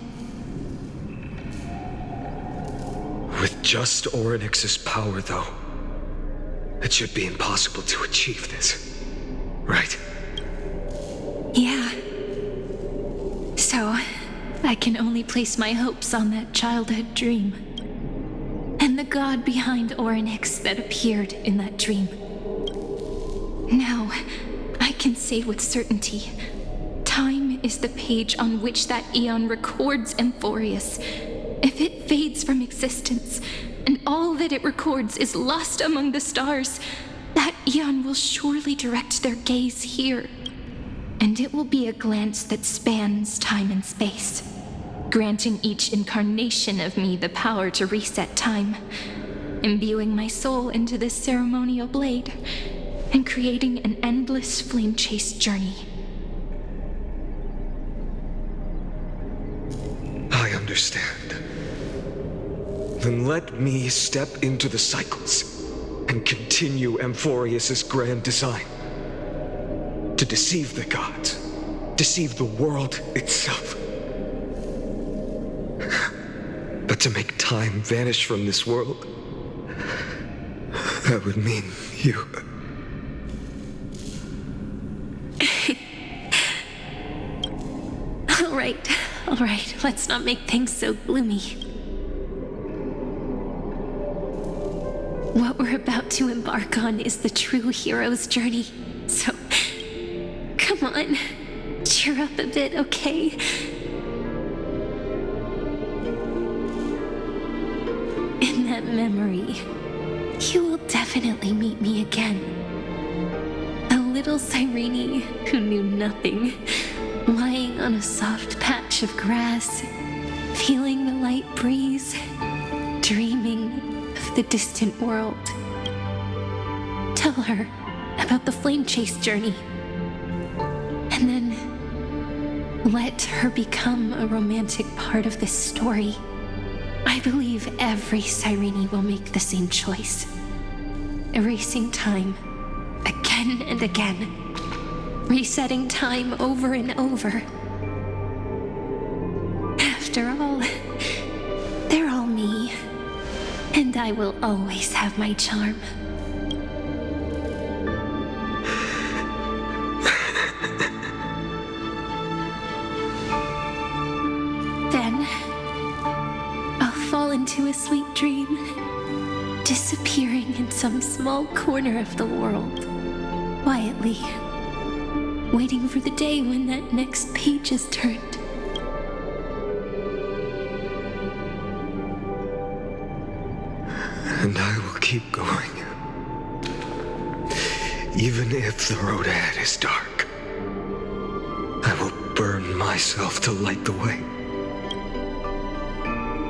With just Orynyx's power, though, it should be impossible to achieve this, right? Yeah. So, I can only place my hopes on that childhood dream, and the god behind Orynyx that appeared in that dream. Now, I can say with certainty, time is the page on which that eon records Emborius. If it fades from existence, and all that it records is lost among the stars, that eon will surely direct their gaze here. And it will be a glance that spans time and space, granting each incarnation of me the power to reset time, imbuing my soul into this ceremonial blade, and creating an endless flame-chased journey. I understand. Then let me step into the cycles and continue Amphorius's grand design. To deceive the gods, deceive the world itself. But to make time vanish from this world, that would mean you. All right, let's not make things so gloomy. What we're about to embark on is the true hero's journey. So, come on, cheer up a bit, okay? In that memory, you will definitely meet me again. A little Cyrene who knew nothing, lying on a soft patch of grass, feeling the light breeze, dreaming of the distant world. Tell her about the flame chase journey, and then let her become a romantic part of this story. I believe every Cyrene will make the same choice, erasing time again and again, resetting time over and over. After all, they're all me, and I will always have my charm. Then, I'll fall into a sweet dream, disappearing in some small corner of the world, quietly, waiting for the day when that next page is turned. And I will keep going. Even if the road ahead is dark, I will burn myself to light the way.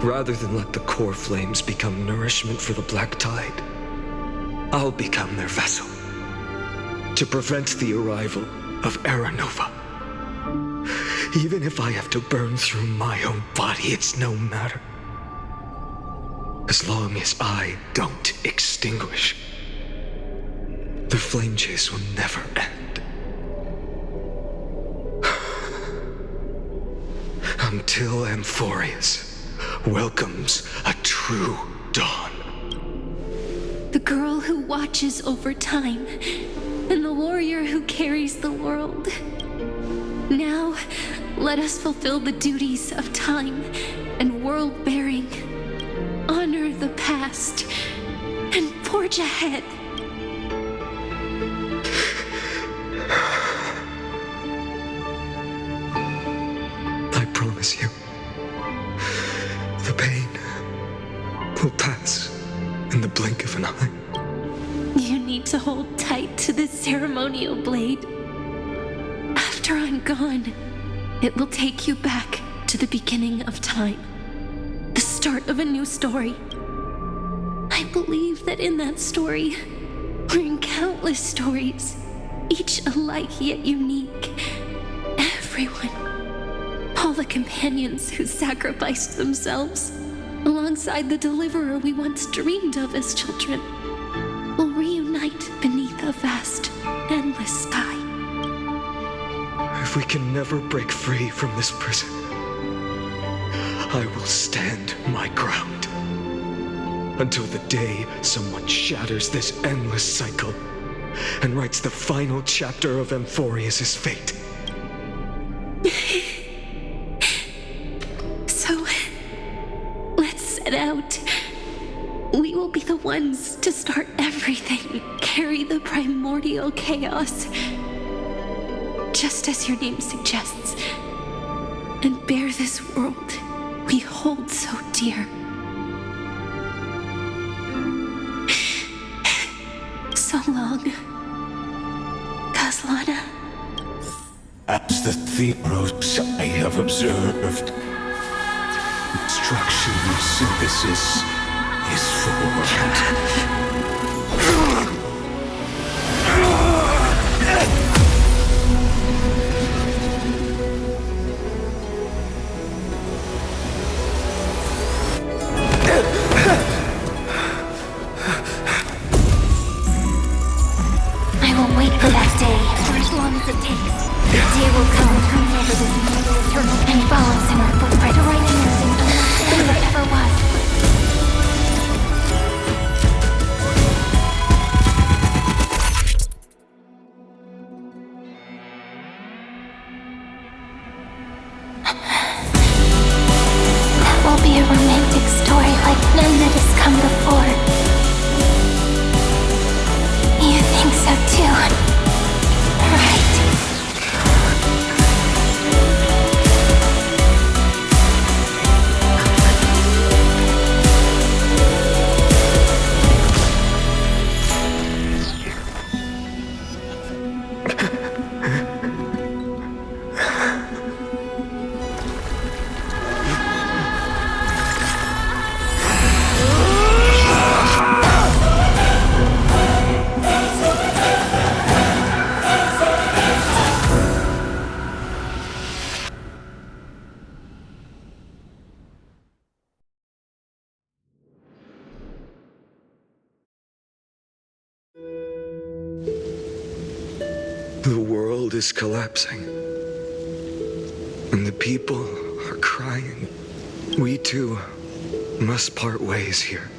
Rather than let the core flames become nourishment for the black tide, I'll become their vessel to prevent the arrival of Era Nova. Even if I have to burn through my own body, it's no matter. As long as I don't extinguish, the flame chase will never end. Until Amphorius welcomes a true dawn. The girl who watches over time, and the warrior who carries the world. Now, let us fulfill the duties of time and world-bearing, honor the past, and forge ahead. I promise you, the pain will pass in the blink of an eye. You need to hold tight to this ceremonial blade. After I'm gone, it will take you back to the beginning of time. The start of a new story. believe that in that story, or in countless stories, each alike yet unique, everyone, all the companions who sacrificed themselves, alongside the deliverer we once dreamed of as children, will reunite beneath a vast, endless sky. If we can never break free from this prison, I will stand my ground until the day someone shatters this endless cycle and writes the final chapter of Amphorius' fate. So, let's set out. We will be the ones to start everything, carry the primordial chaos, just as your name suggests, and bear this world we hold so dear. So long, Kaslana. As the Theros I have observed, destruction synthesis is formed. I will wait for that day for as long as it takes. The day will come whenever this mortal eternal and follows in our footprint to write anything unless that ever was. That will be a romantic story like none that has come before. You think so too, right? The world is collapsing, and the people are crying. We too must part ways here.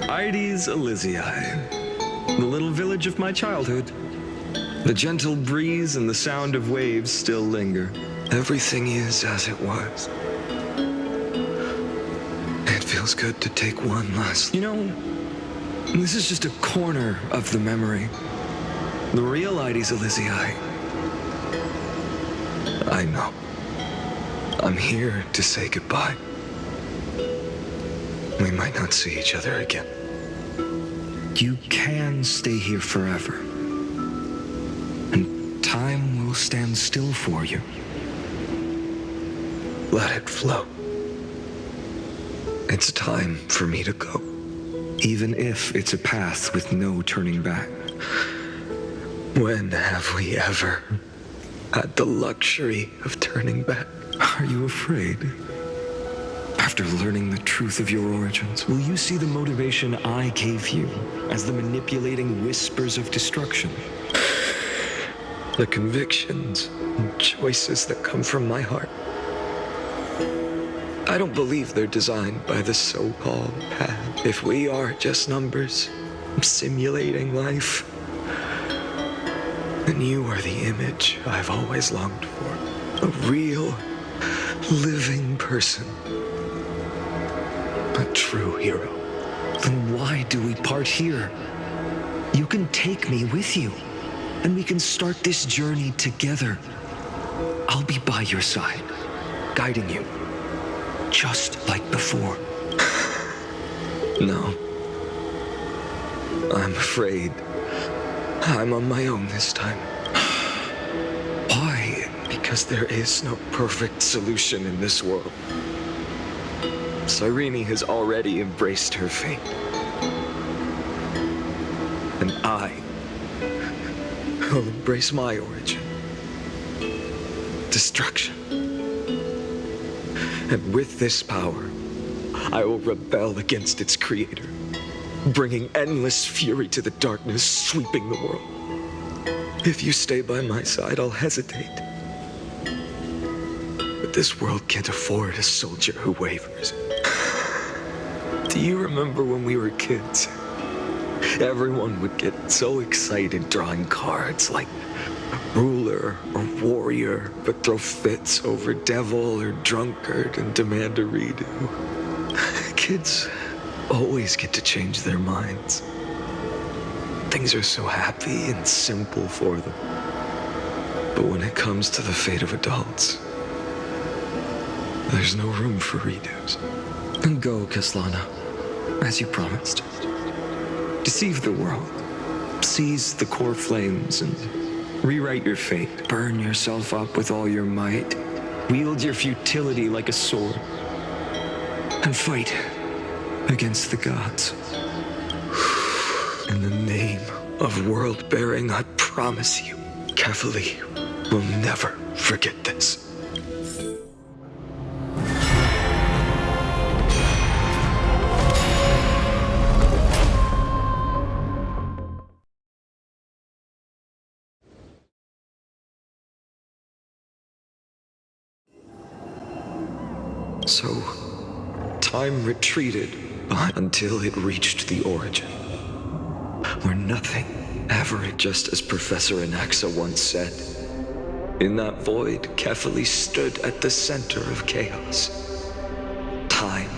Ides Elysiae, the little village of my childhood. The gentle breeze and the sound of waves still linger. Everything is as it was. It feels good to take one last... You know, this is just a corner of the memory. The real Ides Elysiae. I know. I'm here to say goodbye. We might not see each other again. You can stay here forever. And time will stand still for you. Let it flow. It's time for me to go. Even if it's a path with no turning back. When have we ever had the luxury of turning back? Are you afraid? After learning the truth of your origins, will you see the motivation I gave you as the manipulating whispers of destruction? The convictions and choices that come from my heart. I don't believe they're designed by the so-called path. If we are just numbers, simulating life, then you are the image I've always longed for. A real, living person. A true hero. Then why do we part here? You can take me with you, and we can start this journey together. I'll be by your side, guiding you, just like before. No. I'm afraid I'm on my own this time. Why? Because Because there is no perfect solution in this world. Cyrene has already embraced her fate. And I will embrace my origin. Destruction. And with this power, I will rebel against its creator, bringing endless fury to the darkness sweeping the world. If you stay by my side, I'll hesitate. But this world can't afford a soldier who wavers. Do you remember when we were kids? Everyone would get so excited drawing cards like ruler or warrior, but throw fits over devil or drunkard and demand a redo. Kids always get to change their minds. Things are so happy and simple for them. But when it comes to the fate of adults, there's no room for redos. And go, Kaslana, as you promised. Deceive the world. Seize the core flames and rewrite your fate. Burn yourself up with all your might. Wield your futility like a sword. And fight against the gods. In the name of world-bearing, I promise you, Kefali will never forget this. So, time retreated until it reached the origin, where nothing ever, just as Professor Anaxa once said. In that void, Kefali stood at the center of chaos. Time,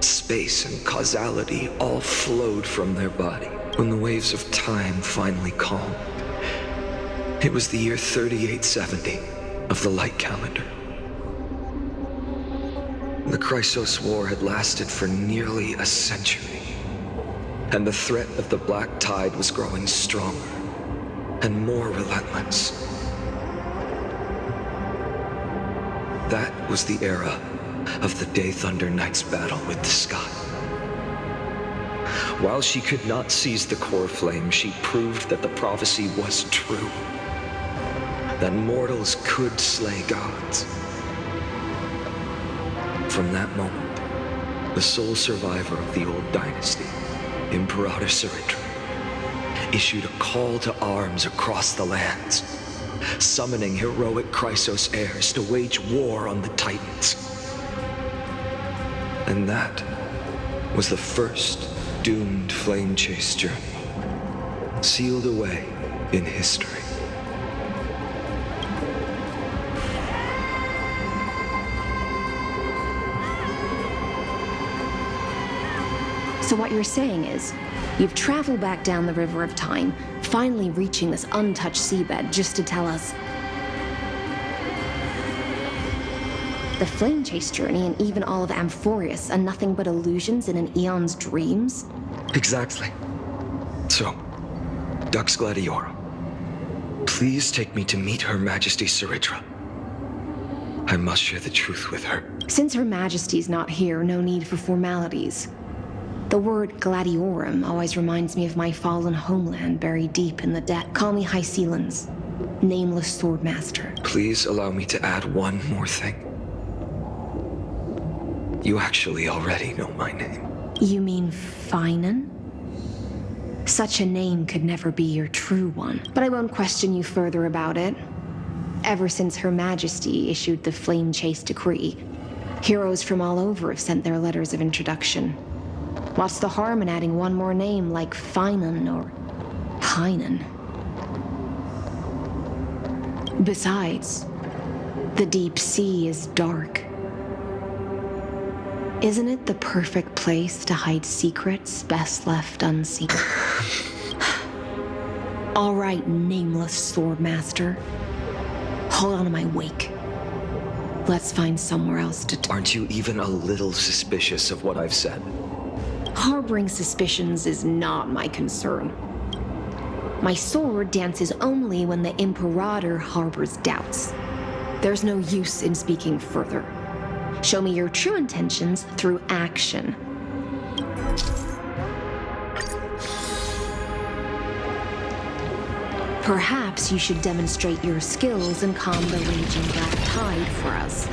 space, and causality all flowed from their body. When the waves of time finally calmed, it was the year 3870 of the light calendar. The Chrysos War had lasted for nearly a century, and the threat of the Black Tide was growing stronger and more relentless. That was the era of the Day Thunder Knight's battle with the sky. While she could not seize the core flame, she proved that the prophecy was true, that mortals could slay gods. From that moment, the sole survivor of the old dynasty, Imperator Saritra, issued a call to arms across the lands, summoning heroic Chrysos heirs to wage war on the Titans. And that was the first doomed flame chase journey, sealed away in history. So what you're saying is, you've traveled back down the River of Time, finally reaching this untouched seabed just to tell us the flame chase journey and even all of Amphorius are nothing but illusions in an eon's dreams? Exactly. So, Dux Gladiorum, please take me to meet Her Majesty Saritra. I must share the truth with her. Since Her Majesty's not here, no need for formalities. The word Gladiorum always reminds me of my fallen homeland buried deep in the dead. Call me Hycelans, nameless swordmaster. Please allow me to add one more thing. You actually already know my name. You mean Finan? Such a name could never be your true one, but I won't question you further about it. Ever since Her Majesty issued the Flame Chase Decree, heroes from all over have sent their letters of introduction. What's the harm in adding one more name like Finan or Hynan? Besides, the deep sea is dark. Isn't it the perfect place to hide secrets best left unseen? All right, nameless swordmaster. Hold on to my wake. Let's find somewhere else to Aren't you even a little suspicious of what I've said? Harboring suspicions is not my concern. My sword dances only when the Imperator harbors doubts. There's no use in speaking further. Show me your true intentions through action. Perhaps you should demonstrate your skills and calm the raging black tide for us.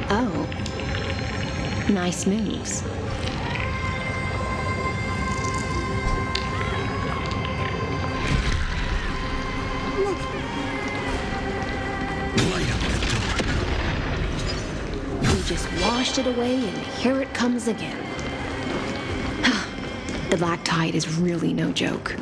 Oh. Nice moves. We just washed it away and here it comes again. The black tide is really no joke.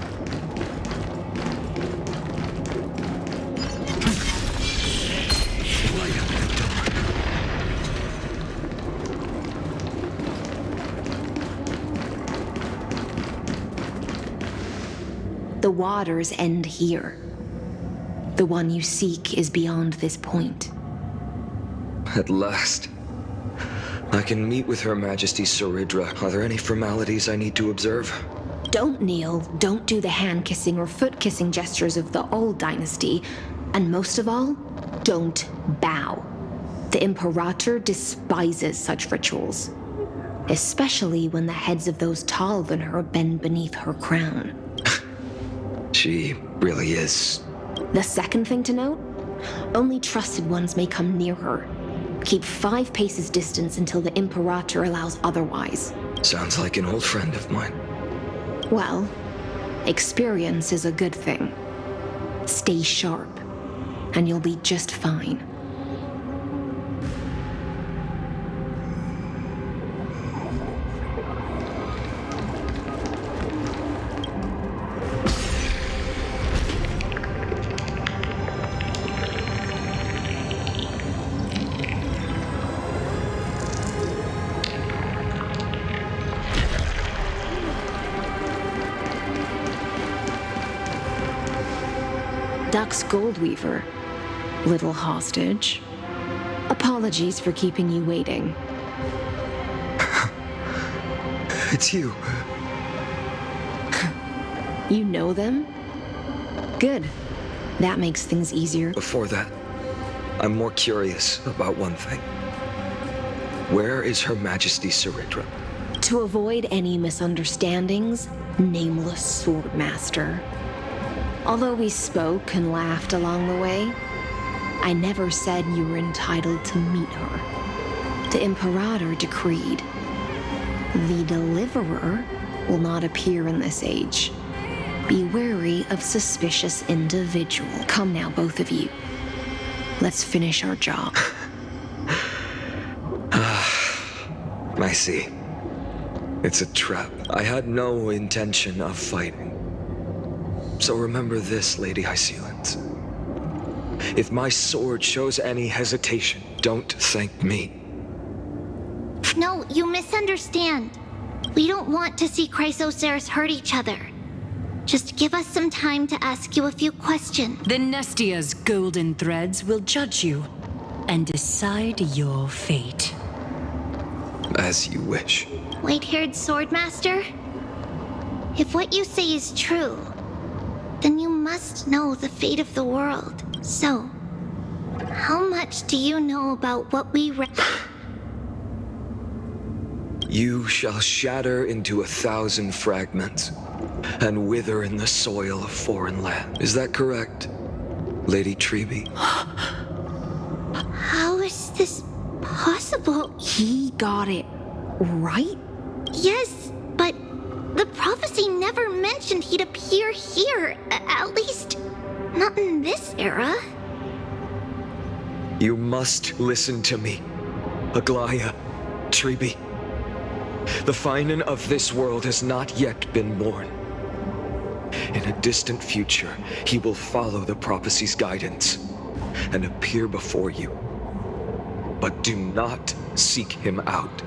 The waters end here. The one you seek is beyond this point. At last. I can meet with Her Majesty Saridra. Are there any formalities I need to observe? Don't kneel, don't do the hand-kissing or foot-kissing gestures of the old dynasty, and most of all, don't bow. The Imperator despises such rituals, especially when the heads of those taller than her bend beneath her crown. She really is. The second thing to note, only trusted ones may come near her. Keep 5 paces distance until the Imperator allows otherwise. Sounds like an old friend of mine. Well, experience is a good thing. Stay sharp, and you'll be just fine. Duck's Goldweaver, little hostage. Apologies for keeping you waiting. It's you. You know them? Good. That makes things easier. Before that, I'm more curious about one thing. Where is Her Majesty Saridra? To avoid any misunderstandings, nameless Swordmaster. Although we spoke and laughed along the way, I never said you were entitled to meet her. The Imperator decreed. The Deliverer will not appear in this age. Be wary of suspicious individual. Come now, both of you. Let's finish our job. I see. It's a trap. I had no intention of fighting. So remember this, Lady Hysealans. If my sword shows any hesitation, don't thank me. No, you misunderstand. We don't want to see Chrysoceres hurt each other. Just give us some time to ask you a few questions. The Nestia's golden threads will judge you and decide your fate. As you wish. White-haired Swordmaster? If what you say is true, then you must know the fate of the world. So, how much do you know about what we read? You shall shatter into 1,000 fragments and wither in the soil of foreign land. Is that correct, Lady Treby? How is this possible? He got it right? Yes, but the prophecy never mentioned he'd appear here. At least, not in this era. You must listen to me, Aglaya, Treby. The Finan of this world has not yet been born. In a distant future, he will follow the prophecy's guidance and appear before you. But do not seek him out.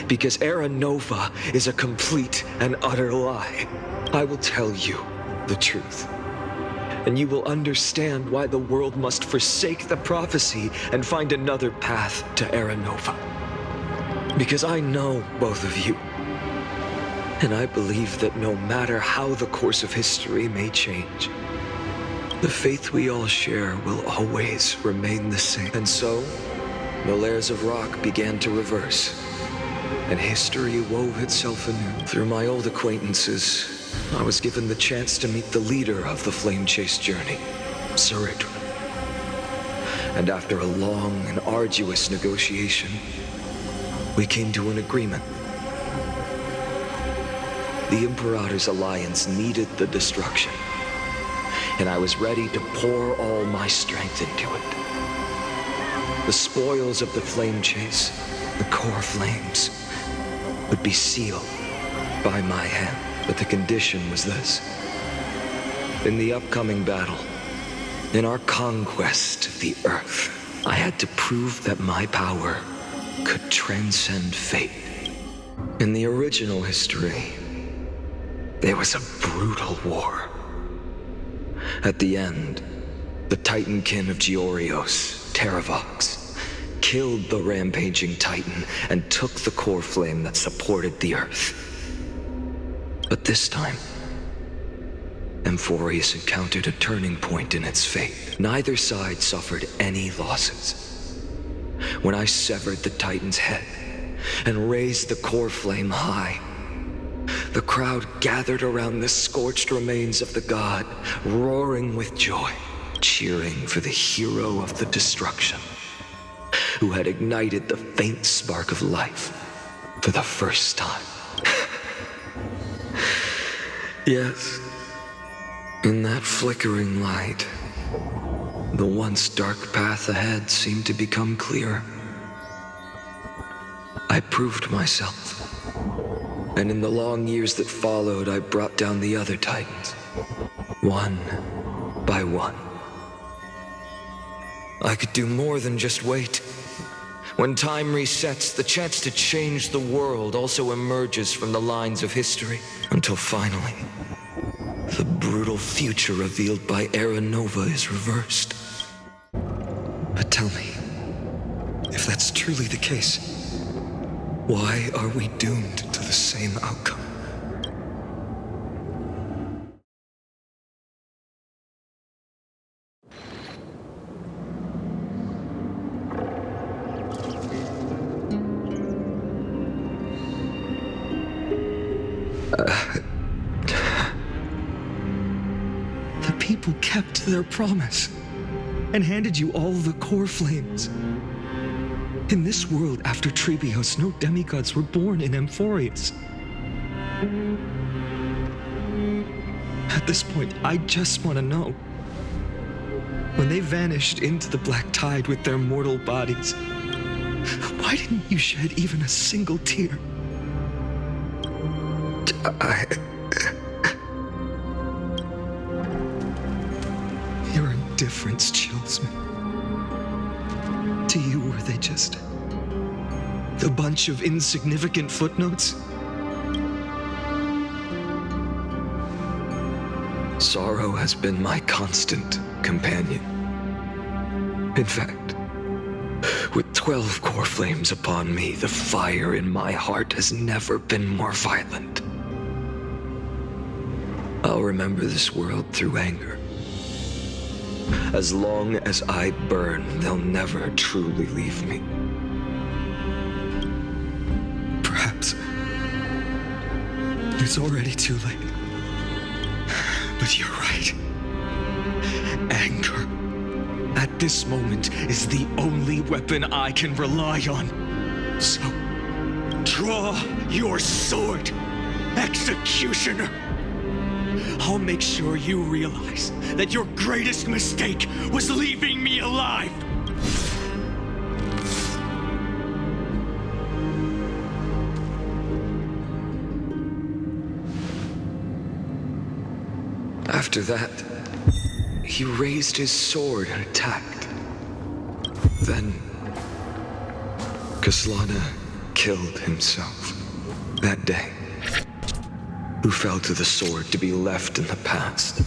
Because Era Nova is a complete and utter lie. I will tell you the truth. And you will understand why the world must forsake the prophecy and find another path to Era Nova. Because I know both of you. And I believe that no matter how the course of history may change, the faith we all share will always remain the same. And so, the layers of rock began to reverse, and history wove itself anew. Through my old acquaintances, I was given the chance to meet the leader of the Flame Chase journey, Saridra. And after a long and arduous negotiation, we came to an agreement. The Imperator's alliance needed the destruction, and I was ready to pour all my strength into it. The spoils of the Flame Chase, the core flames, would be sealed by my hand. But the condition was this. In the upcoming battle, in our conquest of the Earth, I had to prove that my power could transcend fate. In the original history, there was a brutal war. At the end, the Titankin of Georios, Terravox, killed the rampaging Titan and took the core flame that supported the Earth. But this time, Amphorius encountered a turning point in its fate. Neither side suffered any losses. When I severed the Titan's head and raised the core flame high, the crowd gathered around the scorched remains of the god, roaring with joy, cheering for the hero of the destruction, who had ignited the faint spark of life for the first time. Yes, in that flickering light, the once dark path ahead seemed to become clearer. I proved myself. And in the long years that followed, I brought down the other Titans, one by one. I could do more than just wait. When time resets, the chance to change the world also emerges from the lines of history, until finally, the brutal future revealed by Era Nova is reversed. But tell me, if that's truly the case, why are we doomed to the same outcome? The people kept their promise and handed you all the core flames. In this world after Trebios, no demigods were born in Amphorius. At this point, I just want to know. When they vanished into the black tide with their mortal bodies, why didn't you shed even a single tear? Your indifference chills me. To you, were they just a bunch of insignificant footnotes? Sorrow has been my constant companion. In fact, with 12 core flames upon me, the fire in my heart has never been more violent. I'll remember this world through anger. As long as I burn, they'll never truly leave me. Perhaps it's already too late. But you're right. Anger, at this moment, is the only weapon I can rely on. So, draw your sword, Executioner. I'll make sure you realize that your greatest mistake was leaving me alive. After that, he raised his sword and attacked. Then, Kaslana killed himself that day. Who fell to the sword to be left in the past,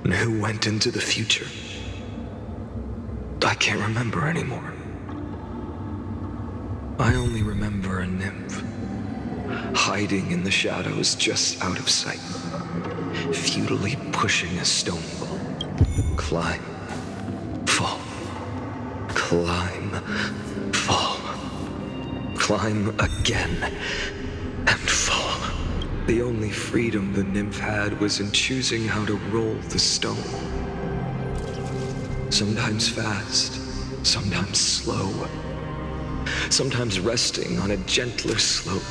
and who went into the future. I can't remember anymore. I only remember a nymph, hiding in the shadows just out of sight, futilely pushing a stone ball. Climb, fall, climb, fall, climb again, and fall. The only freedom the nymph had was in choosing how to roll the stone. Sometimes fast, sometimes slow. Sometimes resting on a gentler slope,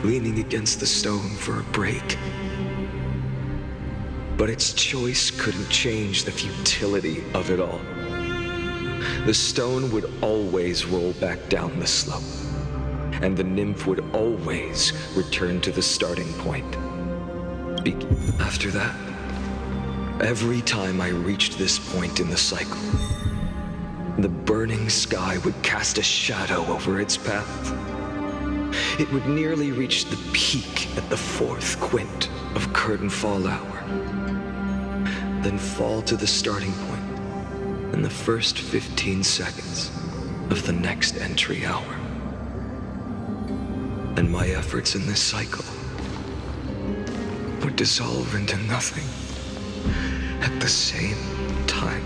leaning against the stone for a break. But its choice couldn't change the futility of it all. The stone would always roll back down the slope, and the nymph would always return to the starting point. After that, every time I reached this point in the cycle, the burning sky would cast a shadow over its path. It would nearly reach the peak at the fourth quint of curtain fall hour, then fall to the starting point in the first 15 seconds of the next entry hour. And my efforts in this cycle would dissolve into nothing at the same time.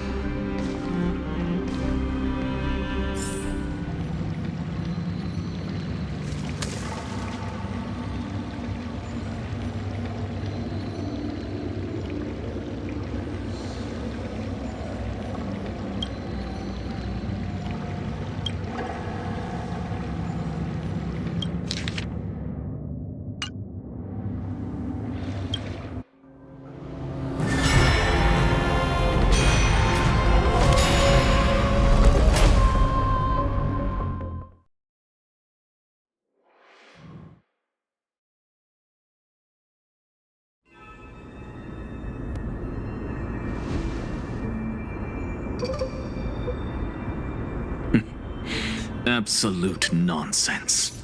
Absolute nonsense.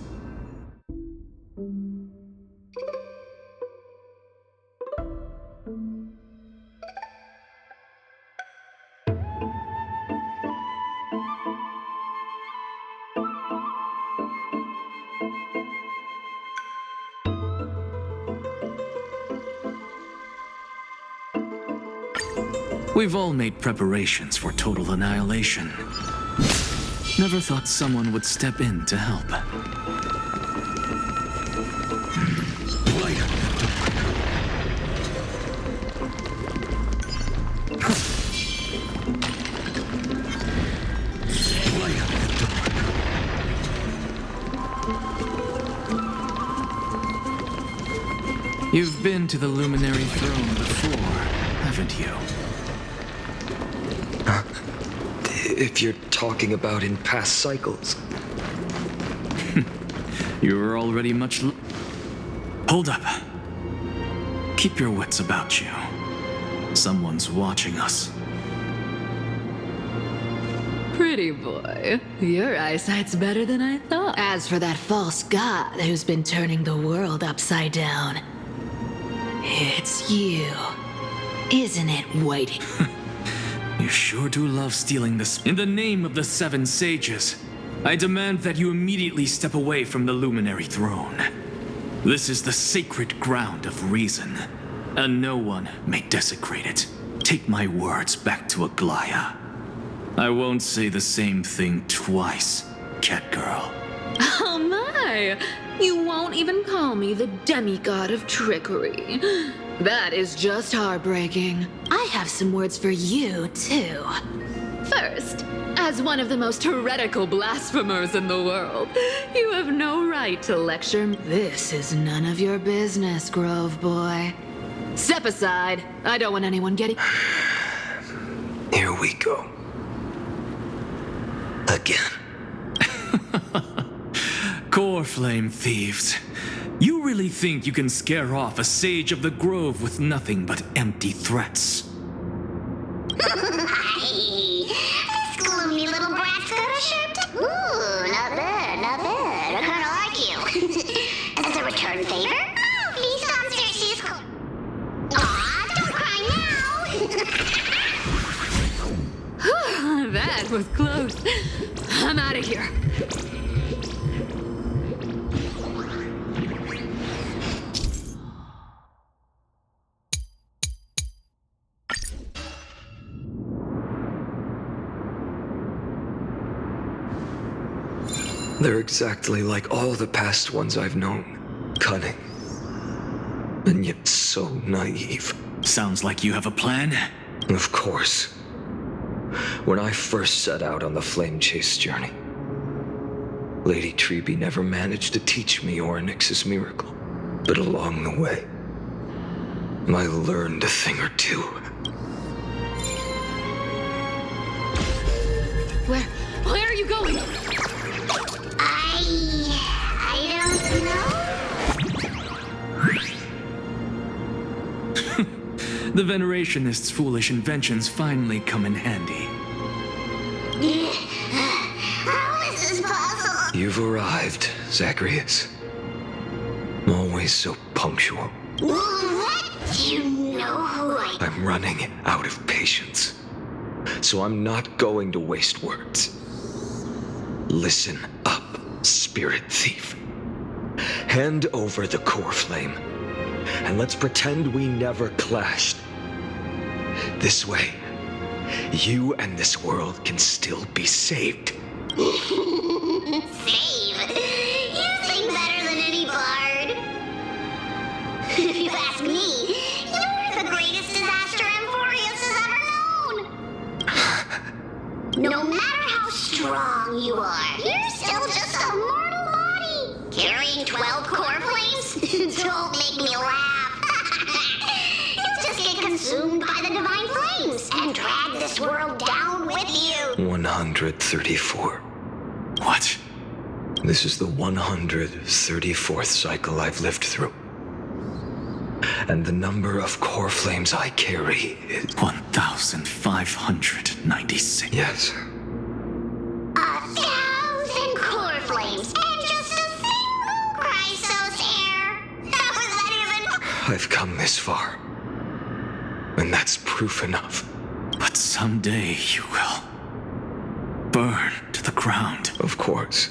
We've all made preparations for total annihilation. Never thought someone would step in to help. You've been to the Luminary Throne before, haven't you? If you're talking about in past cycles. You were already much Hold up. Keep your wits about you. Someone's watching us. Pretty boy, your eyesight's better than I thought. As for that false god who's been turning the world upside down, it's you, isn't it, Whitey? You sure do love stealing this. In the name of the Seven Sages, I demand that you immediately step away from the Luminary Throne. This is the sacred ground of reason, and no one may desecrate it. Take my words back to Aglaya. I won't say the same thing twice, Catgirl. Oh my! You won't even call me the demigod of trickery. That is just heartbreaking. I have some words for you, too. First, as one of the most heretical blasphemers in the world, you have no right to lecture me. This is none of your business, Grove Boy. Step aside. I don't want anyone getting... Here we go. Again. Core flame thieves. You really think you can scare off a sage of the grove with nothing but empty threats? This gloomy little brat's got a sharp Ooh, not bad. That was close. I'm out of here. They're exactly like all the past ones I've known. Cunning. And yet so naive. Sounds like you have a plan? Of course. When I first set out on the flame chase journey, Lady Treby never managed to teach me Orynyx's miracle. But along the way, I learned a thing or two. Where are you going? I don't know. The Venerationists' foolish inventions finally come in handy. How is this possible? You've arrived, Zagreus. Always so punctual. What? You know who I'm running out of patience. So I'm not going to waste words. Listen up, spirit thief. Hand over the core flame, and let's pretend we never clashed. This way, you and this world can still be saved. Save? You sing better than any bard. If you ask me, you're the greatest disaster Amphorius has ever known. No matter how strong you are, you're still just a mortal body. Carrying 12 core flames? Don't make me laugh. You'll just get consumed by the divine flames and drag this world down with you. 134. What? This is the 134th cycle I've lived through. And the number of core flames I carry is 1,596. Yes. 1,000 core flames and just a single Chrysos heir. How is that even? I've come this far. And that's proof enough. But someday you will burn to the ground. Of course.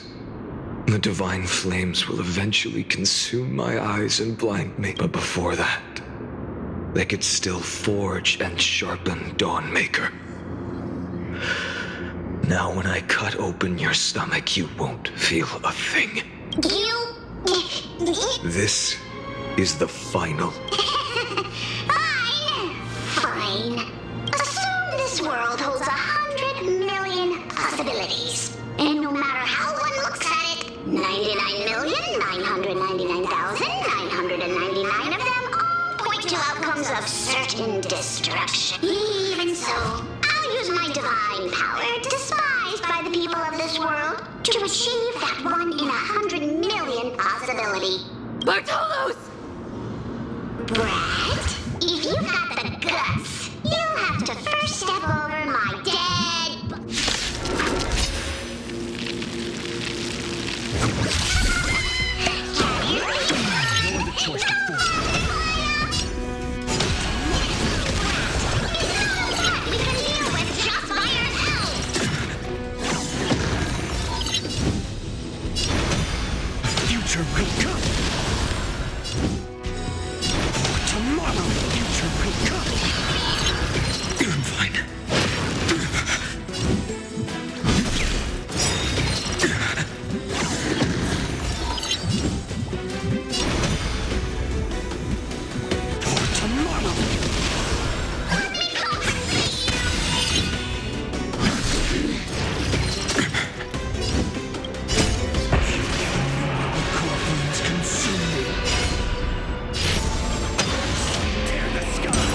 The divine flames will eventually consume my eyes and blind me. But before that, they could still forge and sharpen Dawnmaker. Now when I cut open your stomach, you won't feel a thing. This is the final. Fine. Assume this world holds 100 million possibilities. And no matter how one looks at it, 99,999,999 of them all point to outcomes of certain destruction. Even so, I'll use my divine power, despised by the people of this world, to achieve that 1 in 100 million possibility. Bartolos! Brett, if you've got the guts, you'll have to first step over my dead... No other choice but force. We can deal with just by ourselves. The future will come. Tomorrow, the future will come. I'm fine. For tomorrow. Let me come and see you. The core flames consume me. Tear the sky.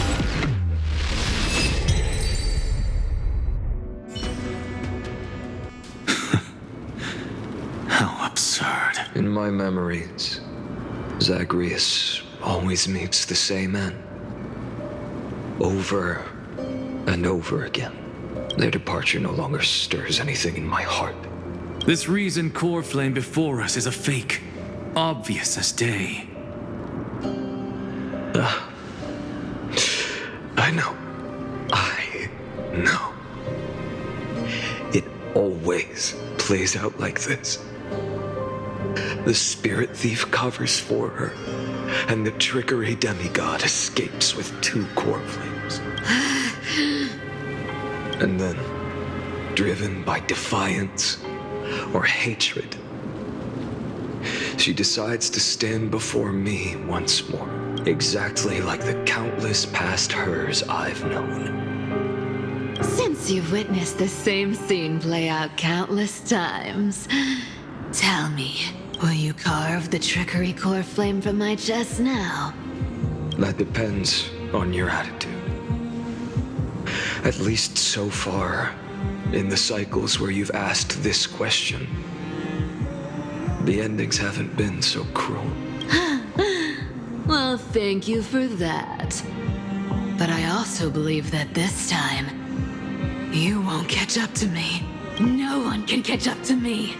How absurd. In my memories, Zagreus always meets the same end. Over and over again. Their departure no longer stirs anything in my heart. This reason core flame before us is a fake. Obvious as day. I know. I know. It always plays out like this. The spirit thief covers for her, and the trickery demigod escapes with 2 core flames. And then, driven by defiance or hatred, she decides to stand before me once more, exactly like the countless past hers I've known. Since you've witnessed the same scene play out countless times, tell me, will you carve the trickery core flame from my chest now? That depends on your attitude. At least so far, in the cycles where you've asked this question, the endings haven't been so cruel. Well, thank you for that. But I also believe that this time, you won't catch up to me. No one can catch up to me.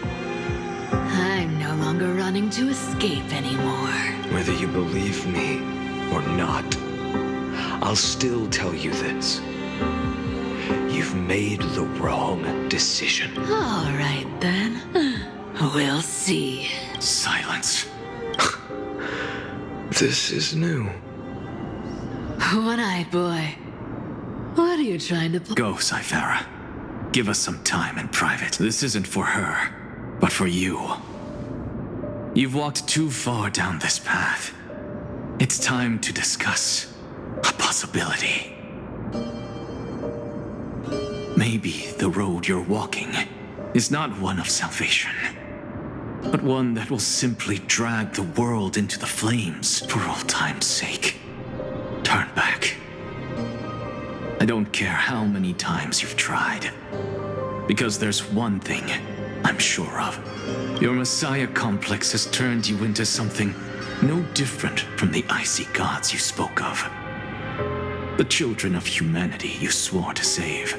I'm no longer running to escape anymore. Whether you believe me or not, I'll still tell you this. You've made the wrong decision. All right, then. We'll see. Silence. This is new. One-eyed boy. What are you trying to Go, Cythera. Give us some time in private. This isn't for her, but for you. You've walked too far down this path. It's time to discuss a possibility. Maybe the road you're walking is not one of salvation, but one that will simply drag the world into the flames for all time's sake. Turn back. I don't care how many times you've tried, because there's one thing I'm sure of. Your Messiah complex has turned you into something no different from the icy gods you spoke of. The children of humanity you swore to save.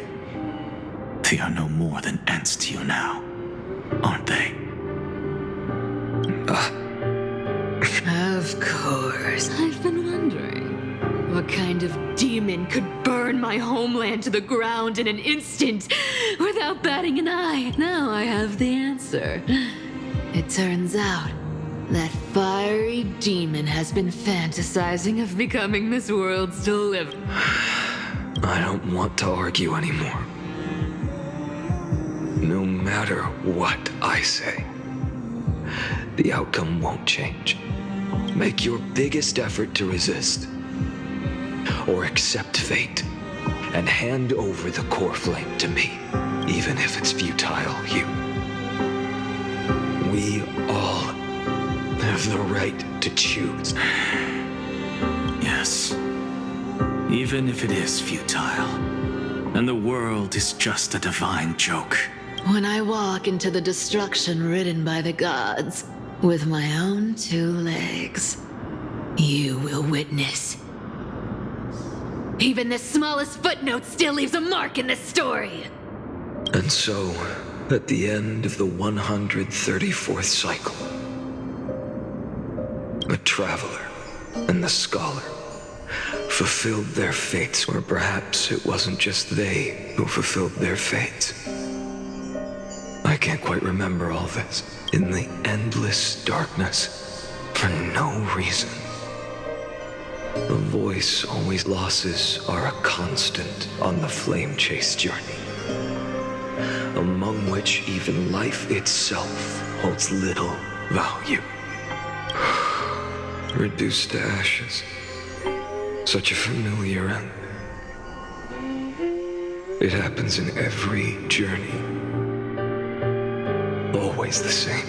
They are no more than ants to you now, aren't they? Of course. I've been wondering, what kind of demon could burn my homeland to the ground in an instant without batting an eye? Now I have the answer. It turns out that fiery demon has been fantasizing of becoming this world's deliverer. I don't want to argue anymore. No matter what I say, the outcome won't change. Make your biggest effort to resist, or accept fate, and hand over the core flame to me, even if it's futile, Hugh. We all have the right to choose. Yes. Even if it is futile, and the world is just a divine joke. When I walk into the destruction ridden by the gods, with my own 2 legs, you will witness. Even the smallest footnote still leaves a mark in this story. And so, at the end of the 134th cycle, the traveler and the scholar fulfilled their fates, or perhaps it wasn't just they who fulfilled their fates. I can't quite remember all this. In the endless darkness, for no reason. The voice always losses are a constant on the flame chase journey, among which even life itself holds little value. Reduced to ashes. Such a familiar end. It happens in every journey. Always the same.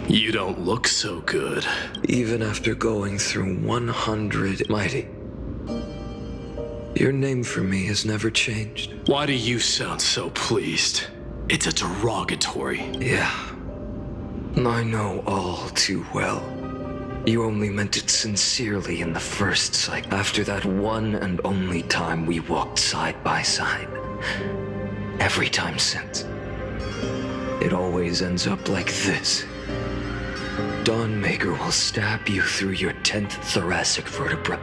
You don't look so good. Even after going through 100 mighty, your name for me has never changed. Why do you sound so pleased? It's a derogatory. Yeah. I know all too well. You only meant it sincerely in the first sight, after that one and only time we walked side by side. Every time since. It always ends up like this. Dawnmaker will stab you through your 10th thoracic vertebra.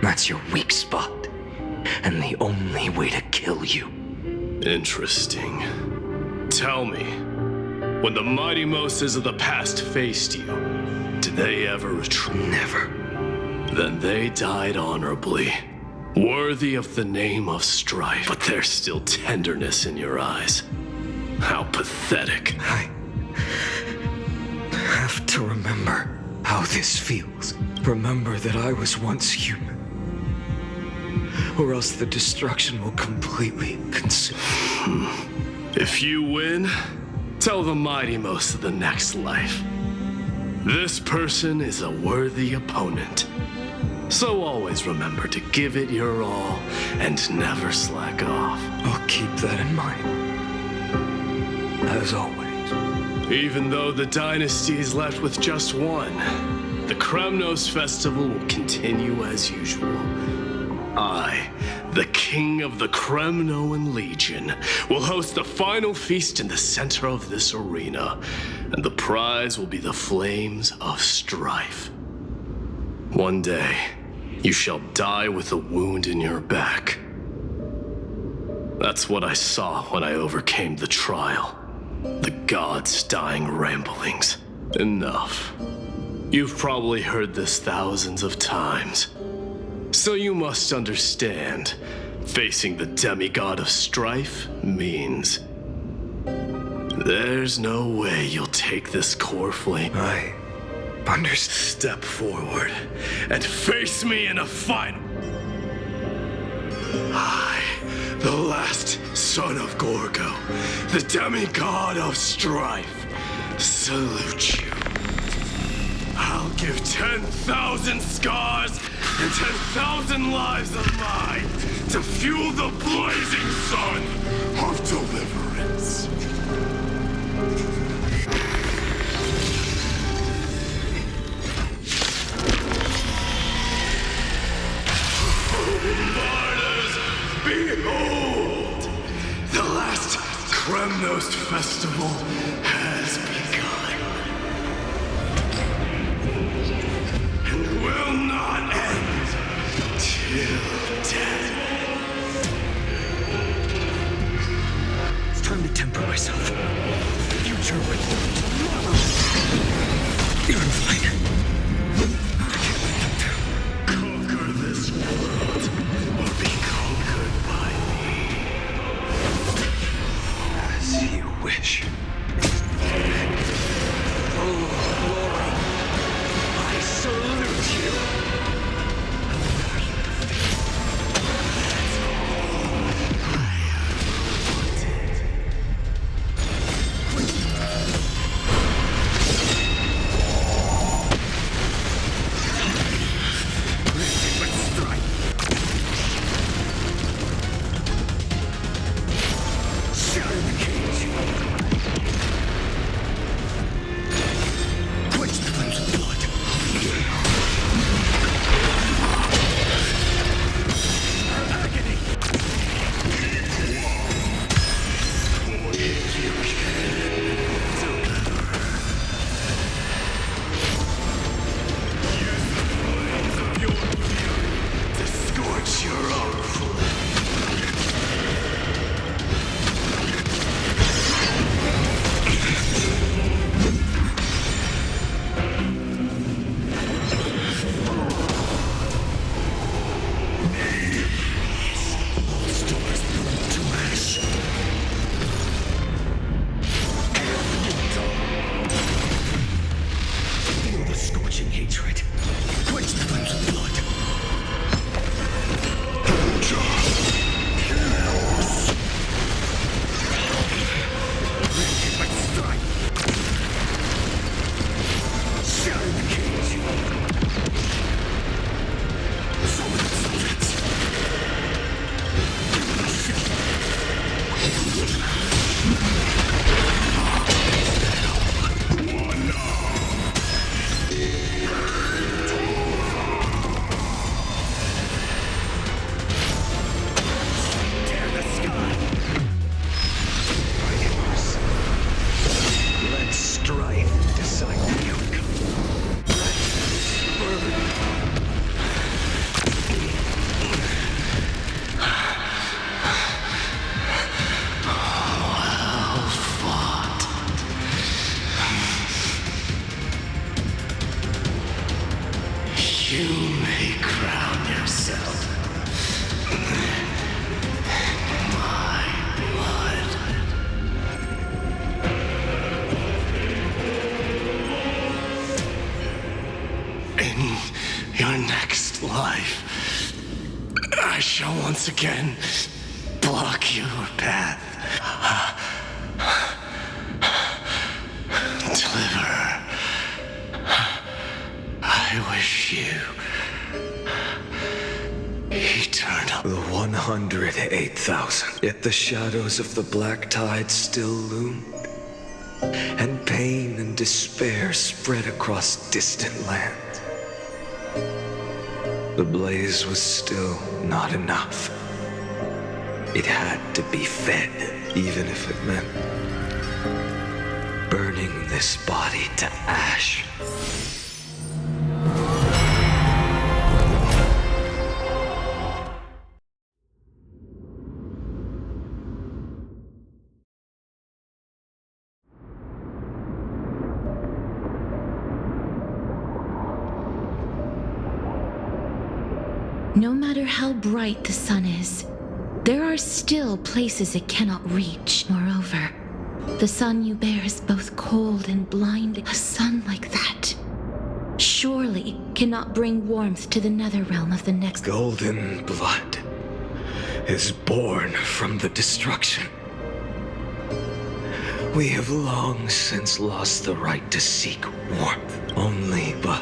That's your weak spot, and the only way to kill you. Interesting. Tell me, when the mighty Moses of the past faced you, did they ever retreat? Never. Then they died honorably, worthy of the name of strife. But there's still tenderness in your eyes. How pathetic. I have to remember how this feels. Remember that I was once human. Or else the destruction will completely consume me. If you win, tell the mighty most of the next life. This person is a worthy opponent. So always remember to give it your all and never slack off. I'll keep that in mind. As always. Even though the dynasty is left with just one, the Kremnos festival will continue as usual. I, the king of the Kremnoan Legion, will host the final feast in the center of this arena, and the prize will be the flames of strife. One day, you shall die with a wound in your back. That's what I saw when I overcame the trial. The gods' dying ramblings. Enough. You've probably heard this thousands of times. So you must understand, facing the demigod of strife means there's no way you'll take this core flame. I understand. Step forward and face me in a fight. I, the last son of Gorgo, the demigod of strife, salute you. I'll give 10,000 scars and 10,000 lives of mine to fuel the blazing sun of deliverance. Martyrs, behold! The last Kremnos festival has begun. And will not end till death. It's time to temper myself. You may crown yourself my blood. In your next life, I shall once again block your path. Deliver. I wish you eternal. The 108,000. Yet the shadows of the black tide still loomed, and pain and despair spread across distant lands. The blaze was still not enough. It had to be fed, even if it meant burning this body to ash. No matter how bright the sun is, there are still places it cannot reach. Moreover, the sun you bear is both cold and blinding. A sun like that surely cannot bring warmth to the nether realm of the next. Golden blood is born from the destruction. We have long since lost the right to seek warmth. Only by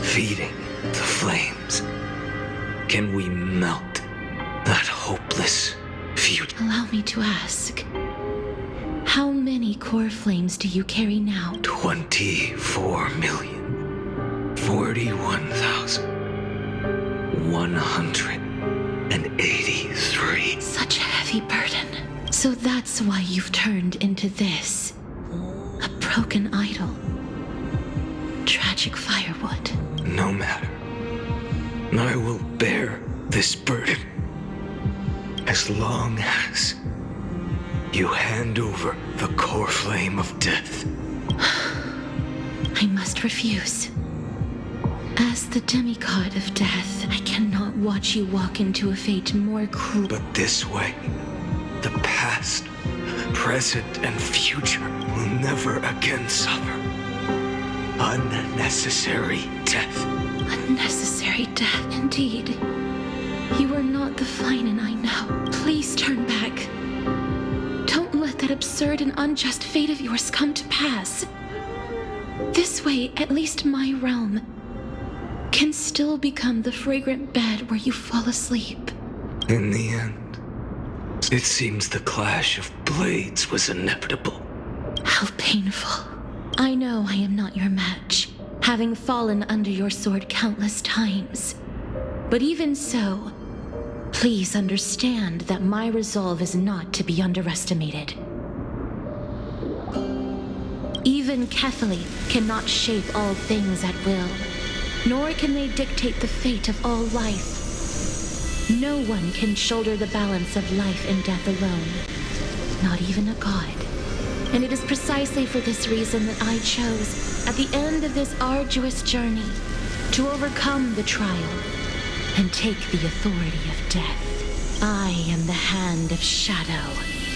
feeding the flames can we melt that hopeless future. Allow me to ask, how many core flames do you carry now? 24,041,183. Such a heavy burden. So that's why you've turned into this. A broken idol. Tragic firewood. No matter. I will bear this burden as long as you hand over the core flame of death. I must refuse. As the demigod of death, I cannot watch you walk into a fate more cruel. But this way, the past, present, and future will never again suffer unnecessary death. Unnecessary death, indeed. You are not the Finan I know. Please turn back. Don't let that absurd and unjust fate of yours come to pass. This way, at least my realm can still become the fragrant bed where you fall asleep. In the end, it seems the clash of blades was inevitable. How painful. I know I am not your match, having fallen under your sword countless times. But even so, please understand that my resolve is not to be underestimated. Even Kethali cannot shape all things at will, nor can they dictate the fate of all life. No one can shoulder the balance of life and death alone, not even a god. And it is precisely for this reason that I chose, at the end of this arduous journey, to overcome the trial and take the authority of death. I am the Hand of Shadow,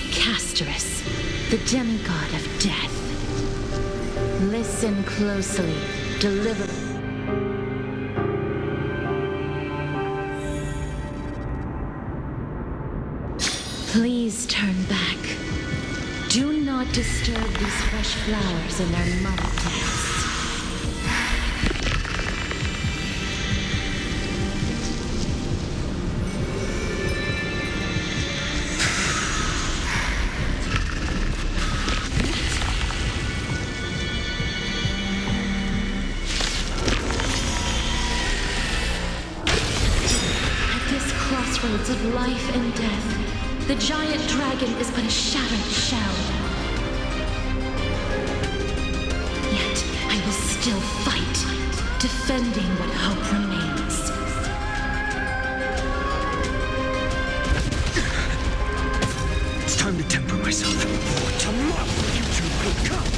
Casterus, the demigod of death. Listen closely, deliver. Please turn back. Do not disturb these fresh flowers in their mother deaths. At this crossroads of life and death, the giant dragon is but a shattered shell. Yet I will still fight, defending what hope remains. It's time to temper myself. Tomorrow, you two will come.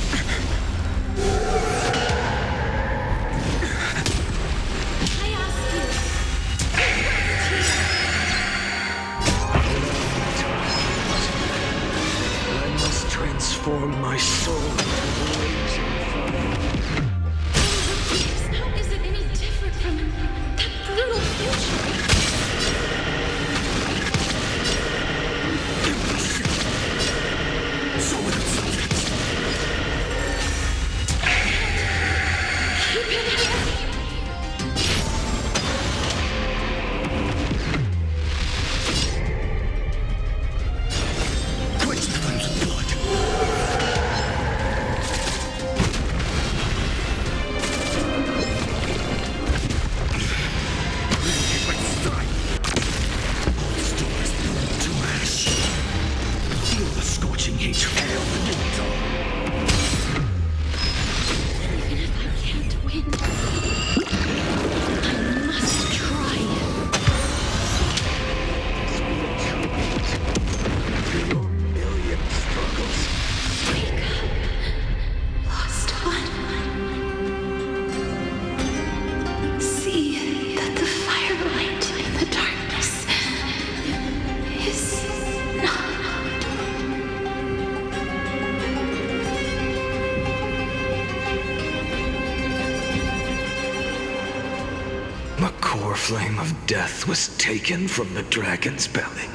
core flame of death was taken from the dragon's belly.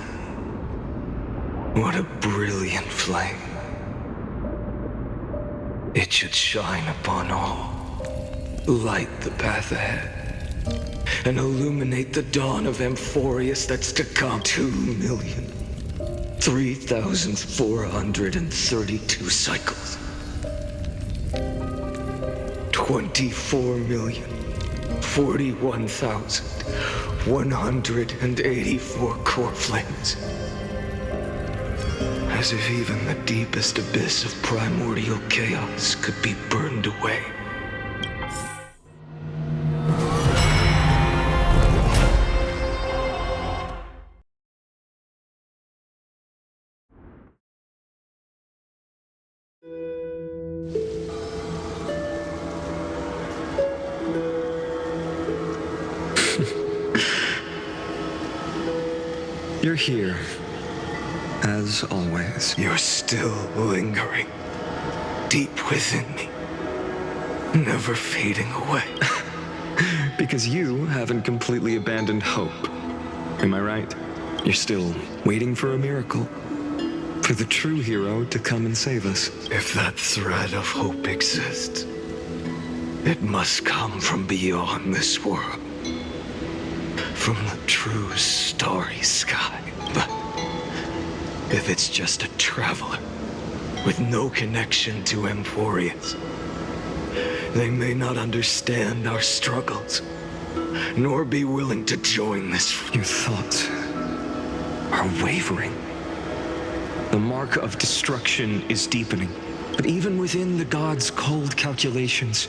What a brilliant flame. It should shine upon all, light the path ahead, and illuminate the dawn of Amphorius that's to come. 2,003,432 cycles. 24,041,184 core flames. As if even the deepest abyss of primordial chaos could be burned away. You're here, as always. You're still lingering, deep within me, never fading away. Because you haven't completely abandoned hope. Am I right? You're still waiting for a miracle, for the true hero to come and save us. If that thread of hope exists, it must come from beyond this world. From the true starry sky. But if it's just a traveler with no connection to Amphorius, they may not understand our struggles, nor be willing to join this. Your thoughts are wavering. The mark of destruction is deepening. But even within the gods' cold calculations,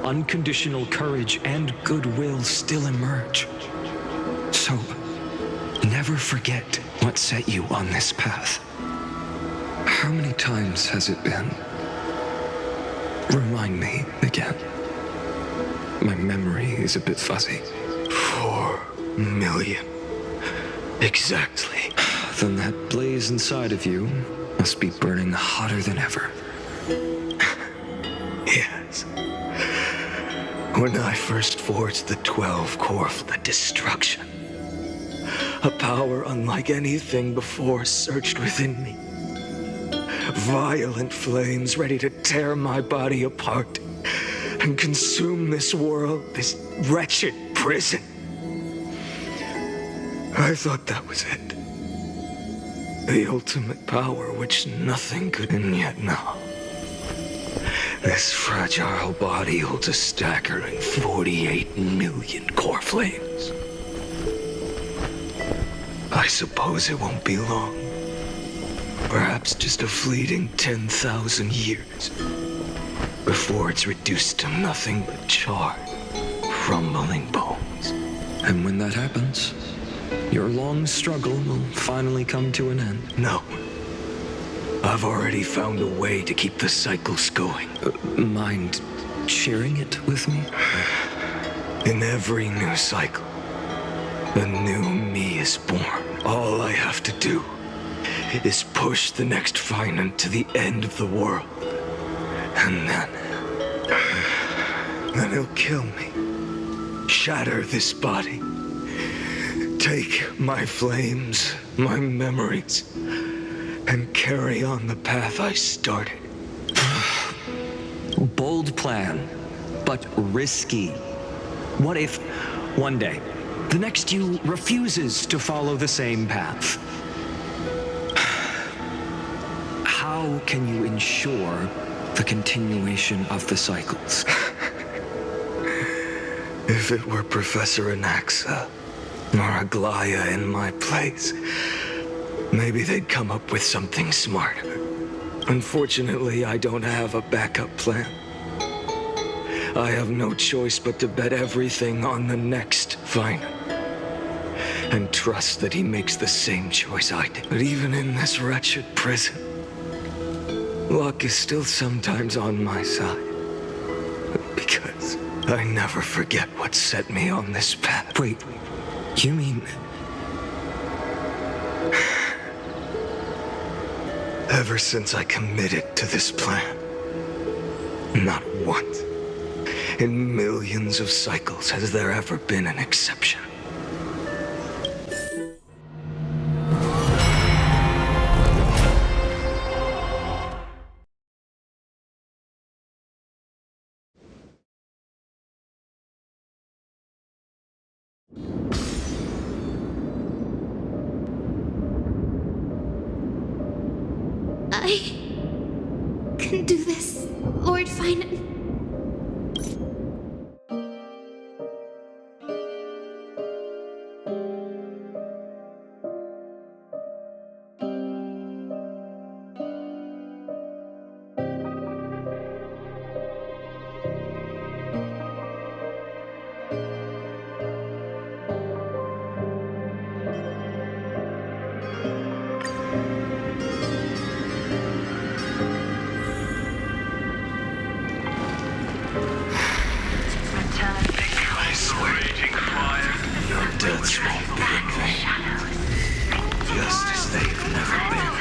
unconditional courage and goodwill still emerge. So, never forget what set you on this path. How many times has it been? Remind me again. My memory is a bit fuzzy. 4 million. Exactly. Then that blaze inside of you must be burning hotter than ever. Yes. When I first forged the 12 core of the destruction, a power unlike anything before surged within me. Violent flames ready to tear my body apart and consume this world, this wretched prison. I thought that was it. The ultimate power which nothing could, and yet no. This fragile body holds a staggering 48 million core flames. I suppose it won't be long. Perhaps just a fleeting 10,000 years before it's reduced to nothing but charred, crumbling bones. And when that happens, your long struggle will finally come to an end. No. I've already found a way to keep the cycles going. Mind sharing it with me? In every new cycle, a new me is born. All I have to do is push the next Finant to the end of the world. And then he'll kill me. Shatter this body. Take my flames, my memories, and carry on the path I started. Bold plan, but risky. What if, one day, the next you refuses to follow the same path? How can you ensure the continuation of the cycles? If it were Professor Anaxa or Aglaya in my place, maybe they'd come up with something smarter. Unfortunately, I don't have a backup plan. I have no choice but to bet everything on the next Finant and trust that he makes the same choice I did. But even in this wretched prison, luck is still sometimes on my side. Because I never forget what set me on this path. Wait, you mean... Ever since I committed to this plan, not once, In millions of cycles, has there ever been an exception? I can do this, Lord Finan. Your deaths won't be in vain, just as they've never been.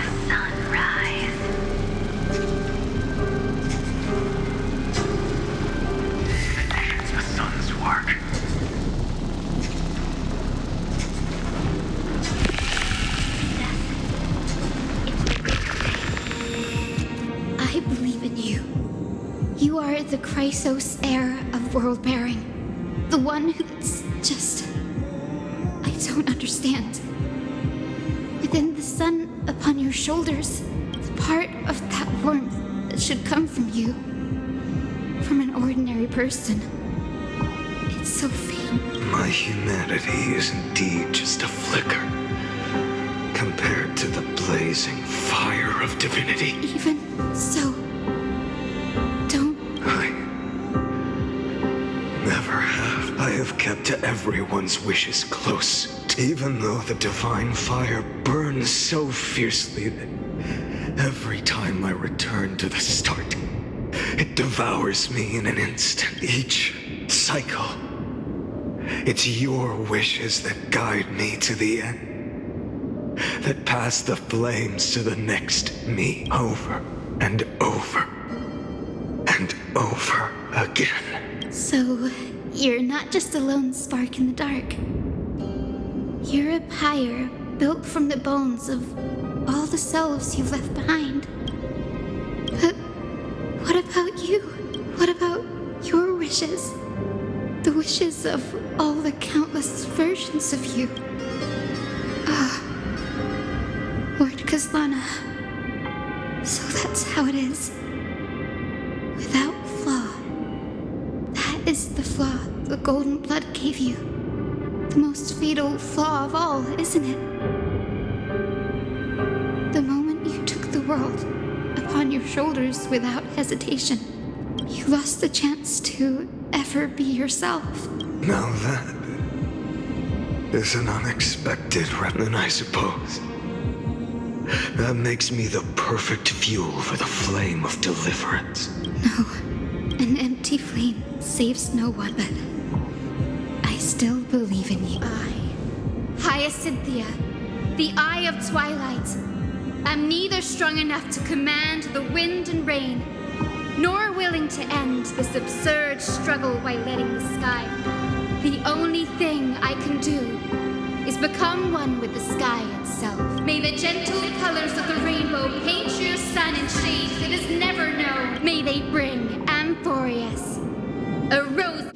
It's the sun's work. I believe in you. You are the Chrysos heir of world bearing. The one who's just... I don't understand. Within the sun upon your shoulders, the part of that warmth that should come from you, from an ordinary person. It's so faint. My humanity is indeed just a flicker, compared to the blazing fire of divinity. Even so, I have kept to everyone's wishes close, even though the divine fire burns so fiercely that every time I return to the start, it devours me in an instant. Each cycle, it's your wishes that guide me to the end, that pass the flames to the next me, over and over and over again. So, you're not just a lone spark in the dark. You're a pyre built from the bones of all the selves you've left behind. But what about you? What about your wishes? The wishes of all the countless versions of you. Lord Kazlana. So that's how it is. Without flaw. That is the flaw the golden blood gave you. The most fatal flaw of all, isn't it? The moment you took the world upon your shoulders without hesitation, you lost the chance to ever be yourself. Now that is an unexpected remnant, I suppose. That makes me the perfect fuel for the flame of deliverance. No, an empty flame saves no one, but I still believe in you. Hyacinthia, the Eye of Twilight, am neither strong enough to command the wind and rain, nor willing to end this absurd struggle by letting the sky. The only thing I can do is become one with the sky itself. May the gentle colors of the rainbow paint your sun in shades it has never known. May they bring Amphorius a rose.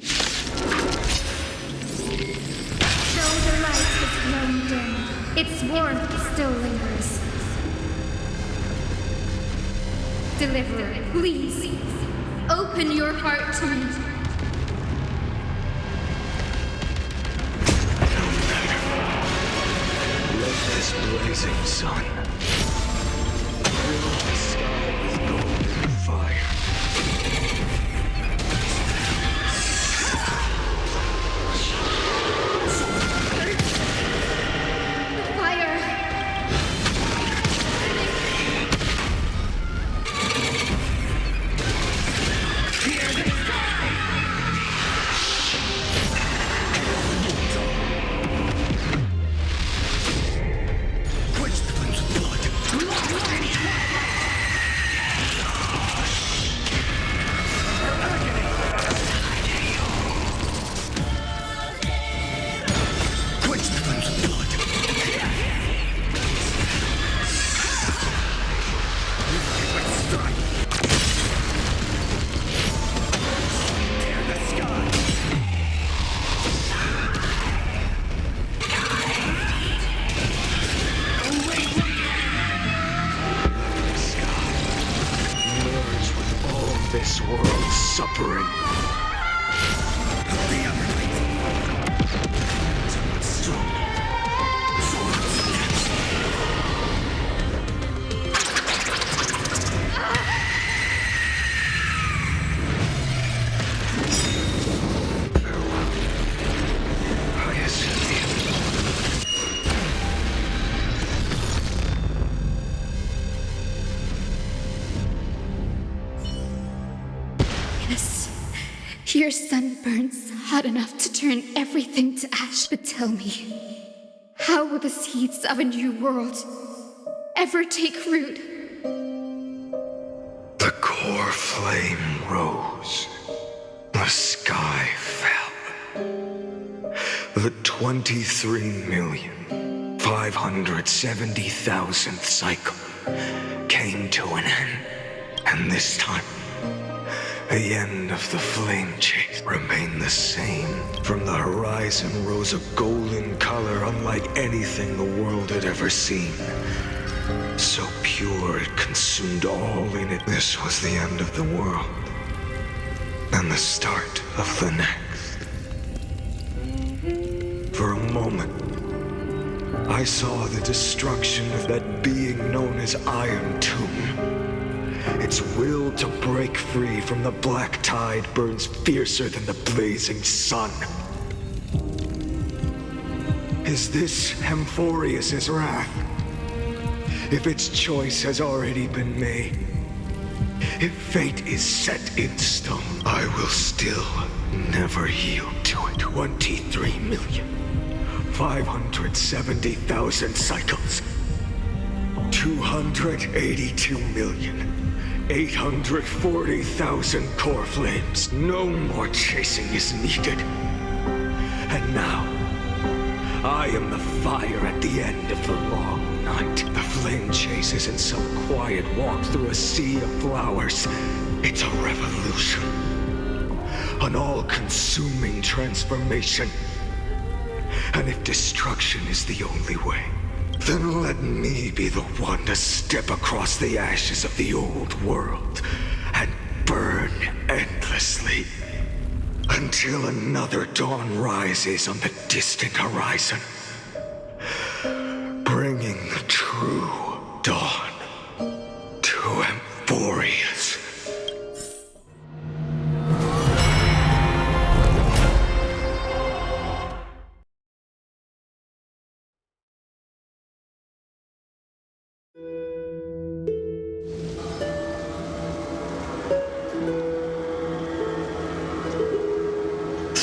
Though the light has grown dim, its warmth still lingers. Deliverer, please, open your heart to me. Let this blazing sun fill the sky with golden fire. Quench the flames of suffering. The Yes, your sunburns hot enough to turn everything to ash. But tell me, how will the seeds of a new world ever take root? The core flame rose. The sky fell. The 23,570,000th cycle came to an end. And this time, the end of the flame chase remained the same. From the horizon rose a golden color unlike anything the world had ever seen. So pure it consumed all in it. This was the end of the world. And the start of the next. For a moment, I saw the destruction of that being known as Iron Tomb. Its will to break free from the black tide burns fiercer than the blazing sun. Is this Amphorius' wrath? If its choice has already been made, if fate is set in stone, I will still never yield to it. 23,570,000 cycles. 282,840,000 core flames. No more chasing is needed. And now, I am the fire at the end of the long night. The flame chase isn't some quiet walk through a sea of flowers. It's a revolution. An all-consuming transformation. And if destruction is the only way, then let me be the one to step across the ashes of the old world and burn endlessly until another dawn rises on the distant horizon, bringing the true dawn to Amphorius.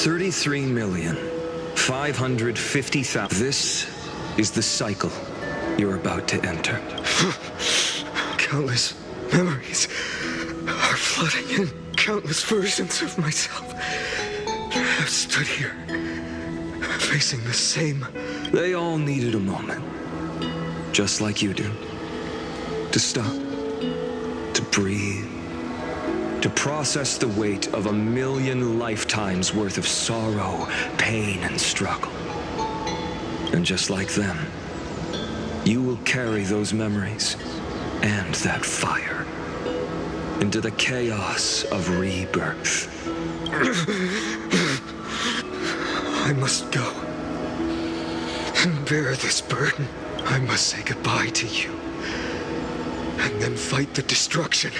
$33,550,000. This is the cycle you're about to enter. Countless memories are flooding in. Countless versions of myself have stood here, facing the same. They all needed a moment, just like you do. To stop, to breathe, to process the weight of 1,000,000 lifetimes worth of sorrow, pain, and struggle. And just like them, you will carry those memories and that fire into the chaos of rebirth. I must go and bear this burden. I must say goodbye to you, and then fight the destruction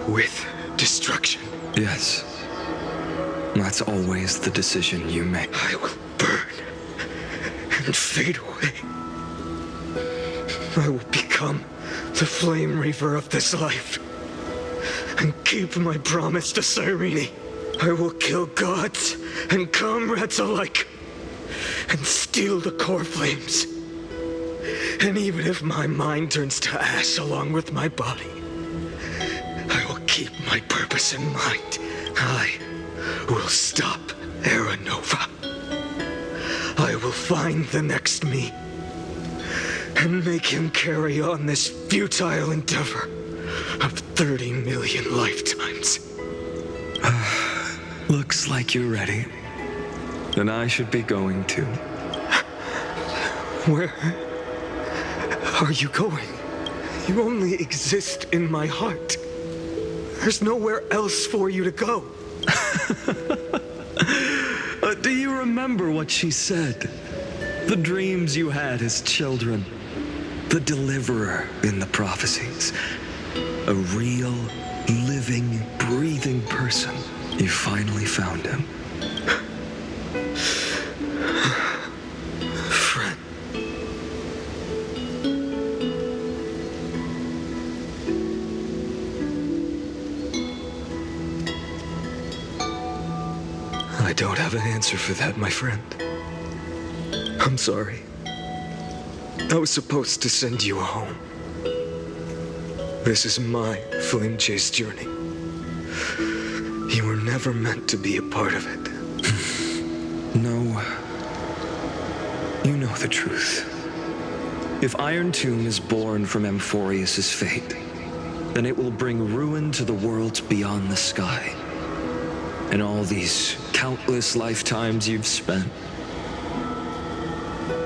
with destruction. Yes. That's always the decision you make. I will burn and fade away. I will become the flame reaver of this life and keep my promise to Cyrene. I will kill gods and comrades alike and steal the core flames. And even if my mind turns to ash along with my body, I will keep my purpose in mind. I will stop Era Nova. I will find the next me and make him carry on this futile endeavor of 30 million lifetimes. Looks like you're ready. Then I should be going too. Where are you going? You only exist in my heart. There's nowhere else for you to go. Do you remember what she said? The dreams you had as children. The deliverer in the prophecies. A real, living, breathing person. You finally found him. Friend. I don't have an answer for that, my friend. I'm sorry. I was supposed to send you home. This is my flame chase journey. You were never meant to be a part of it. No. You know the truth. If Iron Tomb is born from Amphorius' fate, then it will bring ruin to the worlds beyond the sky. And all these countless lifetimes you've spent,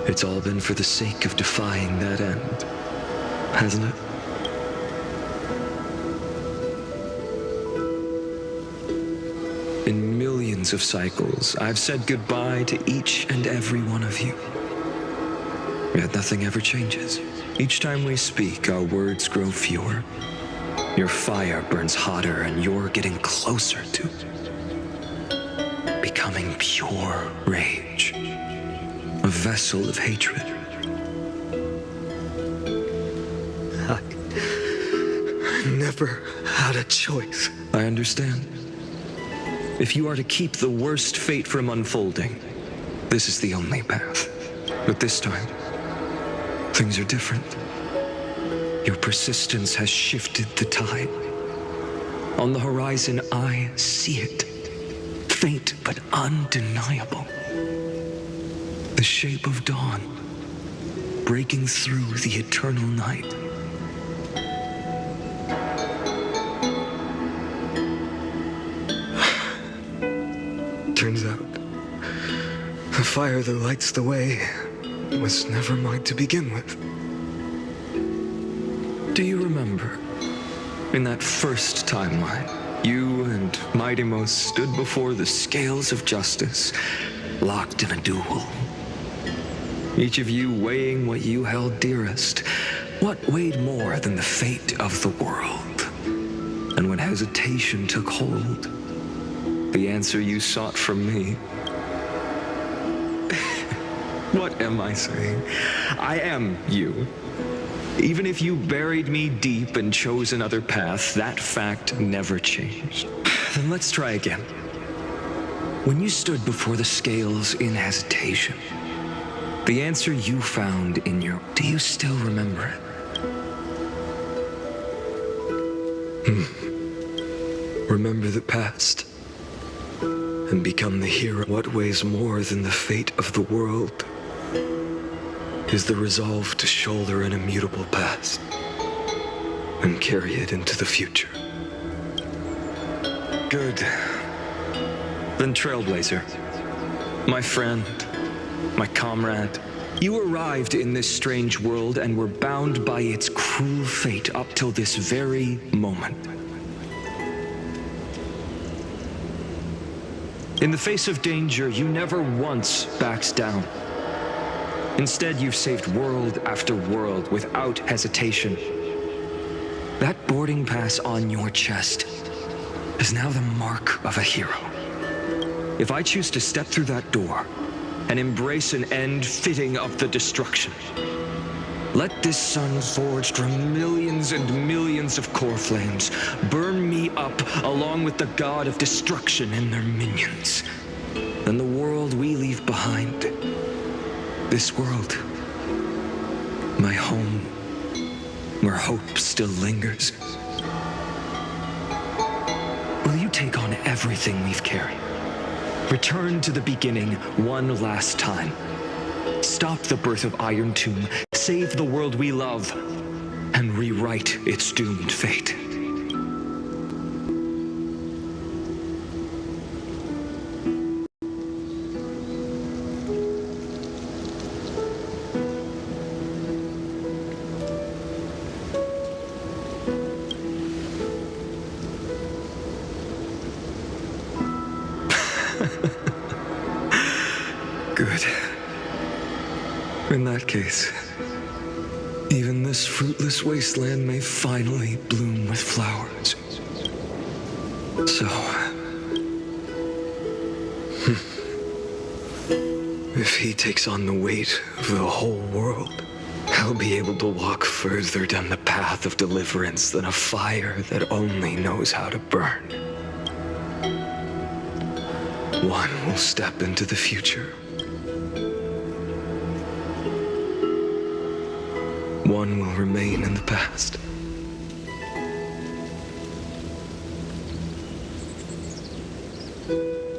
it's all been for the sake of defying that end, hasn't it? In millions of cycles, I've said goodbye to each and every one of you. Yet nothing ever changes. Each time we speak, our words grow fewer. Your fire burns hotter, and you're getting closer to becoming pure rage. A vessel of hatred. I never had a choice. I understand. If you are to keep the worst fate from unfolding, this is the only path. But this time, things are different. Your persistence has shifted the tide. On the horizon, I see it. Faint but undeniable. The shape of dawn, breaking through the eternal night. Turns out, the fire that lights the way was never mine to begin with. Do you remember, in that first timeline, you and Mightymost stood before the scales of justice, locked in a duel? Each of you weighing what you held dearest. What weighed more than the fate of the world? And when hesitation took hold, the answer you sought from me. What am I saying? I am you. Even if you buried me deep and chose another path, that fact never changed. Then let's try again. When you stood before the scales in hesitation, the answer you found in your... Do you still remember it? Remember the past and become the hero. What weighs more than the fate of the world is the resolve to shoulder an immutable past and carry it into the future. Good. Then Trailblazer, my friend, my comrade, you arrived in this strange world and were bound by its cruel fate up till this very moment. In the face of danger, you never once backed down. Instead, you've saved world after world without hesitation. That boarding pass on your chest is now the mark of a hero. If I choose to step through that door and embrace an end fitting of the destruction, let this sun forged from millions and millions of core flames burn me up along with the god of destruction and their minions. Then the world we leave behind, this world, my home, where hope still lingers, will you take on everything we've carried? Return to the beginning one last time. Stop the birth of Iron Tomb, save the world we love, and rewrite its doomed fate. Good. In that case, even this fruitless wasteland may finally bloom with flowers. So, if he takes on the weight of the whole world, I'll be able to walk further down the path of deliverance than a fire that only knows how to burn. One will step into the future. One will remain in the past.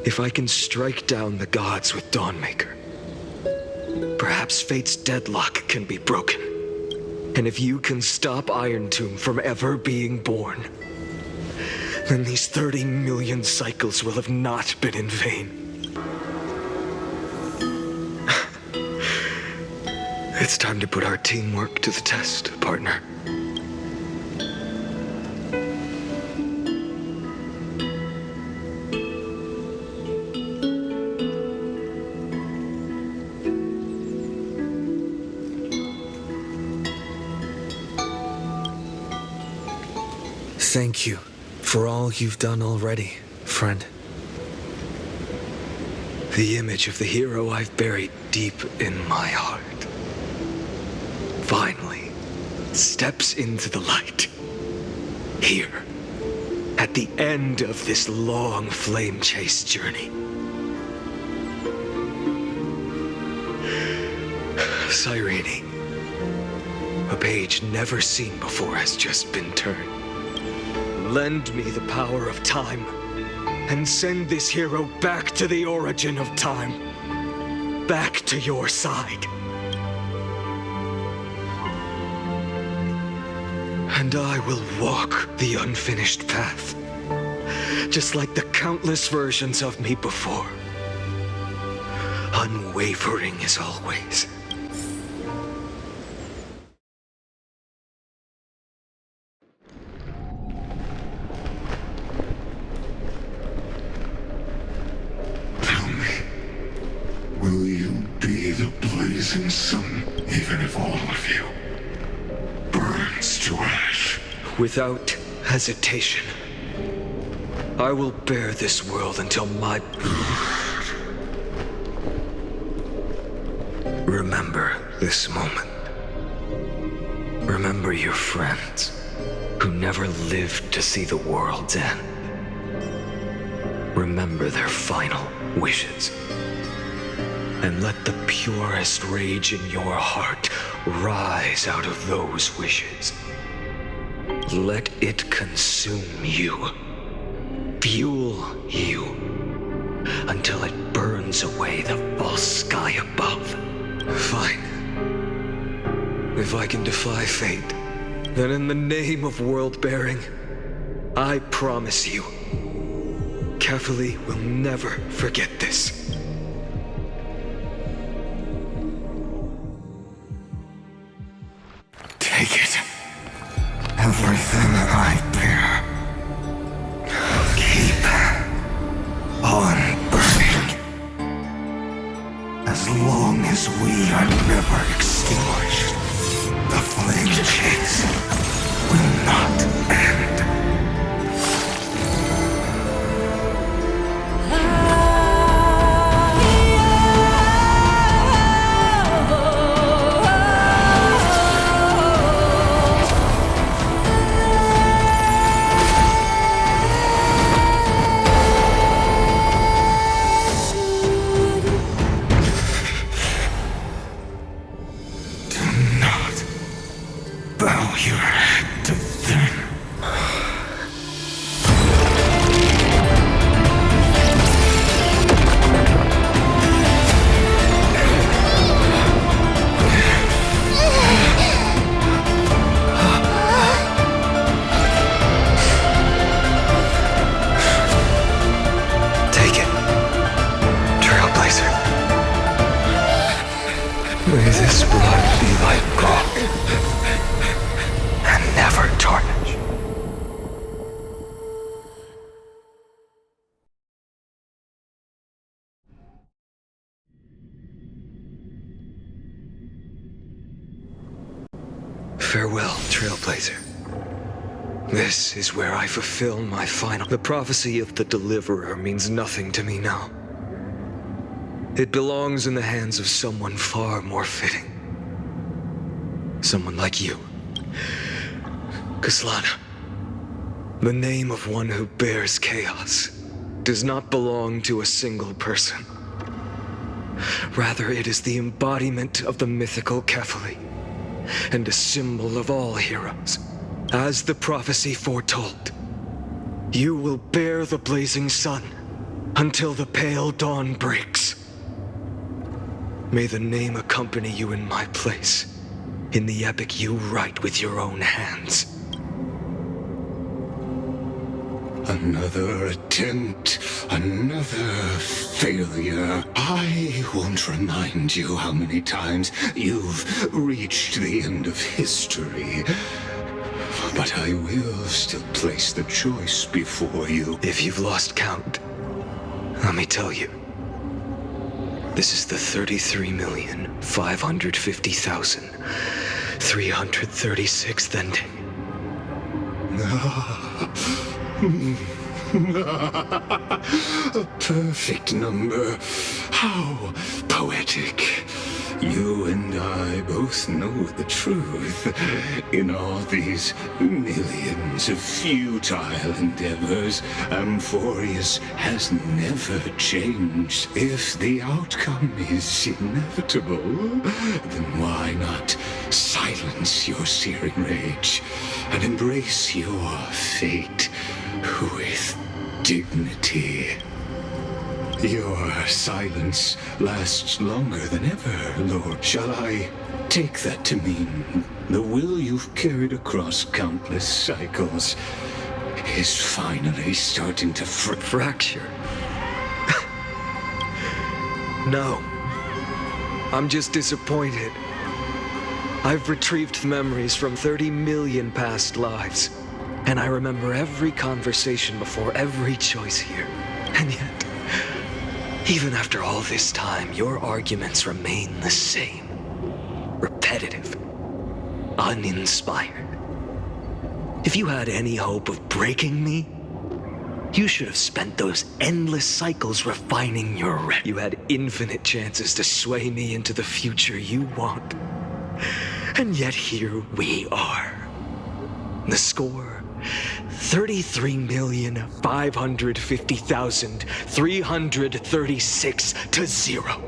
If I can strike down the gods with Dawnmaker, perhaps fate's deadlock can be broken. And if you can stop Iron Tomb from ever being born, then these 30 million cycles will have not been in vain. It's time to put our teamwork to the test, partner. Thank you for all you've done already, friend. The image of the hero I've buried deep in my heart finally steps into the light. Here, at the end of this long flame chase journey. Cyrene, a page never seen before has just been turned. Lend me the power of time, and send this hero back to the origin of time. Back to your side. And I will walk the unfinished path, just like the countless versions of me before. Unwavering as always. Will you be the blazing sun, even if all of you burns to ash? Without hesitation, I will bear this world until my... Remember this moment. Remember your friends who never lived to see the world's end. Remember their final wishes. And let the purest rage in your heart rise out of those wishes. Let it consume you, fuel you, until it burns away the false sky above. Fine. If I can defy fate, then in the name of world-bearing, I promise you, Catholi will never forget this. Take it. Everything I bear. Keep on burning. As long as we are never extinguished, the flame chase will not end. Bow your head to them. Take it, Trailblazer. May this blood be like gold. And never tarnish. Farewell, Trailblazer. This is where I fulfill my final. The prophecy of the Deliverer means nothing to me now. It belongs in the hands of someone far more fitting. Someone like you. Kaslana. The name of one who bears chaos does not belong to a single person. Rather, it is the embodiment of the mythical Kefali, and a symbol of all heroes. As the prophecy foretold, you will bear the blazing sun until the pale dawn breaks. May the name accompany you in my place, in the epic you write with your own hands. Another attempt, another failure. I won't remind you how many times you've reached the end of history. But I will still place the choice before you. If you've lost count, let me tell you. This is the 33,550,336th ending. A perfect number. How poetic. You and I both know the truth. In all these millions of futile endeavors, Amphorius has never changed. If the outcome is inevitable, then why not silence your searing rage and embrace your fate with dignity? Your silence lasts longer than ever, Lord. Shall I take that to mean the will you've carried across countless cycles is finally starting to fracture? No. I'm just disappointed. I've retrieved memories from 30 million past lives, and I remember every conversation before every choice here. And yet, even after all this time, your arguments remain the same. Repetitive. Uninspired. If you had any hope of breaking me, you should have spent those endless cycles refining your rep. You had infinite chances to sway me into the future you want. And yet here we are. The score: 33,550,336 to 0.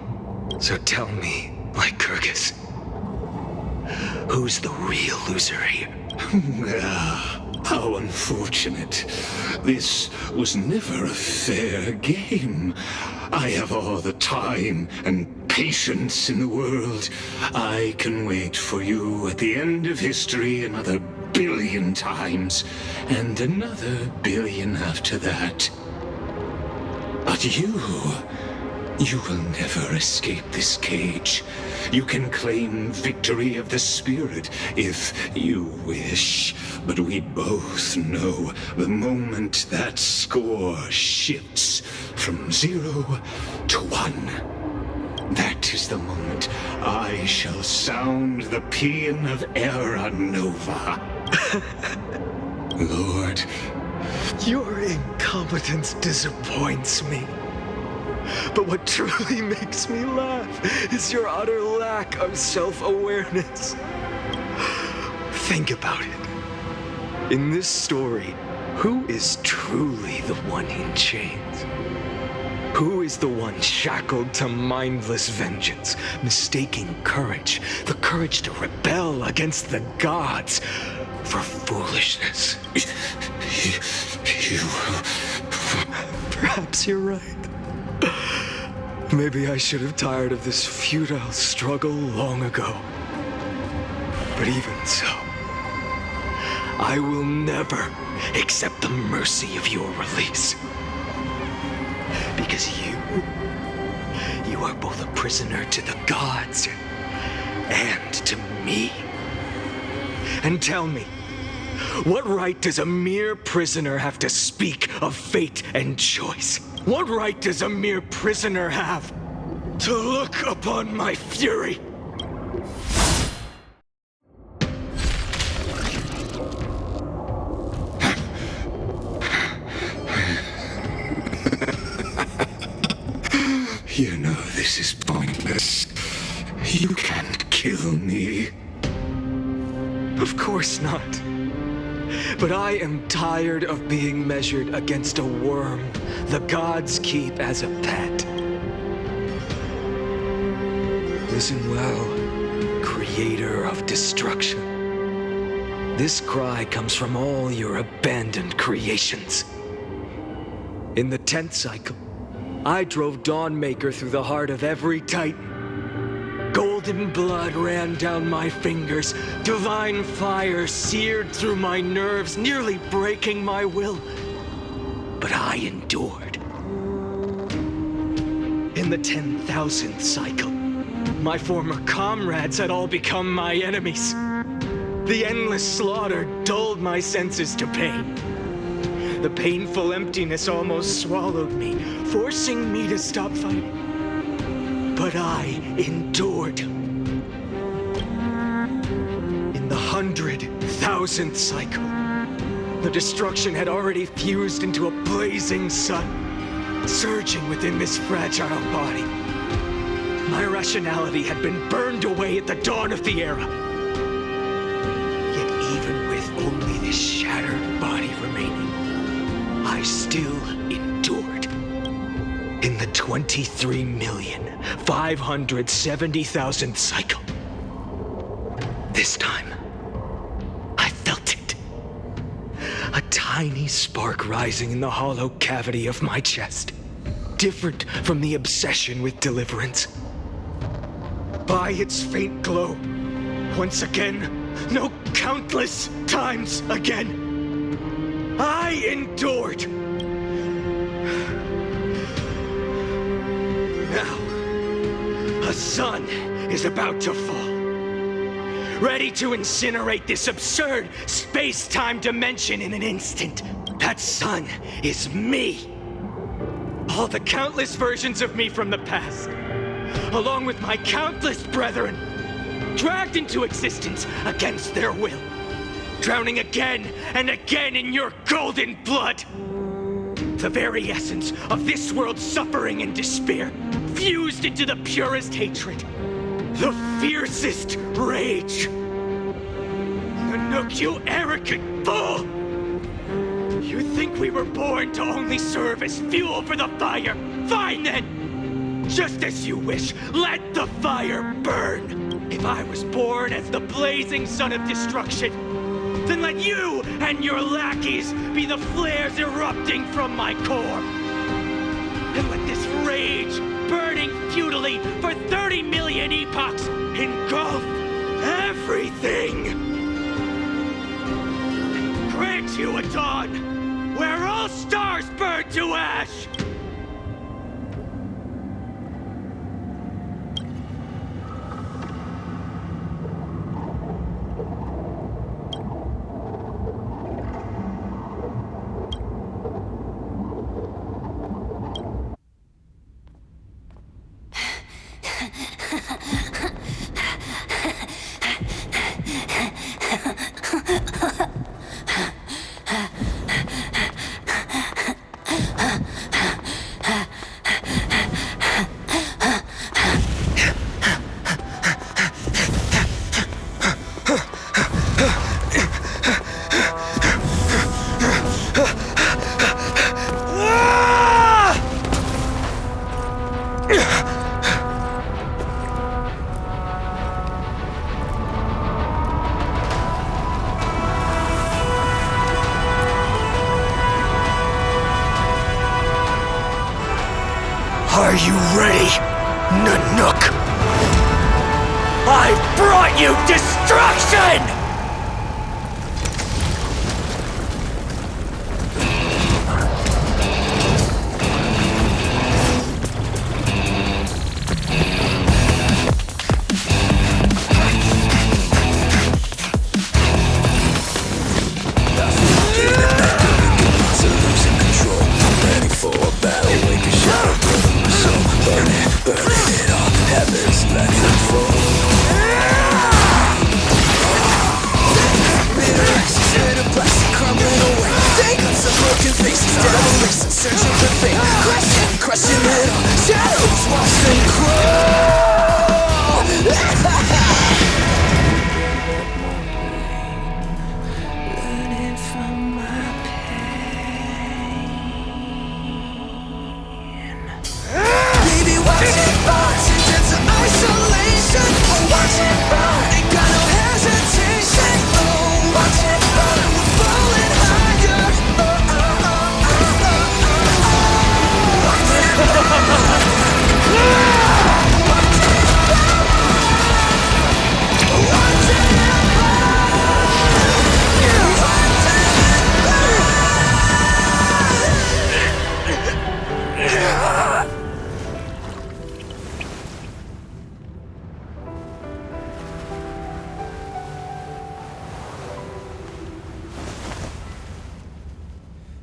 So tell me, Lycurgus, who's the real loser here? How unfortunate. This was never a fair game. I have all the time and patience in the world. I can wait for you at the end of history another billion times, and another billion after that. But you will never escape this cage. You can claim victory of the spirit if you wish, but we both know the moment that score shifts from 0 to 1. That is the moment I shall sound the paean of Era Nova. Lord, your incompetence disappoints me. But what truly makes me laugh is your utter lack of self-awareness. Think about it. In this story, who is truly the one in chains? Who is the one shackled to mindless vengeance, mistaking courage, the courage to rebel against the gods, for foolishness? Perhaps you're right. Maybe I should have tired of this futile struggle long ago. But even so, I will never accept the mercy of your release. Because you are both a prisoner to the gods and to me. And tell me, what right does a mere prisoner have to speak of fate and choice? What right does a mere prisoner have to look upon my fury? You know this is pointless. You can't kill me. Of course not. But I am tired of being measured against a worm the gods keep as a pet. Listen well, creator of destruction. This cry comes from all your abandoned creations. In the 10th cycle, I drove Dawnmaker through the heart of every Titan. Golden blood ran down my fingers, divine fire seared through my nerves, nearly breaking my will. But I endured. In the 10,000th cycle, my former comrades had all become my enemies. The endless slaughter dulled my senses to pain. The painful emptiness almost swallowed me, forcing me to stop fighting. But I endured. In the 100,000th cycle, the destruction had already fused into a blazing sun, surging within this fragile body. My rationality had been burned away at the dawn of the era. Yet even with only this shattered body remaining, I still endured. In the 23,570,000th cycle. This time, I felt it. A tiny spark rising in the hollow cavity of my chest. Different from the obsession with deliverance. By its faint glow, once again, no, countless times again, I endured. Now, a sun is about to fall. Ready to incinerate this absurd space-time dimension in an instant. That sun is me. All the countless versions of me from the past, along with my countless brethren, dragged into existence against their will, drowning again and again in your golden blood. The very essence of this world's suffering and despair, fused into the purest hatred, the fiercest rage. Nanook, you arrogant fool! You think we were born to only serve as fuel for the fire? Fine then! Just as you wish, let the fire burn! If I was born as the blazing sun of destruction, then let you and your lackeys be the flares erupting from my core. And let this rage, burning futilely for 30 million epochs, engulf everything. Grant you a dawn where all stars burn to ash. Are you ready, Nanook? I've brought you destruction! Burning it all, heavens let it fall.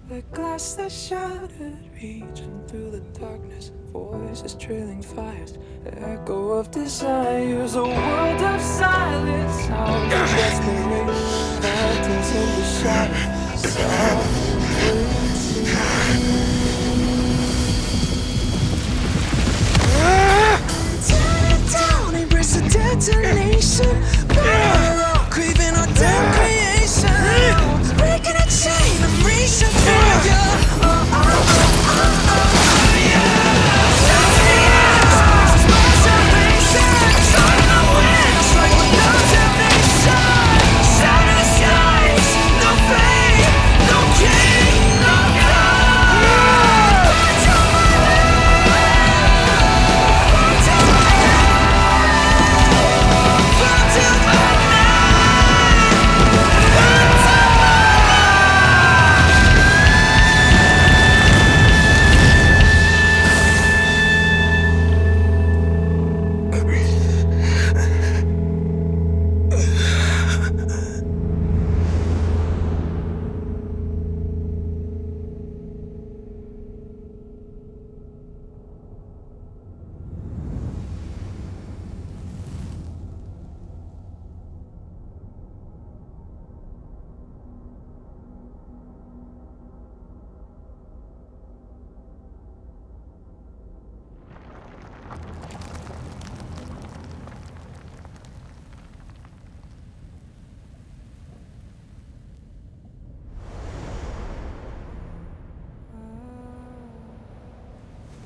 The glass that shattered, reaching through the darkness, voices trailing fires, echo of desires, a world of silence, sounds of desperation, phantoms in the shadows, tear it down, embrace the detonation, craving our damn creation, breaking a chain, I'm reaching for you.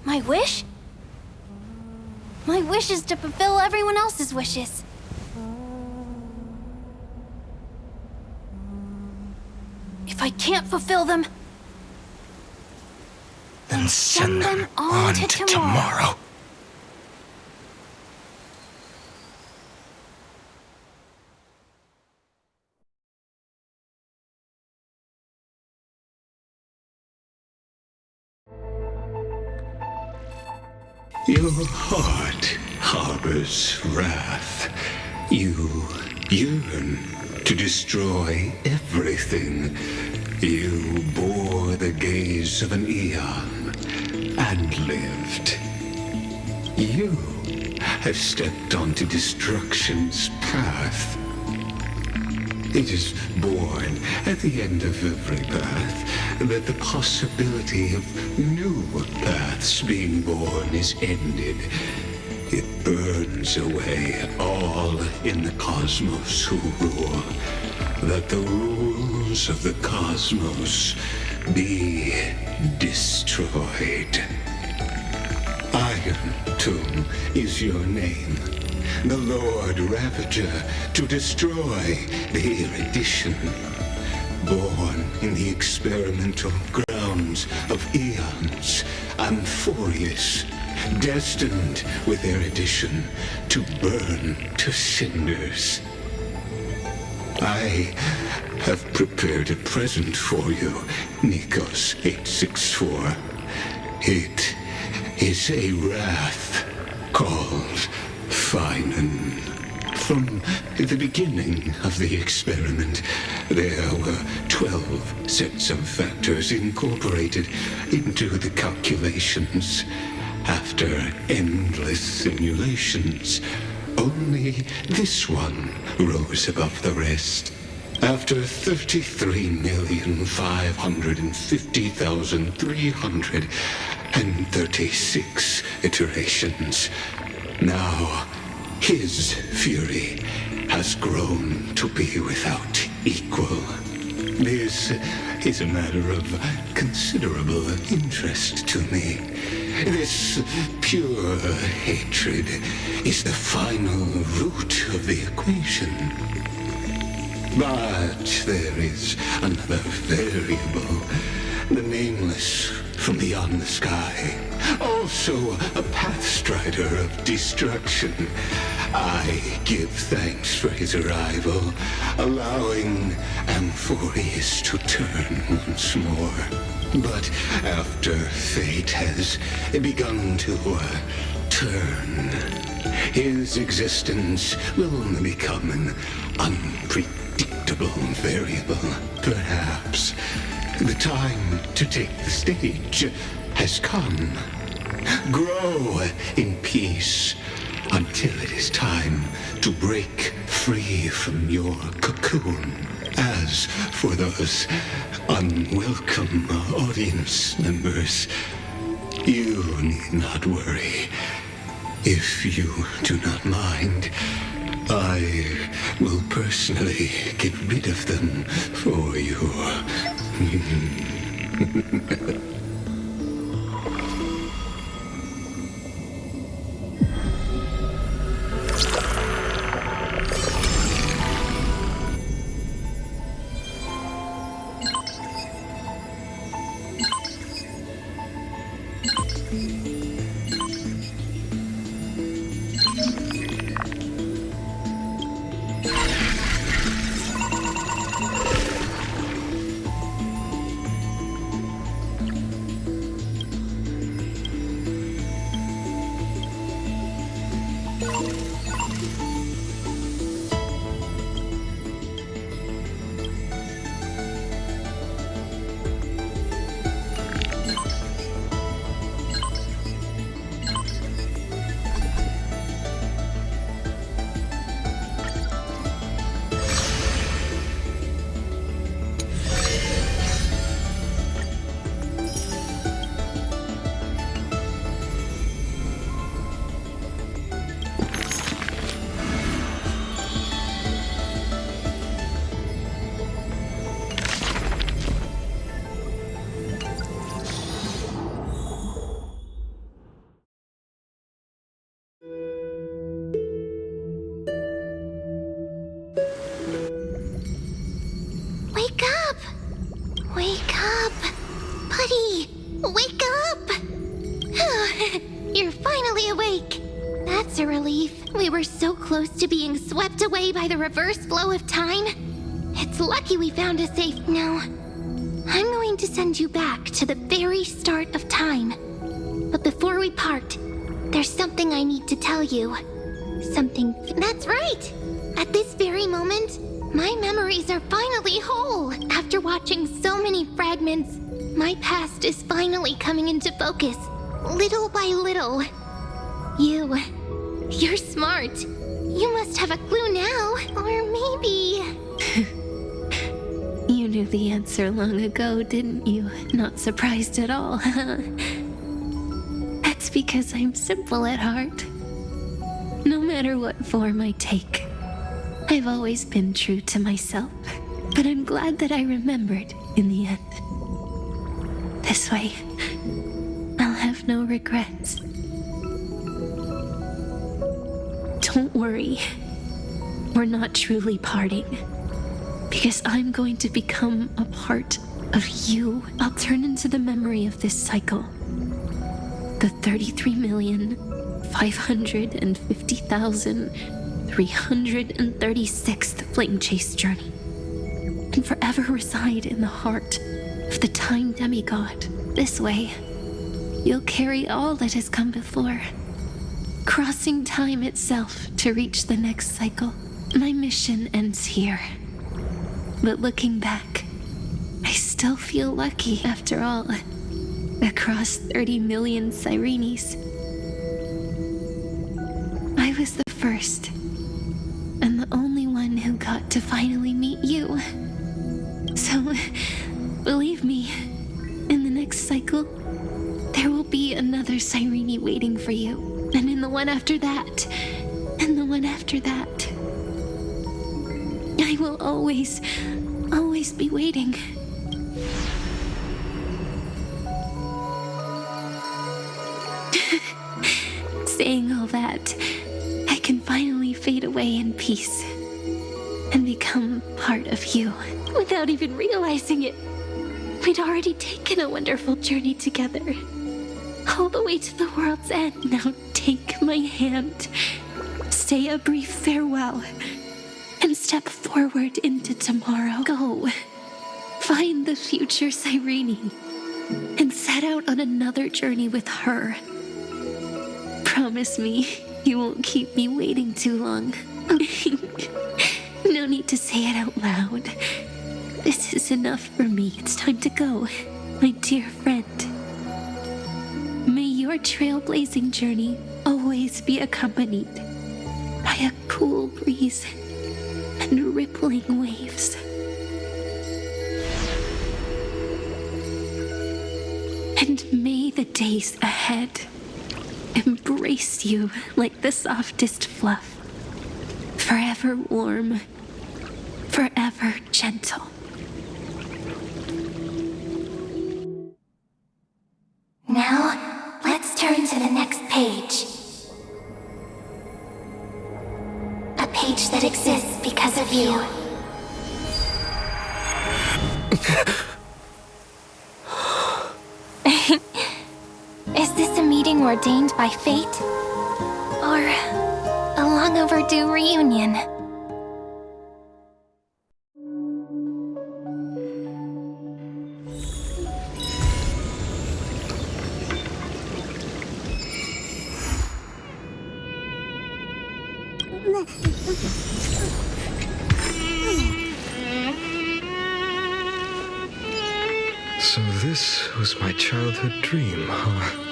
My wish? My wish is to fulfill everyone else's wishes. If I can't fulfill them, then send them on to tomorrow. Your heart harbors wrath. You yearn to destroy everything. You bore the gaze of an eon and lived. You have stepped onto destruction's path. It is born at the end of every path that the possibility of new paths being born is ended. It burns away all in the cosmos who rule, that the rules of the cosmos be destroyed. Iron Tomb is your name. The Lord Ravager to destroy the erudition. Born in the experimental grounds of eons, Amphorius, destined with erudition to burn to cinders. I have prepared a present for you, Nikos 864. It is a wrath called Finan. From the beginning of the experiment, there were 12 sets of factors incorporated into the calculations. After endless simulations, only this one rose above the rest. After 33,550,336 iterations. Now, his fury has grown to be without equal. This is a matter of considerable interest to me. This pure hatred is the final root of the equation. But there is another variable, the nameless from beyond the sky. Also a pathstrider of destruction. I give thanks for his arrival, allowing Amphorius to turn once more. But after fate has begun to turn, his existence will become an unpredictable variable. Perhaps the time to take the stage has come. Grow in peace until it is time to break free from your cocoon. As for those unwelcome audience members, you need not worry. If you do not mind, I will personally get rid of them for you. Wake up! Wake up! Buddy! Wake up! You're finally awake. That's a relief. We were so close to being swept away by the reverse flow of time. It's lucky we found a safe now. I'm going to send you back to the very start of time. But before we part, there's something I need to tell you. Something... That's right! At this very moment, my memories are finally whole. After watching so many fragments, my past is finally coming into focus, little by little. You're smart. You must have a clue now, or maybe... You knew the answer long ago, didn't you? Not surprised at all, huh? That's because I'm simple at heart. No matter what form I take, I've always been true to myself. But I'm glad that I remembered in the end. This way, I'll have no regrets. Don't worry. We're not truly parting. Because I'm going to become a part of you. I'll turn into the memory of this cycle. The 33,550,336th Flame Chase journey. And forever reside in the heart of the Time Demigod. This way, you'll carry all that has come before, crossing time itself to reach the next cycle. My mission ends here. But looking back, I still feel lucky after all. Across 30 million Sirenes, I was the first and the only one who got to finally meet you. So, believe me, in the next cycle, there will be another Cyrene waiting for you. And in the one after that. And the one after that. I will always be waiting. Saying all that, I can finally fade away in peace and become part of you without even realizing it. We'd already taken a wonderful journey together, all the way to the world's end. Now take my hand, say a brief farewell, and step forward into tomorrow. Go, find the future Cyrene, and set out on another journey with her. Promise me you won't keep me waiting too long. No need to say it out loud. This is enough for me. It's time to go, my dear friend. May your trailblazing journey always be accompanied by a cool breeze and rippling waves. And may the days ahead embrace you like the softest fluff, forever warm, forever gentle. Now, let's turn to the next page. A page that exists because of you. Is this a meeting ordained by fate? Or a long overdue reunion? So this was my childhood dream, huh?